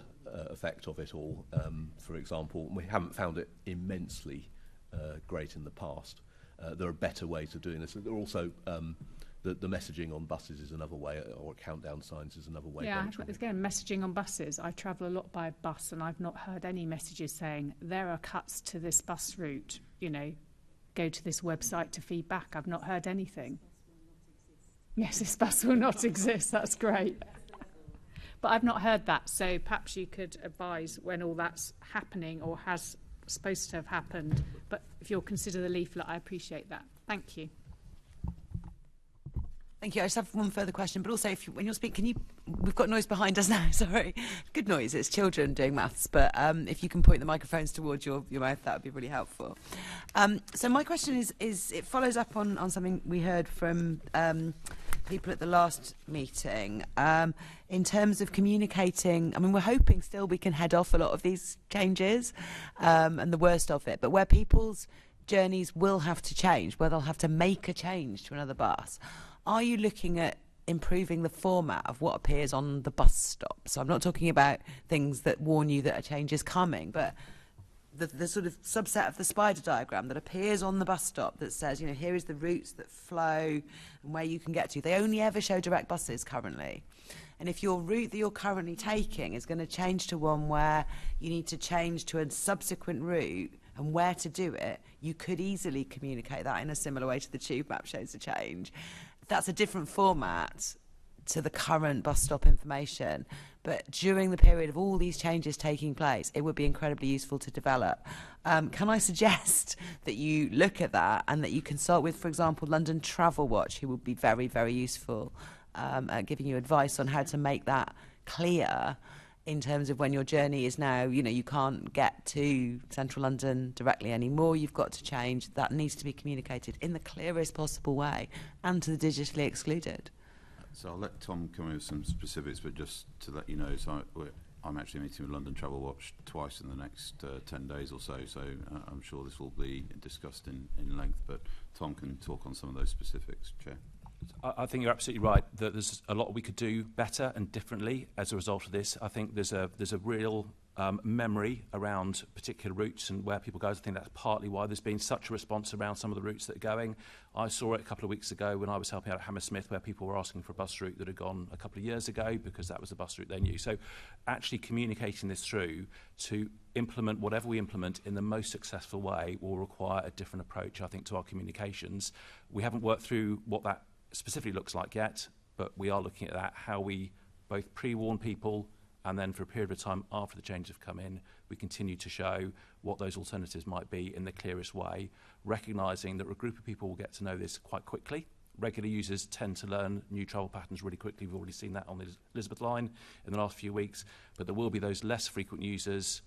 effect of it all, for example. We haven't found it immensely great in the past. There are better ways of doing this. There are also the messaging on buses is another way, or countdown signs is another way. Yeah, again, messaging on buses. I travel a lot by bus, and I've not heard any messages saying there are cuts to this bus route. Go to this website to feedback. I've not heard anything. Yes, this bus will not exist. That's great. But I've not heard that, so perhaps you could advise when all that's happening or has supposed to have happened. But if you'll consider the leaflet, I appreciate that. Thank you. Thank you. I just have one further question, but also when you're speaking, we've got noise behind us now, sorry. Good noise, it's children doing maths, but if you can point the microphones towards your mouth, that would be really helpful. So my question is it follows up on something we heard from people at the last meeting in terms of communicating. I mean, we're hoping still we can head off a lot of these changes and the worst of it, but where people's journeys will have to change, where they'll have to make a change to another bus, are you looking at improving the format of what appears on the bus stop? So I'm not talking about things that warn you that a change is coming, but the sort of subset of the spider diagram that appears on the bus stop that says, here is the routes that flow and where you can get to. They only ever show direct buses currently. And if your route that you're currently taking is going to change to one where you need to change to a subsequent route and where to do it, you could easily communicate that in a similar way to the tube map shows the change. If that's a different format, to the current bus stop information. But during the period of all these changes taking place, it would be incredibly useful to develop. Can I suggest that you look at that and that you consult with, for example, London Travel Watch, who would be very, very useful at giving you advice on how to make that clear in terms of when your journey is now, you can't get to central London directly anymore. You've got to change. That needs to be communicated in the clearest possible way and to the digitally excluded. So I'll let Tom come in with some specifics, but just to let you know, I'm actually meeting with London Travel Watch twice in the next 10 days or so, I'm sure this will be discussed in length, but Tom can talk on some of those specifics, Chair. I think you're absolutely right that there's a lot we could do better and differently as a result of this. I think there's a real memory around particular routes and where people go. I think that's partly why there's been such a response around some of the routes that are going. I saw it a couple of weeks ago when I was helping out at Hammersmith, where people were asking for a bus route that had gone a couple of years ago because that was the bus route they knew. So actually communicating this through to implement whatever we implement in the most successful way will require a different approach, I think, to our communications. We haven't worked through what that specifically looks like yet, but we are looking at that, how we both pre-warn people and then for a period of time after the changes have come in, we continue to show what those alternatives might be in the clearest way, recognising that a group of people will get to know this quite quickly. Regular users tend to learn new travel patterns really quickly. We've already seen that on the Elizabeth line in the last few weeks, but there will be those less frequent users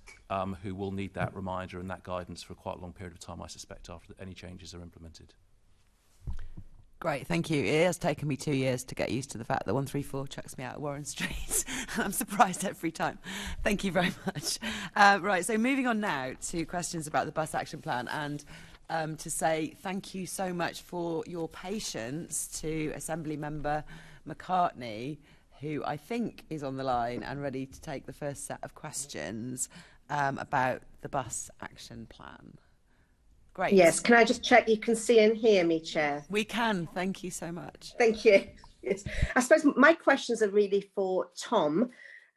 who will need that reminder and that guidance for quite a long period of time, I suspect, after any changes are implemented. Great, thank you. It has taken me 2 years to get used to the fact that 134 chucks me out of Warren Street. I'm surprised every time. Thank you very much. Right, so moving on now to questions about the bus action plan, and to say thank you so much for your patience to Assembly Member McCartney, who I think is on the line and ready to take the first set of questions about the bus action plan. Great. Yes, can I just check you can see and hear me, Chair? We can, thank you so much. Thank you. Yes. I suppose my questions are really for Tom,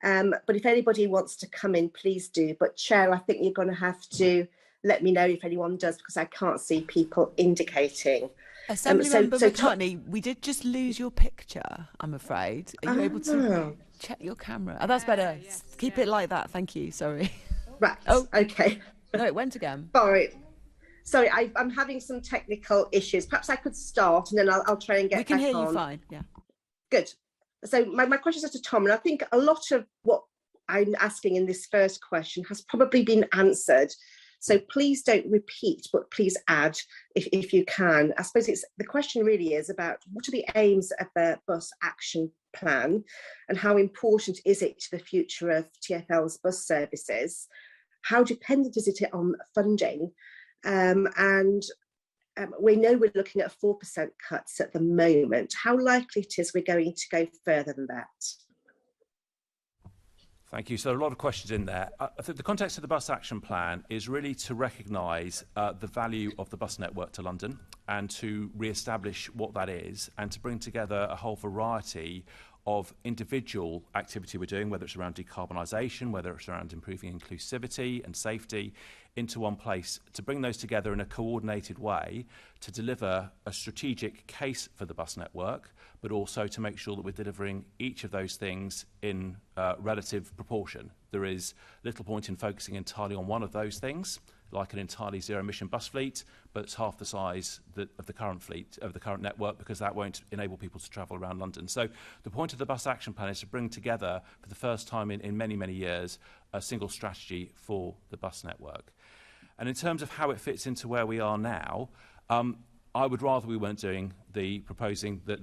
but if anybody wants to come in, please do. But Chair, I think you're going to have to let me know if anyone does, because I can't see people indicating. Assemblymember McCartney, we did just lose your picture, I'm afraid. Are you able to check your camera? Oh, that's better. Yes, keep it like that, thank you, sorry. Right, okay. No, it went again. Sorry, I'm having some technical issues. Perhaps I could start and then I'll try and get back on. We can hear you fine, yeah. Good. So my questions are to Tom, and I think a lot of what I'm asking in this first question has probably been answered. So please don't repeat, but please add if you can. I suppose the question really is about what are the aims of the bus action plan and how important is it to the future of TfL's bus services? How dependent is it on funding? We know we're looking at 4% cuts at the moment. How likely it is we're going to go further than that? Thank you. So a lot of questions in there. I think the context of the bus action plan is really to recognise the value of the bus network to London and to re-establish what that is and to bring together a whole variety of individual activity we're doing, whether it's around decarbonisation, whether it's around improving inclusivity and safety, into one place, to bring those together in a coordinated way to deliver a strategic case for the bus network, but also to make sure that we're delivering each of those things in relative proportion. There is little point in focusing entirely on one of those things, like an entirely zero-emission bus fleet, but it's half the size of the current fleet, of the current network, because that won't enable people to travel around London. So the point of the bus action plan is to bring together, for the first time in many, many years, a single strategy for the bus network. And in terms of how it fits into where we are now, I would rather we weren't doing the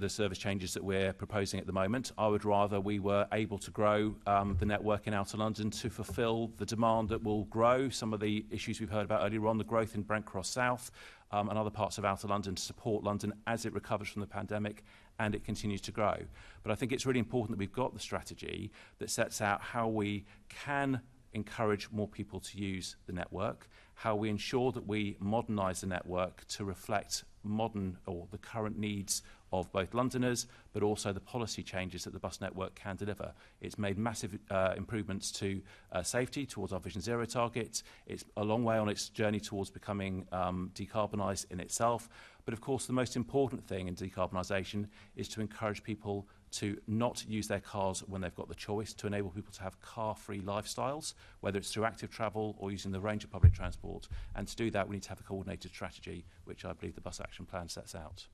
service changes that we're proposing at the moment. I would rather we were able to grow the network in Outer London to fulfil the demand that will grow. Some of the issues we've heard about earlier on, the growth in Brent Cross South and other parts of Outer London to support London as it recovers from the pandemic and it continues to grow. But I think it's really important that we've got the strategy that sets out how we can encourage more people to use the network, how we ensure that we modernise the network to reflect modern or the current needs of both Londoners, but also the policy changes that the bus network can deliver. It's made massive improvements to safety towards our Vision Zero targets. It's a long way on its journey towards becoming decarbonised in itself. But of course, the most important thing in decarbonisation is to encourage people to not use their cars when they've got the choice, to enable people to have car-free lifestyles, whether it's through active travel or using the range of public transport. And to do that, we need to have a coordinated strategy, which I believe the Bus Action Plan sets out.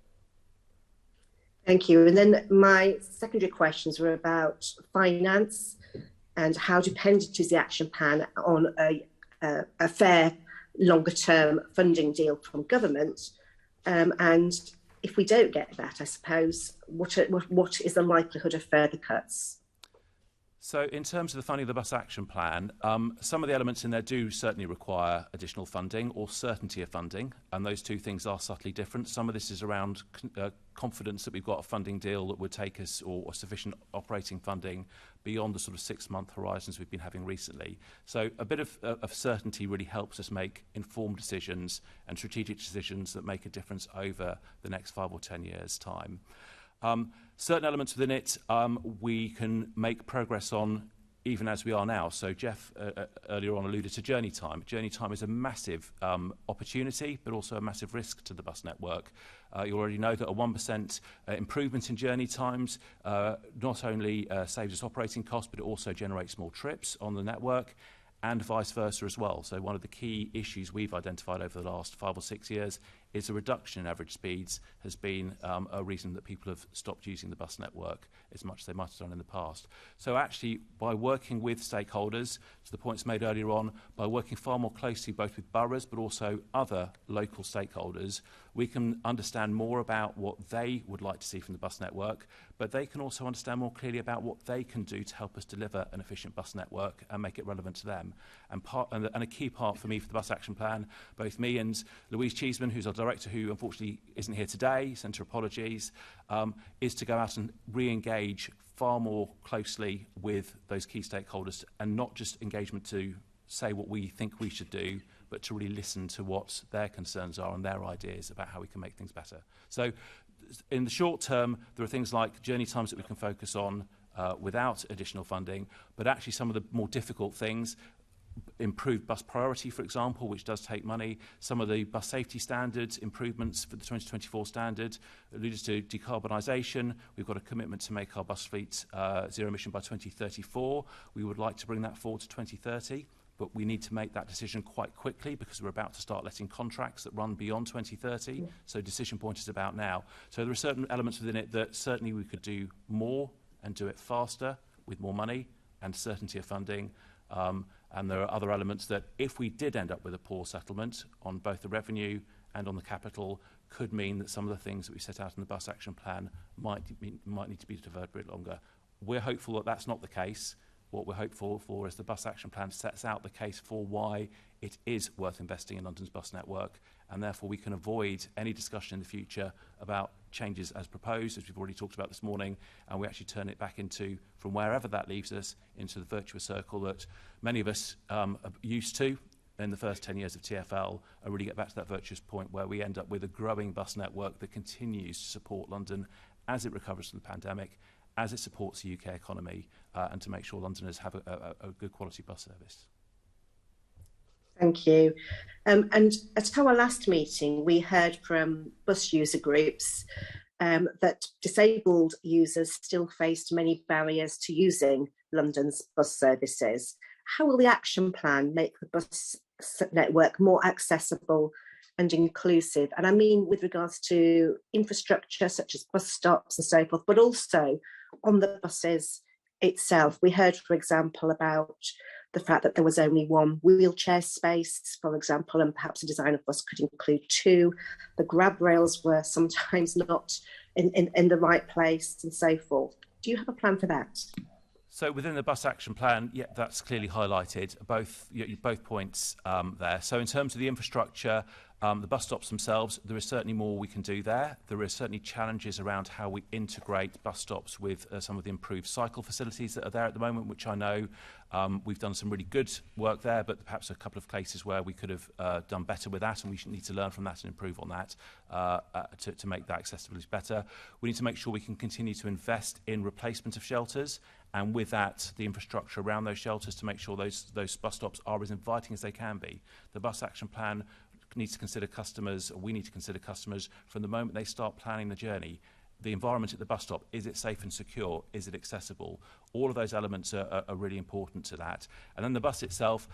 Thank you. And then my secondary questions were about finance and how dependent is the action plan on a fair longer-term funding deal from government, and if we don't get that, I suppose, what is the likelihood of further cuts? So in terms of the funding of the Bus Action Plan, some of the elements in there do certainly require additional funding or certainty of funding, and those two things are subtly different. Some of this is around confidence that we've got a funding deal that would take us, or sufficient operating funding, beyond the sort of 6-month horizons we've been having recently. So a bit of certainty really helps us make informed decisions and strategic decisions that make a difference over the next 5 or 10 years' time. Certain elements within it we can make progress on even as we are now. So Geoff earlier on alluded to journey time. Journey time is a massive opportunity, but also a massive risk to the bus network. You already know that a 1% improvement in journey times not only saves us operating costs, but it also generates more trips on the network, and vice versa as well. So one of the key issues we've identified over the last 5 or 6 years is a reduction in average speeds has been a reason that people have stopped using the bus network as much as they might have done in the past. So actually, by working with stakeholders, to the points made earlier on, by working far more closely both with boroughs but also other local stakeholders, we can understand more about what they would like to see from the bus network, but they can also understand more clearly about what they can do to help us deliver an efficient bus network and make it relevant to them. And a key part for me for the Bus Action Plan, both me and Louise Cheeseman, who's our director, who unfortunately isn't here today, sent her apologies, is to go out and re-engage far more closely with those key stakeholders, and not just engagement to say what we think we should do, but to really listen to what their concerns are and their ideas about how we can make things better. So in the short term, there are things like journey times that we can focus on without additional funding, but actually some of the more difficult things, improved bus priority, for example, which does take money, some of the bus safety standards, improvements for the 2024 standard, alluded to decarbonisation. We've got a commitment to make our bus fleet zero emission by 2034. We would like to bring that forward to 2030. But we need to make that decision quite quickly because we're about to start letting contracts that run beyond 2030. Yeah. So decision point is about now. So there are certain elements within it that certainly we could do more and do it faster with more money and certainty of funding. And there are other elements that if we did end up with a poor settlement on both the revenue and on the capital, could mean that some of the things that we set out in the Bus Action Plan might need to be deferred a bit longer. We're hopeful that that's not the case. What we're hopeful for is the Bus Action Plan sets out the case for why it is worth investing in London's bus network, and therefore we can avoid any discussion in the future about changes as proposed, as we've already talked about this morning, and we actually turn it back into, from wherever that leaves us, into the virtuous circle that many of us are used to in the first 10 years of TfL, and really get back to that virtuous point where we end up with a growing bus network that continues to support London as it recovers from the pandemic, as it supports the UK economy, and to make sure Londoners have a good quality bus service. Thank you. And at our last meeting, we heard from bus user groups that disabled users still faced many barriers to using London's bus services. How will the action plan make the bus network more accessible and inclusive? And I mean with regards to infrastructure such as bus stops and so forth, but also on the buses itself. We heard, for example, about the fact that there was only one wheelchair space, for example, and perhaps a design of bus could include 2. The grab rails were sometimes not in the right place and so forth. Do you have a plan for that? So within the Bus Action Plan, yeah, that's clearly highlighted, both points there. So in terms of the infrastructure, the bus stops themselves, there is certainly more we can do there. There are certainly challenges around how we integrate bus stops with some of the improved cycle facilities that are there at the moment, which I know we've done some really good work there, but perhaps a couple of cases where we could have done better with that, and we should need to learn from that and improve on that to make that accessibility better. We need to make sure we can continue to invest in replacement of shelters, and with that, the infrastructure around those shelters to make sure those bus stops are as inviting as they can be. The Bus Action Plan needs to consider customers, or we need to consider customers from the moment they start planning the journey. the environment at the bus stop, is it safe and secure? Is it accessible? All of those elements are really important to that. And then the bus itself,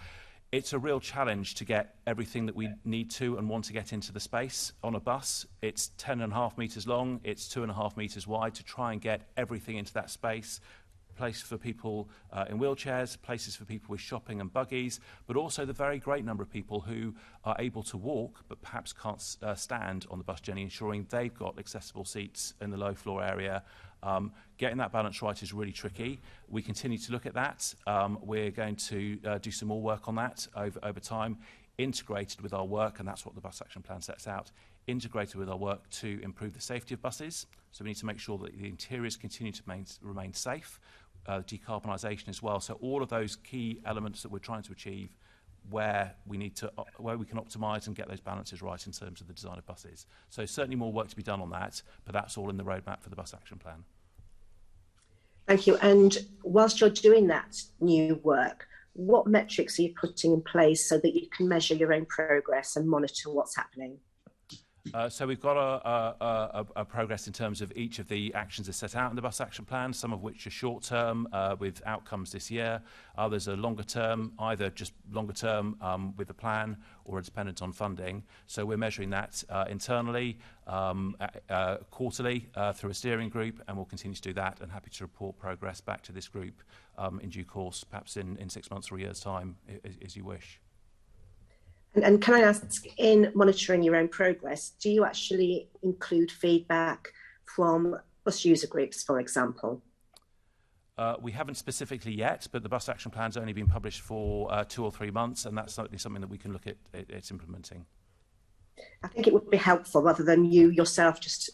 it's a real challenge to get everything that we need to and want to get into the space on a bus. It's 10.5 metres long, it's 2.5 metres wide, to try and get everything into that space. Place for people in wheelchairs, places for people with shopping and buggies, but also the very great number of people who are able to walk but perhaps can't stand on the bus journey, ensuring they've got accessible seats in the low floor area. Getting that balance right is really tricky. We continue to look at that. We're going to do some more work on that over time, integrated with our work, and that's what the Bus Action Plan sets out, integrated with our work to improve the safety of buses. So we need to make sure that the interiors continue to remain safe, decarbonisation as well. So all of those key elements that we're trying to achieve, where we can optimise and get those balances right in terms of the design of buses. So certainly more work to be done on that, but that's all in the roadmap for the Bus Action Plan. Thank you. And whilst you're doing that new work, what metrics are you putting in place so that you can measure your own progress and monitor what's happening? So we've got a progress in terms of each of the actions that are set out in the Bus Action Plan, some of which are short-term with outcomes this year. Others are longer-term, either just longer-term with the plan or dependent on funding. So we're measuring that internally, quarterly through a steering group, and we'll continue to do that, and happy to report progress back to this group in due course, perhaps in 6 months or a year's time, as you wish. And can I ask, in monitoring your own progress, do you actually include feedback from bus user groups, for example? We haven't specifically yet, but the Bus Action Plan's only been published for 2 or 3 months, and that's certainly something that we can look at implementing. I think it would be helpful, rather than you yourself just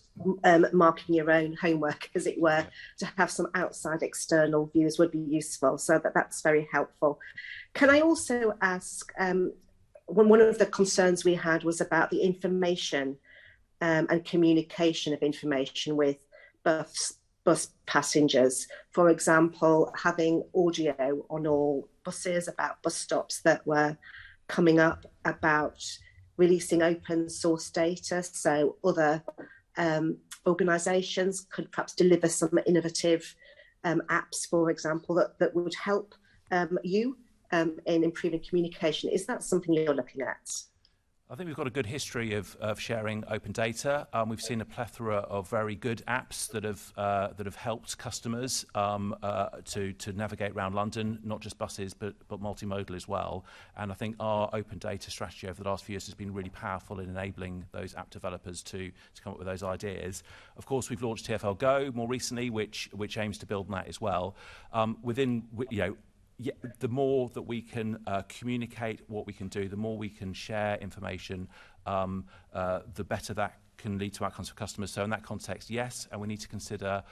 marking your own homework, as it were, to have some outside external views would be useful. So that's very helpful. Can I also ask, one of the concerns we had was about the information and communication of information with bus passengers. For example, having audio on all buses about bus stops that were coming up, about releasing open source data, so other organisations could perhaps deliver some innovative apps, for example, that would help you in improving communication. Is that something you're looking at? I think we've got a good history of sharing open data. We've seen a plethora of very good apps that have helped customers to navigate around London, not just buses, but multimodal as well. And I think our open data strategy over the last few years has been really powerful in enabling those app developers to come up with those ideas. Of course, we've launched TfL Go more recently, which aims to build on that as well. The more that we can communicate what we can do, the more we can share information, the better that can lead to outcomes for customers. So in that context, yes, and we need to consider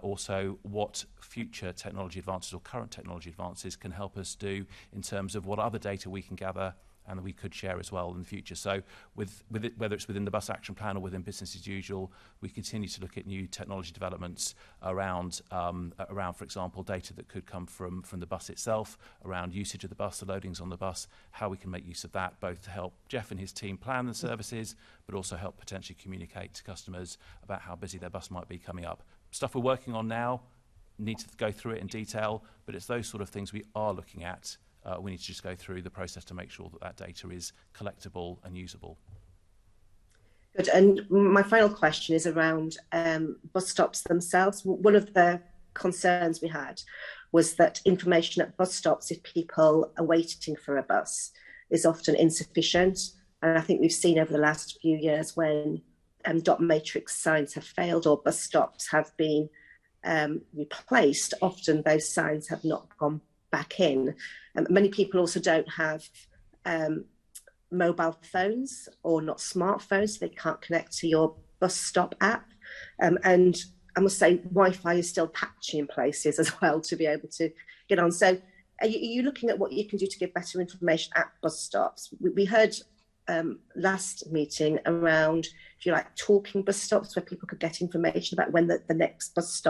also what future technology advances or current technology advances can help us do in terms of what other data we can gather and that we could share as well in the future. So with it, whether it's within the Bus Action Plan or within business as usual, we continue to look at new technology developments around, for example, data that could come from the bus itself, around usage of the bus, the loadings on the bus, how we can make use of that, both to help Geoff and his team plan the services, but also help potentially communicate to customers about how busy their bus might be coming up. Stuff we're working on now, need to go through it in detail, but it's those sort of things we are looking at. We need to just go through the process to make sure that data is collectible and usable. Good. And my final question is around bus stops themselves. One of the concerns we had was that information at bus stops, if people are waiting for a bus, is often insufficient. And I think we've seen over the last few years when dot matrix signs have failed or bus stops have been replaced, often those signs have not gone back in. Many people also don't have mobile phones or not smartphones, so they can't connect to your bus stop app. And I must say, Wi-Fi is still patchy in places as well to be able to get on. So are you looking at what you can do to give better information at bus stops? We heard last meeting around, if you like, talking bus stops where people could get information about when the next bus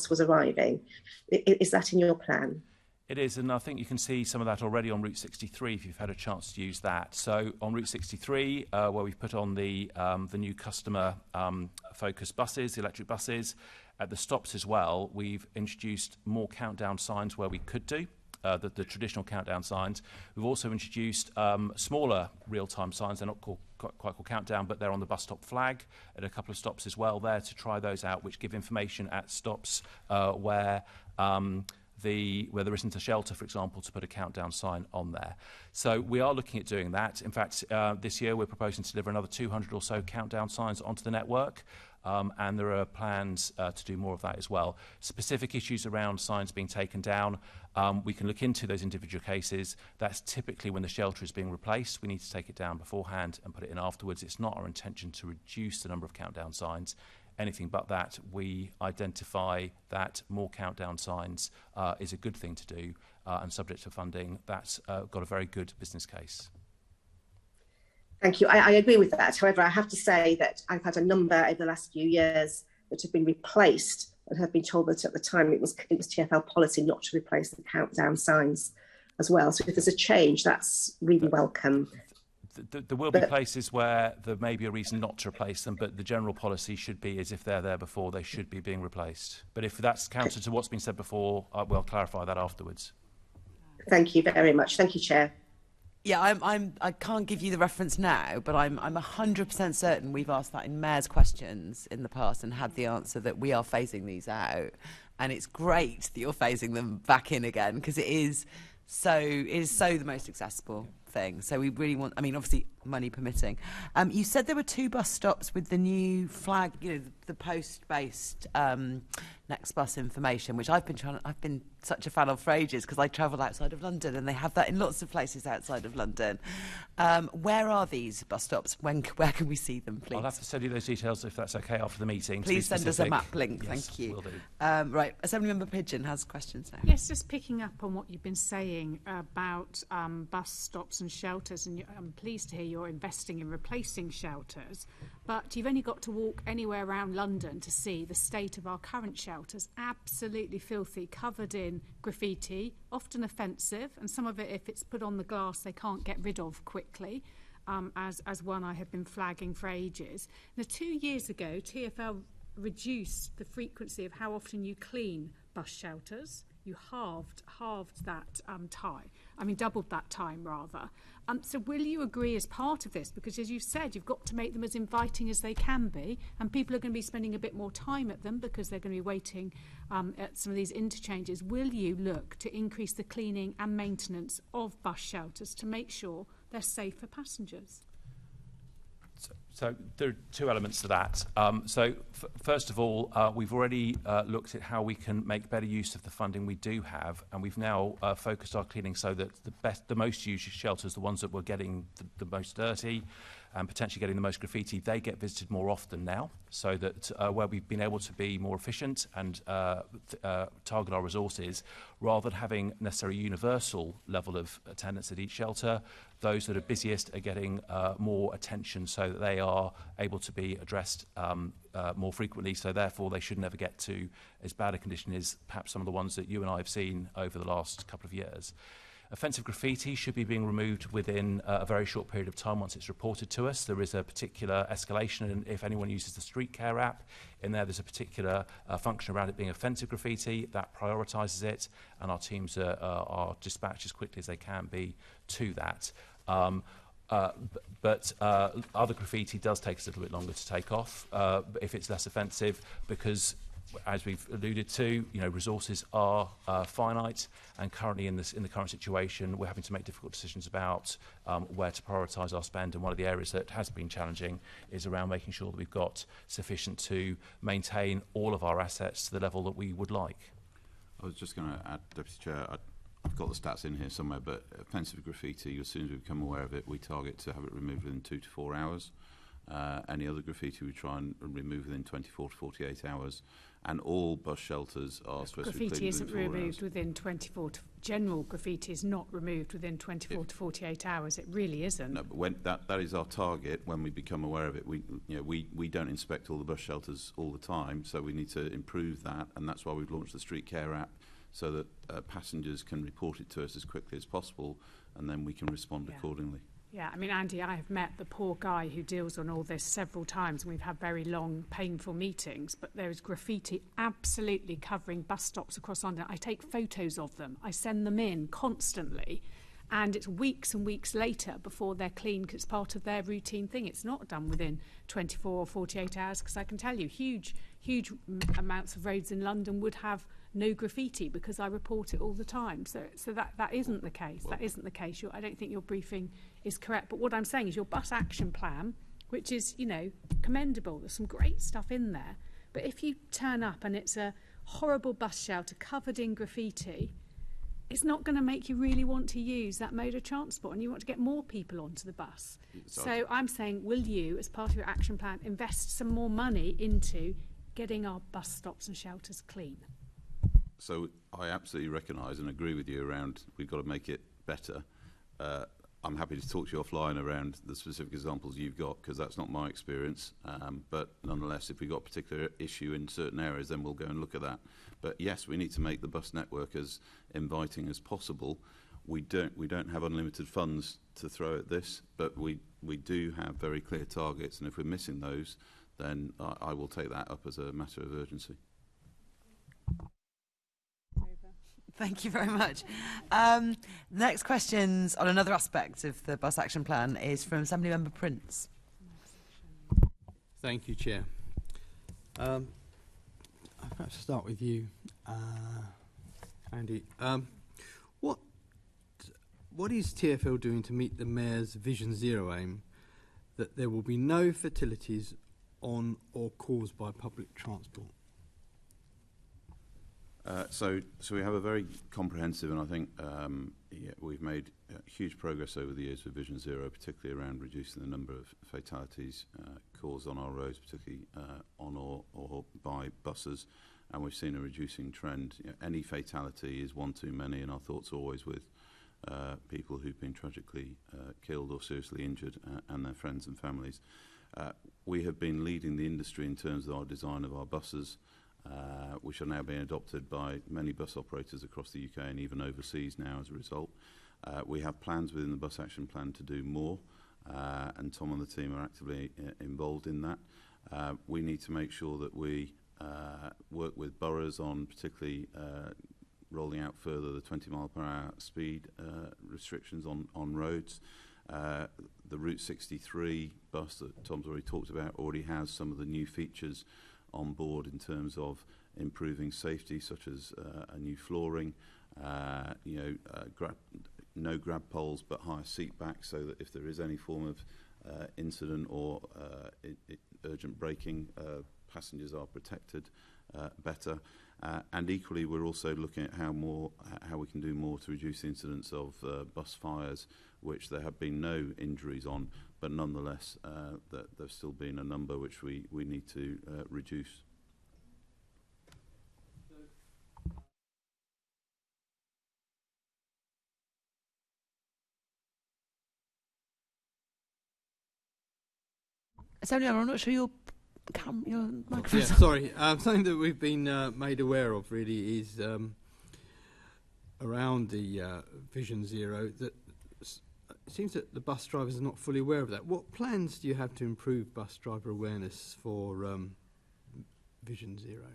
was arriving. Is that in your plan? It is, and I think you can see some of that already on Route 63 if you've had a chance to use that. So on Route 63, where we've put on the new customer focused buses, the electric buses, at the stops as well, we've introduced more countdown signs where we could do. The traditional countdown signs. We've also introduced smaller real-time signs. They're not quite called countdown, but they're on the bus stop flag at a couple of stops as well there to try those out, which give information at stops where there isn't a shelter, for example, to put a countdown sign on there. So we are looking at doing that. In fact, this year we're proposing to deliver another 200 or so countdown signs onto the network. And there are plans to do more of that as well. Specific issues around signs being taken down, we can look into those individual cases. That's typically when the shelter is being replaced. We need to take it down beforehand and put it in afterwards. It's not our intention to reduce the number of countdown signs. Anything but that, we identify that more countdown signs is a good thing to do, and subject to funding, that's got a very good business case. Thank you. I agree with that. However, I have to say that I've had a number over the last few years that have been replaced and have been told that at the time it was TfL policy not to replace the countdown signs as well. So if there's a change, that's really welcome. There will be places where there may be a reason not to replace them, but the general policy should be as if they're there before, they should be being replaced. But if that's counter to what's been said before, we'll clarify that afterwards. Thank you very much. Thank you, Chair. Yeah, I can't give you the reference now, but I'm 100% certain we've asked that in Mayor's questions in the past and had the answer that we are phasing these out. And it's great that you're phasing them back in again, because it is so the most accessible thing. So we really want, I mean, obviously money permitting. You said there were 2 bus stops with the new flag, the post-based next bus information, which I've been such a fan of for ages because I travel outside of London and they have that in lots of places outside of London. Where are these bus stops? Where can we see them, please? I'll have to send you those details if that's okay after the meeting. Please send us a map link. Yes, thank you. Will do. Right, Assemblymember Pigeon has questions now. Yes, just picking up on what you've been saying about bus stops and shelters, and I'm pleased to hear you're investing in replacing shelters, but you've only got to walk anywhere around London to see the state of our current shelters. Absolutely filthy, covered in graffiti, often offensive, and some of it, if it's put on the glass, they can't get rid of quickly, as one I have been flagging for ages. Now, 2 years ago, TfL reduced the frequency of how often you clean bus shelters. You halved that time. I mean, doubled that time, rather. So will you agree as part of this? Because as you've said, you've got to make them as inviting as they can be, and people are going to be spending a bit more time at them because they're going to be waiting at some of these interchanges. Will you look to increase the cleaning and maintenance of bus shelters to make sure they're safe for passengers? So there are 2 elements to that. First of all, we've already looked at how we can make better use of the funding we do have, and we've now focused our cleaning so that the most used shelters, the ones that were getting the most dirty and potentially getting the most graffiti, they get visited more often now, so that where we've been able to be more efficient and target our resources, rather than having necessarily universal level of attendance at each shelter, those that are busiest are getting more attention so that they are able to be addressed more frequently, so therefore they should never get to as bad a condition as perhaps some of the ones that you and I have seen over the last couple of years. Offensive graffiti should be being removed within a very short period of time once it's reported to us. There is a particular escalation, and if anyone uses the Street Care app, there's a particular function around it being offensive graffiti that prioritises it, and our teams are dispatched as quickly as they can be to that. But other graffiti does take us a little bit longer to take off if it's less offensive, because as we've alluded to, resources are finite, and currently in the current situation, we're having to make difficult decisions about where to prioritise our spend. And one of the areas that has been challenging is around making sure that we've got sufficient to maintain all of our assets to the level that we would like. I was just going to add, Deputy Chair, I've got the stats in here somewhere, but offensive graffiti, as soon as we become aware of it, we target to have it removed within 2 to 4 hours. Any other graffiti we try and remove within 24 to 48 hours. And all bus shelters are supposed to be cleaned Graffiti isn't within 4 removed hours. within 24 to... General graffiti is not removed within 24 to 48 hours. It really isn't. No, but when that is our target. When we become aware of it, we don't inspect all the bus shelters all the time, so we need to improve that, and that's why we've launched the Street Care app, so that passengers can report it to us as quickly as possible, and then we can respond accordingly. Yeah, I mean, Andy, I have met the poor guy who deals on all this several times, and we've had very long, painful meetings, but there is graffiti absolutely covering bus stops across London. I take photos of them. I send them in constantly, and it's weeks and weeks later before they're clean because it's part of their routine thing. It's not done within 24 or 48 hours, because I can tell you huge amounts of roads in London would have no graffiti because I report it all the time. So that isn't the case. That isn't the case. I don't think your briefing is correct. But what I'm saying is your bus action plan, which is, you know, commendable. There's some great stuff in there. But if you turn up and it's a horrible bus shelter covered in graffiti, it's not going to make you really want to use that mode of transport, and you want to get more people onto the bus. So I'm saying, will you, as part of your action plan, invest some more money into getting our bus stops and shelters clean? So I absolutely recognise and agree with you around we've got to make it better. I'm happy to talk to you offline around the specific examples you've got, because that's not my experience. But nonetheless, if we've got a particular issue in certain areas, then we'll go and look at that. But yes, we need to make the bus network as inviting as possible. We don't have unlimited funds to throw at this, but we do have very clear targets, and if we're missing those, then I will take that up as a matter of urgency. Thank you very much. Next questions on another aspect of the bus action plan is from Assembly Member Prince. Thank you, Chair. I'll perhaps start with you, Andy. What is TfL doing to meet the Mayor's Vision Zero aim that there will be no fatalities on or caused by public transport? So we have a very comprehensive, and I think we've made huge progress over the years with Vision Zero, particularly around reducing the number of fatalities caused on our roads, particularly on or by buses, and we've seen a reducing trend. Any fatality is one too many, and our thoughts are always with people who've been tragically killed or seriously injured and their friends and families. We have been leading the industry in terms of our design of our buses, which are now being adopted by many bus operators across the UK and even overseas now as a result. We have plans within the bus action plan to do more, and Tom and the team are actively involved in that. We need to make sure that we work with boroughs on particularly rolling out further the 20 mile per hour speed restrictions on roads. The Route 63 bus that Tom's already talked about already has some of the new features on board in terms of improving safety, such as a new flooring, no grab poles but higher seat backs, so that if there is any form of incident or urgent braking, passengers are protected better. And equally, we're also looking at how we can do more to reduce the incidence of bus fires, which there have been no injuries on, but nonetheless, that there's still been a number which we need to reduce. Assembly Member, I'm not sure your microphone. Yeah, sorry. Something that we've been made aware of really is around the Vision Zero, that it seems that the bus drivers are not fully aware of that. What plans do you have to improve bus driver awareness for Vision Zero?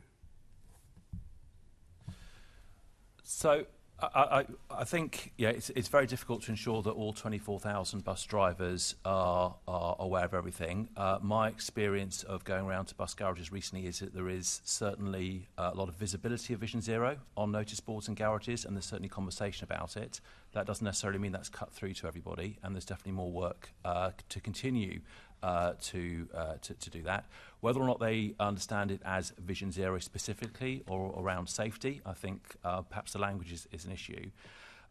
So I think it's very difficult to ensure that all 24,000 bus drivers are aware of everything. My experience of going around to bus garages recently is that there is certainly a lot of visibility of Vision Zero on notice boards and garages, and there's certainly conversation about it. That doesn't necessarily mean that's cut through to everybody, and there's definitely more work to continue to do that. Whether or not they understand it as Vision Zero specifically or around safety, I think perhaps the language is an issue.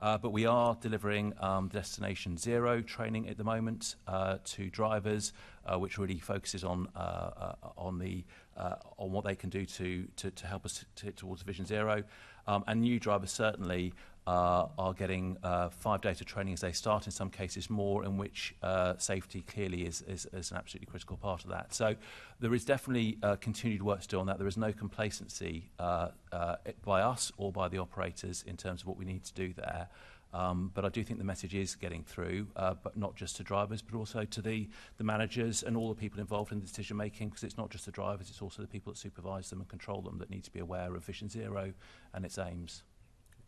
But we are delivering Destination Zero training at the moment to drivers, which really focuses on what they can do to help us towards Vision Zero. And new drivers certainly are getting 5 days of training as they start, in some cases more, in which safety clearly is an absolutely critical part of that. So there is definitely continued work to do on that. There is no complacency by us or by the operators in terms of what we need to do there. But I do think the message is getting through, but not just to drivers, but also to the managers and all the people involved in the decision making, because it's not just the drivers, it's also the people that supervise them and control them that need to be aware of Vision Zero and its aims.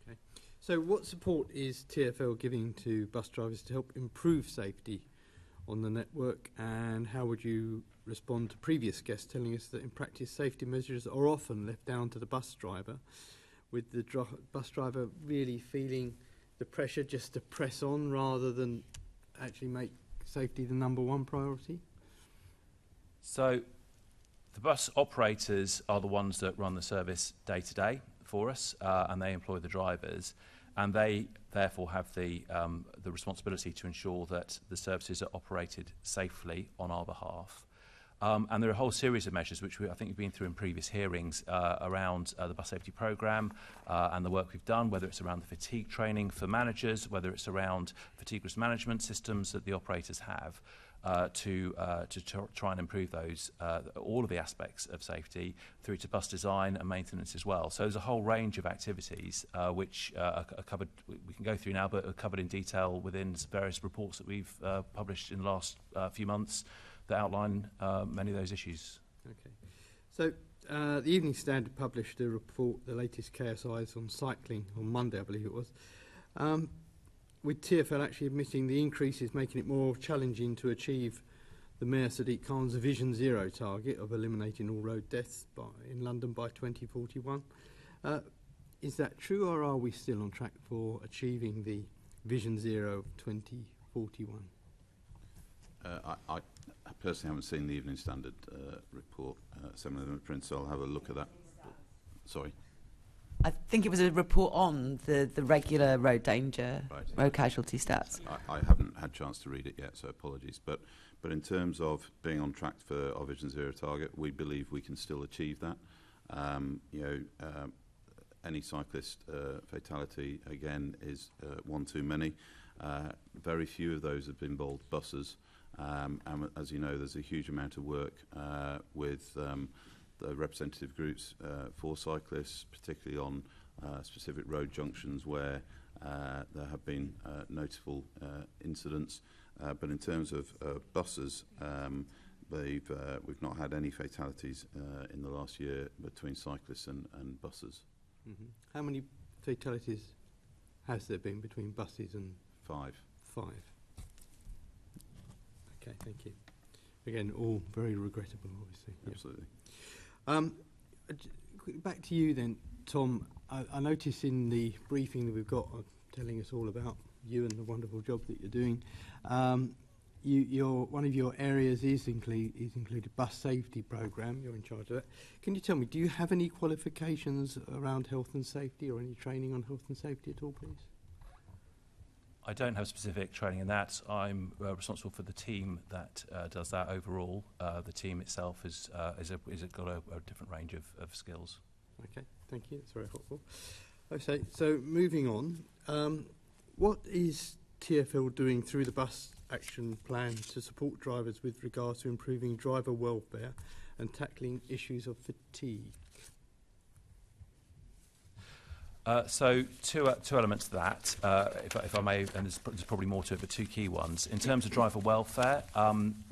Okay. So what support is TfL giving to bus drivers to help improve safety on the network, and how would you respond to previous guests telling us that in practice safety measures are often left down to the bus driver, with the bus driver really feeling the pressure just to press on rather than actually make safety the number one priority? So the bus operators are the ones that run the service day to day for us, and they employ the drivers, and they therefore have the responsibility to ensure that the services are operated safely on our behalf. And there are a whole series of measures which I think we've been through in previous hearings around the bus safety programme and the work we've done, whether it's around the fatigue training for managers, whether it's around fatigue risk management systems that the operators have to try and improve those, all of the aspects of safety, through to bus design and maintenance as well. So there's a whole range of activities which are covered, we can go through now, but are covered in detail within various reports that we've published in the last few months that outline many of those issues. Okay. So the Evening Standard published a report, the latest KSIs on cycling on Monday, I believe it was, with TfL actually admitting the increase is making it more challenging to achieve the Mayor Sadiq Khan's Vision Zero target of eliminating all road deaths in London by 2041. Is that true, or are we still on track for achieving the Vision Zero of 2041? I personally haven't seen the Evening Standard report, Assemblyman Prince, so I'll have a look at that. Sorry? I think it was a report on the regular road danger, Right. road casualty stats. I haven't had a chance to read it yet, so apologies. But in terms of being on track for our Vision Zero target, we believe we can still achieve that. Any cyclist fatality, again, is one too many. Very few of those have involved buses. And as you know, there's a huge amount of work with the representative groups for cyclists, particularly on specific road junctions where there have been notable incidents. But in terms of buses, we've not had any fatalities in the last year between cyclists and buses. Mm-hmm. How many fatalities has there been between buses and... 5. 5. Okay, thank you. Again, all very regrettable, obviously. Absolutely. Back to you then, Tom. I notice in the briefing that we've got telling us all about you and the wonderful job that you're doing. One of your areas is included bus safety programme. You're in charge of that. Can you tell me, do you have any qualifications around health and safety or any training on health and safety at all, please? I don't have specific training in that. I'm responsible for the team that does that overall. The team itself has got a different range of skills. Okay, thank you. That's very helpful. Okay, so moving on. What is TfL doing through the bus action plan to support drivers with regards to improving driver welfare and tackling issues of fatigue? So two elements to that, if I may, and there's probably more to it, but two key ones. In terms of driver welfare,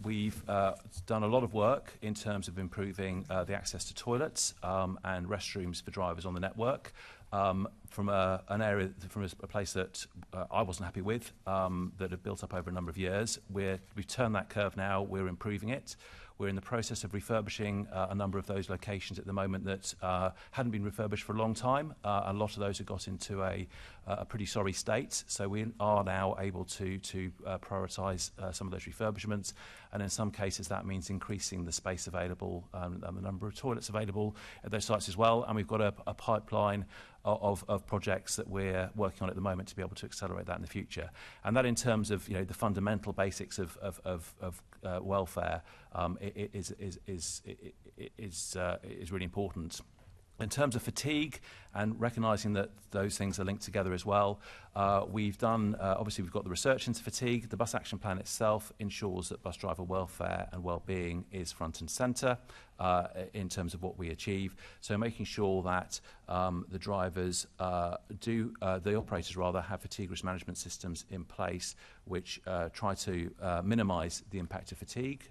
we've done a lot of work in terms of improving the access to toilets and restrooms for drivers on the network. From a place that I wasn't happy with, that had built up over a number of years. We've turned that curve now, we're improving it. We're in the process of refurbishing a number of those locations at the moment that hadn't been refurbished for a long time. A lot of those have got into a pretty sorry state, so we are now able to prioritise some of those refurbishments, and in some cases that means increasing the space available and the number of toilets available at those sites as well, and we've got a pipeline of projects that we're working on at the moment to be able to accelerate that in the future. And that, in terms of the fundamental basics of welfare, is really important. In terms of fatigue and recognising that those things are linked together as well, we've done, obviously we've got the research into fatigue. The bus action plan itself ensures that bus driver welfare and well-being is front and centre in terms of what we achieve. So making sure that the drivers the operators rather, have fatigue risk management systems in place which try to minimise the impact of fatigue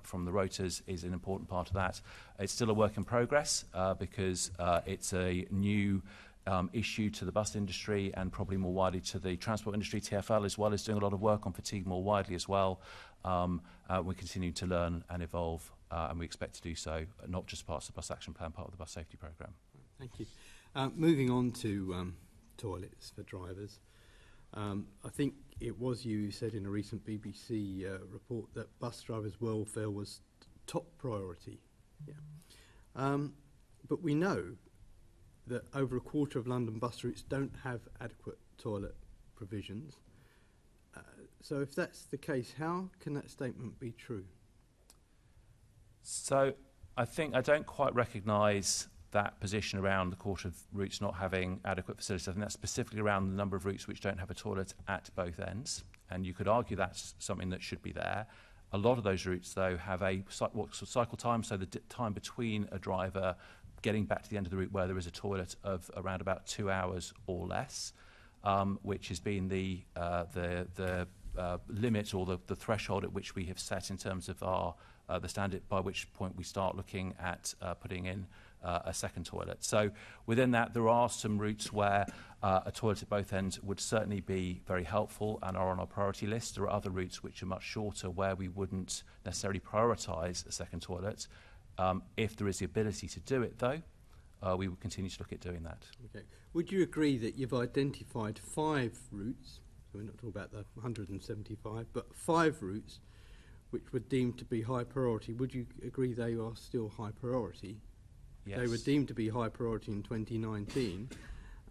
from the rotors is an important part of that. It's still a work in progress because it's a new issue to the bus industry and probably more widely to the transport industry. TfL as well is doing a lot of work on fatigue more widely as well. We continue to learn and evolve and we expect to do so, not just part of the bus action plan, part of the bus safety programme. Thank you. Moving on to toilets for drivers. I think it was you who said in a recent BBC report that bus drivers' welfare was top priority. Yeah. But we know that over a quarter of London bus routes don't have adequate toilet provisions. So if that's the case, how can that statement be true? So I don't quite recognise that position around the quarter of routes not having adequate facilities. I think that's specifically around the number of routes which don't have a toilet at both ends. And you could argue that's something that should be there. A lot of those routes, though, have a cycle time, so the time between a driver getting back to the end of the route where there is a toilet of around about 2 hours or less, which has been the limit or the threshold at which we have set in terms of our the standard by which point we start looking at putting in a second toilet. So within that, there are some routes where a toilet at both ends would certainly be very helpful and are on our priority list. There are other routes which are much shorter where we wouldn't necessarily prioritise a second toilet. If there is the ability to do it, though, we will continue to look at doing that. Okay. Would you agree that you've identified 5 routes, so we're not talking about the 175, but 5 routes which were deemed to be high priority? Would you agree they are still high priority? Yes. They were deemed to be high priority in 2019,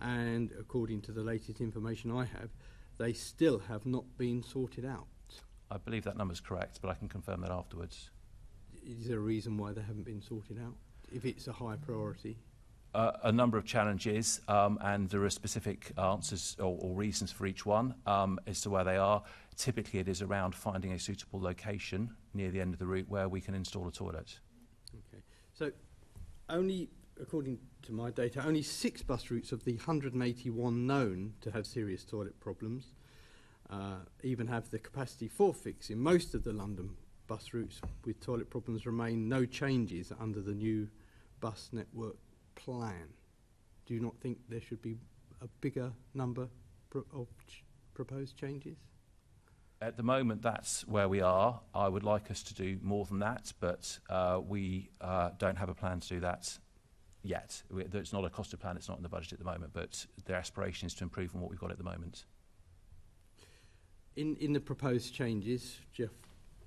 and according to the latest information I have, they still have not been sorted out. I believe that number is correct, but I can confirm that afterwards. Is there a reason why they haven't been sorted out, if it's a high priority? A number of challenges, and there are specific answers or reasons for each one as to where they are. Typically, it is around finding a suitable location near the end of the route where we can install a toilet. Okay. So, only, according to my data, only 6 bus routes of the 181 known to have serious toilet problems even have the capacity for fixing. Most of the London bus routes with toilet problems remain no changes under the new bus network plan. Do you not think there should be a bigger number of proposed changes? At the moment, that's where we are. I would like us to do more than that, but we don't have a plan to do that yet. It's not a costed plan, it's not in the budget at the moment, but the aspiration is to improve on what we've got at the moment. In the proposed changes, Geoff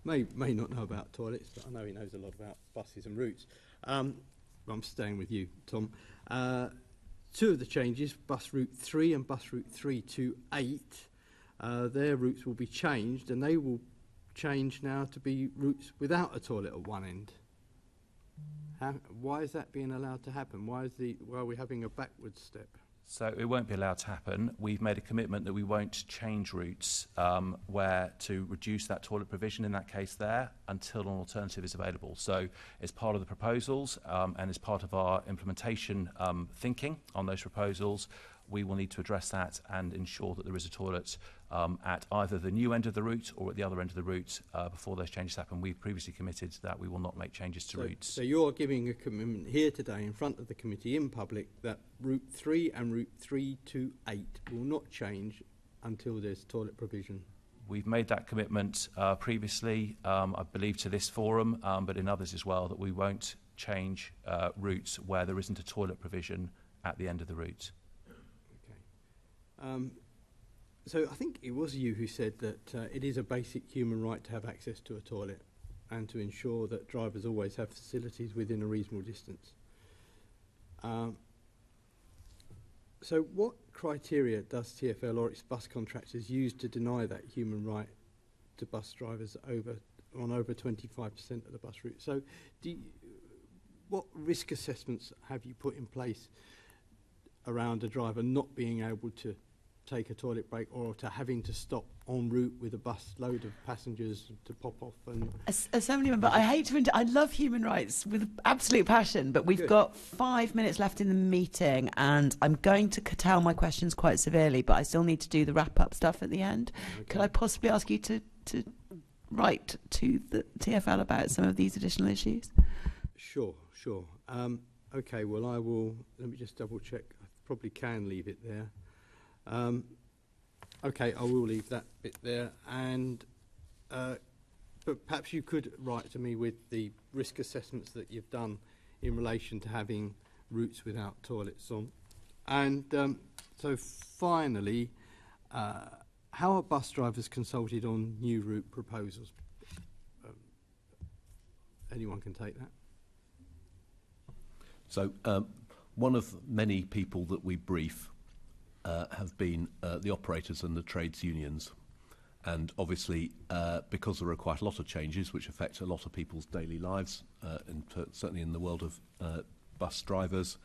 may not know about toilets, but I know he knows a lot about buses and routes. I'm staying with you, Tom. 2 of the changes, bus route 3 and bus route 328, their routes will be changed, and they will change now to be routes without a toilet at one end. Why is that being allowed to happen? Why are we having a backward step? So it won't be allowed to happen. We've made a commitment that we won't change routes where to reduce that toilet provision in that case there until an alternative is available. So as part of the proposals and as part of our implementation thinking on those proposals, we will need to address that and ensure that there is a toilet at either the new end of the route or at the other end of the route before those changes happen. We've previously committed that we will not make changes to routes. So you're giving a commitment here today in front of the committee in public that route 3 and route 328 will not change until there's toilet provision? We've made that commitment previously, I believe, to this forum, but in others as well, that we won't change routes where there isn't a toilet provision at the end of the route. So I think it was you who said that it is a basic human right to have access to a toilet and to ensure that drivers always have facilities within a reasonable distance. So what criteria does TfL or its bus contractors use to deny that human right to bus drivers on over 25% of the bus route? So what risk assessments have you put in place around a driver not being able to take a toilet break or to having to stop en route with a bus load of passengers to pop off? And Assembly member, I hate to I love human rights with absolute passion, but we've got 5 minutes left in the meeting, and I'm going to curtail my questions quite severely, but I still need to do the wrap-up stuff at the end. Okay. Could I possibly ask you to write to the TfL about some of these additional issues? Sure. Okay, well, I will. Let me just double check. I probably can leave it there. Okay, I will leave that bit there. And but perhaps you could write to me with the risk assessments that you've done in relation to having routes without toilets on. And so finally, how are bus drivers consulted on new route proposals? Anyone can take that. So one of many people that we brief have been the operators and the trades unions. And obviously, because there are quite a lot of changes which affect a lot of people's daily lives, certainly in the world of bus drivers,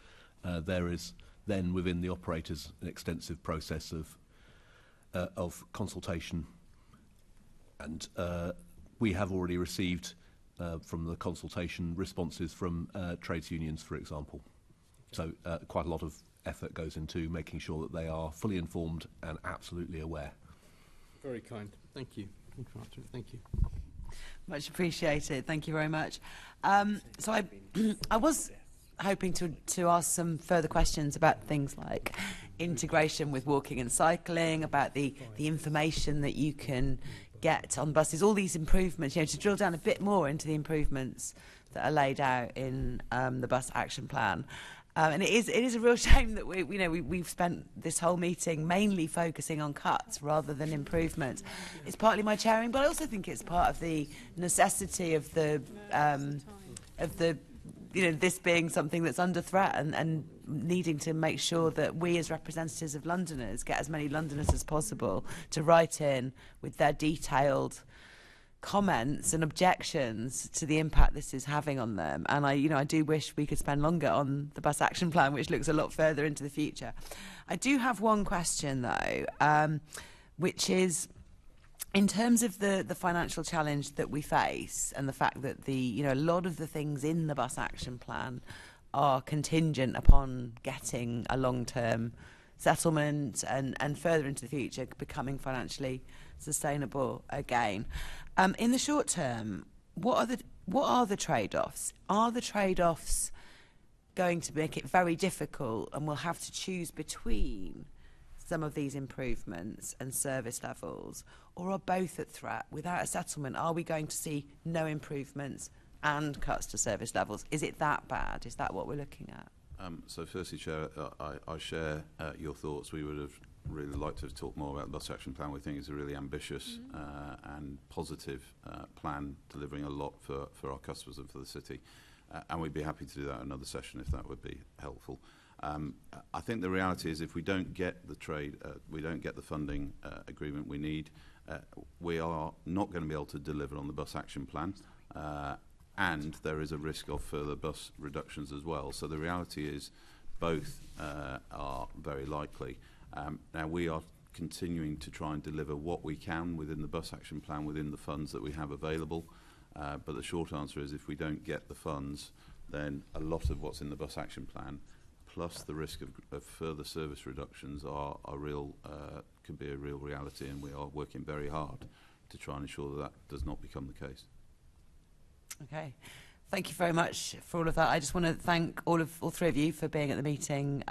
there is then within the operators an extensive process of consultation. And we have already received from the consultation responses from trades unions, for example. So quite a lot of effort goes into making sure that they are fully informed and absolutely aware. Very kind. Thank you. Thank you. Much appreciated. Thank you very much. So I was hoping to ask some further questions about things like integration with walking and cycling, about the information that you can get on buses, all these improvements, to drill down a bit more into the improvements that are laid out in the bus action plan. And it is a real shame that we've spent this whole meeting mainly focusing on cuts rather than improvements. It's partly my chairing, but I also think it's part of the necessity of the this being something that's under threat and needing to make sure that we as representatives of Londoners get as many Londoners as possible to write in with their detailed comments and objections to the impact this is having on them. And I do wish we could spend longer on the bus action plan, which looks a lot further into the future. I do have one question though, which is in terms of the financial challenge that we face and the fact that a lot of the things in the bus action plan are contingent upon getting a long-term settlement and further into the future becoming financially sustainable again. In the short term, what are the trade-offs? Are the trade-offs going to make it very difficult and we'll have to choose between some of these improvements and service levels, or are both at threat? Without a settlement, are we going to see no improvements and cuts to service levels? Is it that bad? Is that what we're looking at? So firstly, Chair, I share your thoughts. We would have really liked to have talked more about the bus action plan. We think it's a really ambitious and positive plan, delivering a lot for our customers and for the city. And we'd be happy to do that in another session if that would be helpful. I think the reality is if we don't get we don't get the funding agreement we need, we are not going to be able to deliver on the bus action plan. And there is a risk of further bus reductions as well. So the reality is both are very likely. Now we are continuing to try and deliver what we can within the bus action plan, within the funds that we have available. But the short answer is if we don't get the funds, then a lot of what's in the bus action plan, plus the risk of further service reductions could be a real reality, and we are working very hard to try and ensure that does not become the case. Okay. Thank you very much for all of that. I just want to thank all three of you for being at the meeting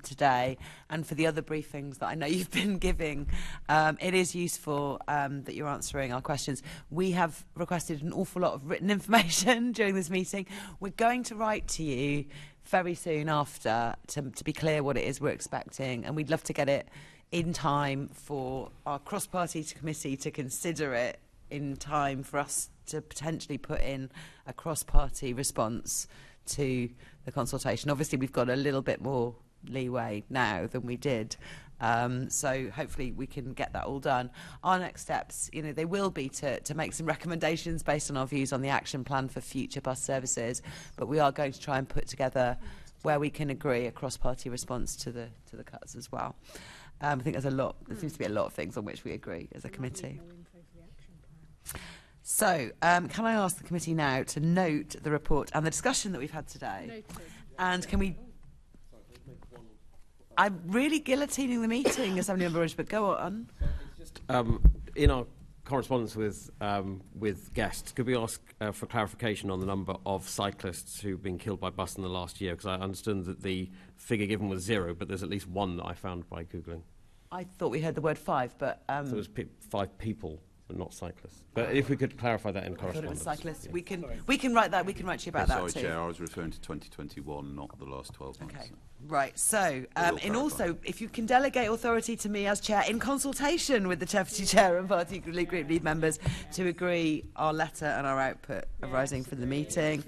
today and for the other briefings that I know you've been giving. It is useful that you're answering our questions. We have requested an awful lot of written information during this meeting. We're going to write to you very soon after to be clear what it is we're expecting, and we'd love to get it in time for our cross-party committee to consider it in time for us to potentially put in a cross-party response to the consultation. Obviously, we've got a little bit more leeway now than we did. So hopefully we can get that all done. Our next steps, they will be to make some recommendations based on our views on the action plan for future bus services, but we are going to try and put together where we can agree a cross-party response to the cuts as well. I think there seems to be a lot of things on which we agree as a committee. So, can I ask the committee now to note the report and the discussion that we've had today? Noted. And can we... I'm really guillotining the meeting, Assembly Member Rush, but go on. In our correspondence with guests, could we ask for clarification on the number of cyclists who've been killed by bus in the last year? Because I understand that the figure given was 0, but there's at least one that I found by Googling. I thought we heard the word 5, but... So it was 5 people, but not cyclists. But if we could clarify that in correspondence. I thought it was cyclists. Yeah. We can write that. We can write to you about that too. Sorry, Chair, I was referring to 2021, not the last 12 months. Okay. Right, so, also, if you can delegate authority to me as Chair in consultation with the Deputy Chair and Party Group Lead members to agree our letter and our output arising from the meeting.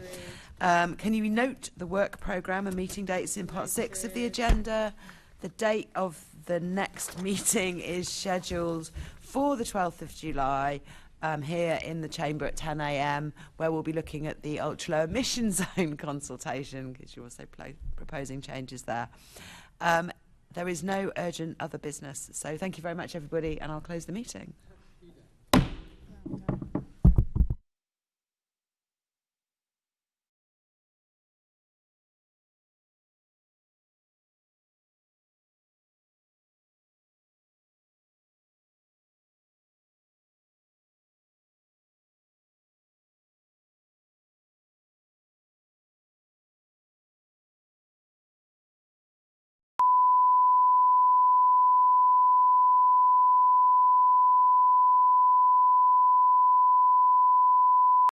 Can you note the work programme and meeting dates in Part 6 of the agenda? The date of the next meeting is scheduled for the 12th of July here in the Chamber at 10 a.m, where we'll be looking at the ultra-low emission zone consultation, because you're also proposing changes there. There is no urgent other business. So thank you very much, everybody, and I'll close the meeting.